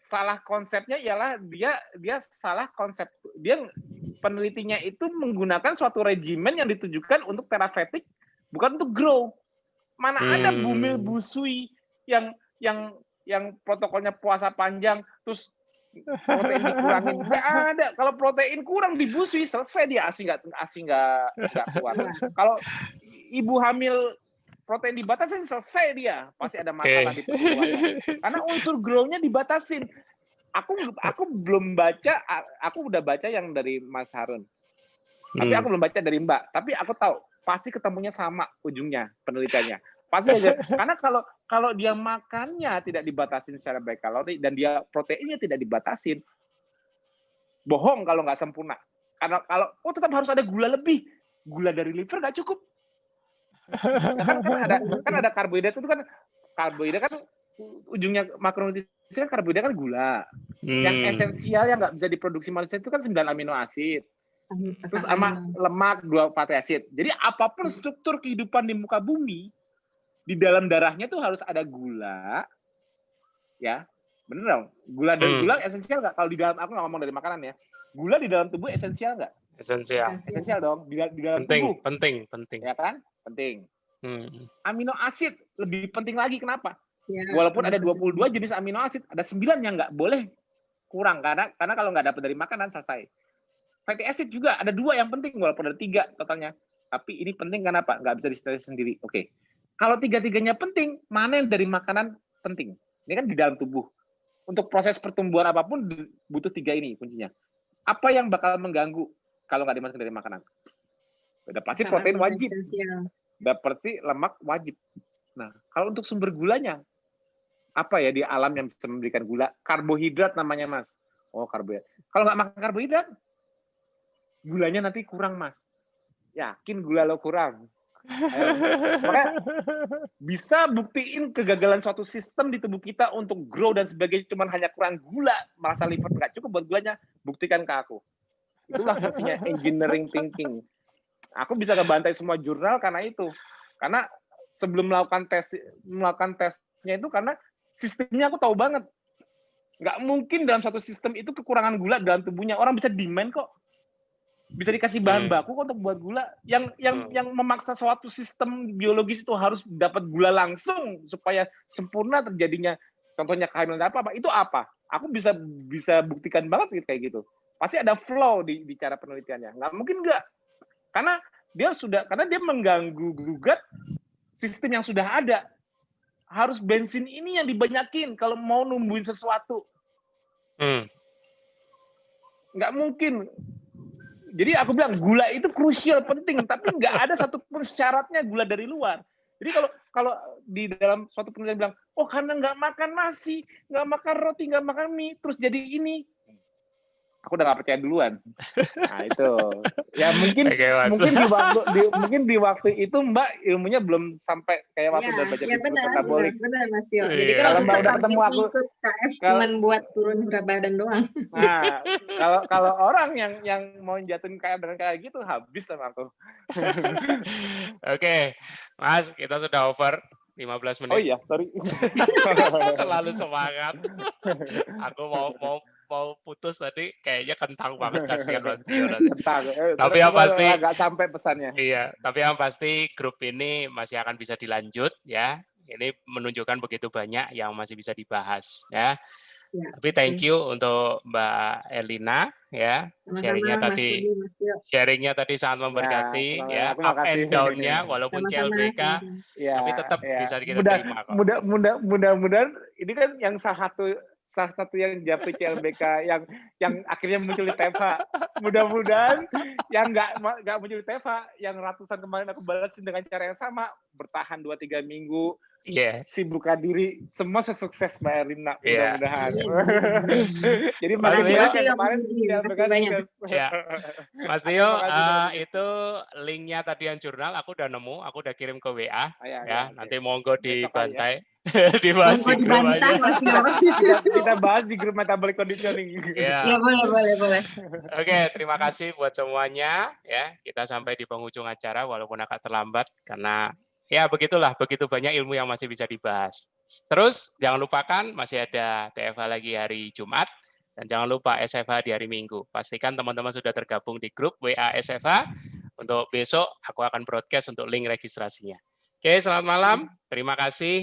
salah konsepnya ialah dia salah konsep. Dia penelitinya itu menggunakan suatu regimen yang ditujukan untuk terapeutik, bukan untuk grow. Mana ada bumil busui yang protokolnya puasa panjang terus protein dikurangin, nggak ada. Kalau protein kurang dibusui, selesai dia asi nggak kuat. Kalau ibu hamil protein dibatasin, selesai dia pasti ada masalah di pertumbuhannya. Karena unsur grow-nya dibatasin. Aku belum baca, aku udah baca yang dari Mas Harun, tapi aku belum baca dari Mbak. Tapi aku tahu pasti ketemunya sama ujungnya penelitiannya. Pasti aja. Karena kalau dia makannya tidak dibatasin secara baik kalori dan dia proteinnya tidak dibatasin, bohong kalau nggak sempurna. Karena kalau tetap harus ada gula lebih, gula dari liver nggak cukup. Kan ada karbohidrat itu kan ujungnya makronutrisi kan karbohidrat kan gula. Yang esensial yang nggak bisa diproduksi manusia itu kan 9 amino asid. Terus sama lemak 2 fatty acid. Jadi apapun struktur kehidupan di muka bumi, di dalam darahnya tuh harus ada gula, ya, bener dong? Gula dan gula esensial nggak? Kalau di dalam, aku nggak ngomong dari makanan ya, gula di dalam tubuh esensial nggak? Esensial dong, di dalam tubuh. Penting. Ya kan? Penting. Amino asid lebih penting lagi, kenapa? Ya, walaupun ada 22 jenis amino asid, ada 9 yang nggak boleh kurang, karena kalau nggak dapat dari makanan, selesai. Fatty acid juga ada 2 yang penting, walaupun ada 3 totalnya. Tapi ini penting kenapa? Nggak bisa disintesis sendiri. Oke. Kalau 3-3-nya penting, mana yang dari makanan penting? Ini kan di dalam tubuh. Untuk proses pertumbuhan apapun butuh 3 ini kuncinya. Apa yang bakal mengganggu kalau nggak dimasukkan dari makanan? Udah pasti protein wajib. Udah pasti lemak wajib. Nah, kalau untuk sumber gulanya, apa ya di alam yang bisa memberikan gula? Karbohidrat namanya, Mas. Oh, karbohidrat. Kalau nggak makan karbohidrat, gulanya nanti kurang, Mas. Yakin gula lo kurang? Makanya bisa buktiin kegagalan suatu sistem di tubuh kita untuk grow dan sebagainya cuman hanya kurang gula, merasa liver nggak cukup buat gulanya, buktikan ke aku. Itulah fungsinya engineering thinking. Aku bisa ngebantai semua jurnal karena itu. Karena sebelum melakukan tesnya itu karena sistemnya aku tahu banget. Nggak mungkin dalam satu sistem itu kekurangan gula dalam tubuhnya. Orang bisa demand kok. Bisa dikasih bahan baku untuk buat gula. Yang memaksa suatu sistem biologis itu harus dapat gula langsung supaya sempurna terjadinya. Contohnya kehamilan apa? Itu apa? Aku bisa buktikan banget kayak gitu. Pasti ada flow di cara penelitiannya. Nggak mungkin nggak. Karena dia mengganggu gugat sistem yang sudah ada. Harus bensin ini yang dibanyakin kalau mau numbuhin sesuatu. Nggak mungkin. Jadi aku bilang gula itu krusial penting, tapi nggak ada satupun syaratnya gula dari luar. Jadi kalau di dalam suatu penelitian bilang, oh karena nggak makan nasi, nggak makan roti, nggak makan mie, terus jadi ini. Aku udah nggak percaya duluan. Nah itu, ya mungkin di waktu itu Mbak ilmunya belum sampai kayak waktu udah baca di metabolik. Benar Mas Tio. Jadi kalau Mbak udah ketemu aku, ikut KS cuman buat turun berat badan doang. Nah kalau orang yang mau jatuhin kayak gitu habis sama aku. Oke, Mas, kita sudah over 15 menit. Oh iya, sorry. Terlalu semangat. Aku mau putus tadi kayaknya kentang banget, kasihan Mas Tio. Tapi yang pasti nggak sampai pesannya. Iya, tapi yang pasti grup ini masih akan bisa dilanjut ya. Ini menunjukkan begitu banyak yang masih bisa dibahas ya. Ya, Tapi thank you untuk Mbak Elina ya. Sharingnya tadi sangat memberkati ya, up and down-nya walaupun CLBK tapi tetap bisa kita terima kok. Mudah-mudahan ini kan yang salah satu yang japri CLBK yang akhirnya muncul di TEVA. Mudah-mudahan yang nggak muncul di TEVA, yang ratusan kemarin aku balas dengan cara yang sama, bertahan 2-3 minggu. Sibukkan diri, semua sesukses Mbak Elina, mudah-mudahan. Jadi Mas Tio, kemarin sukses. Mas Tio, itu linknya tadi yang jurnal aku udah nemu, aku udah kirim ke WA ya. Nanti monggo dibantai. Dibahas di grup aja. Kita bahas di grup metabolic conditioning. Ya, boleh. Oke, terima kasih buat semuanya ya. Kita sampai di penghujung acara walaupun agak terlambat karena ya begitulah, begitu banyak ilmu yang masih bisa dibahas. Terus jangan lupakan masih ada TFA lagi hari Jumat dan jangan lupa SFH di hari Minggu. Pastikan teman-teman sudah tergabung di grup WA SFH. Untuk besok aku akan broadcast untuk link registrasinya. Oke, selamat malam. Terima kasih.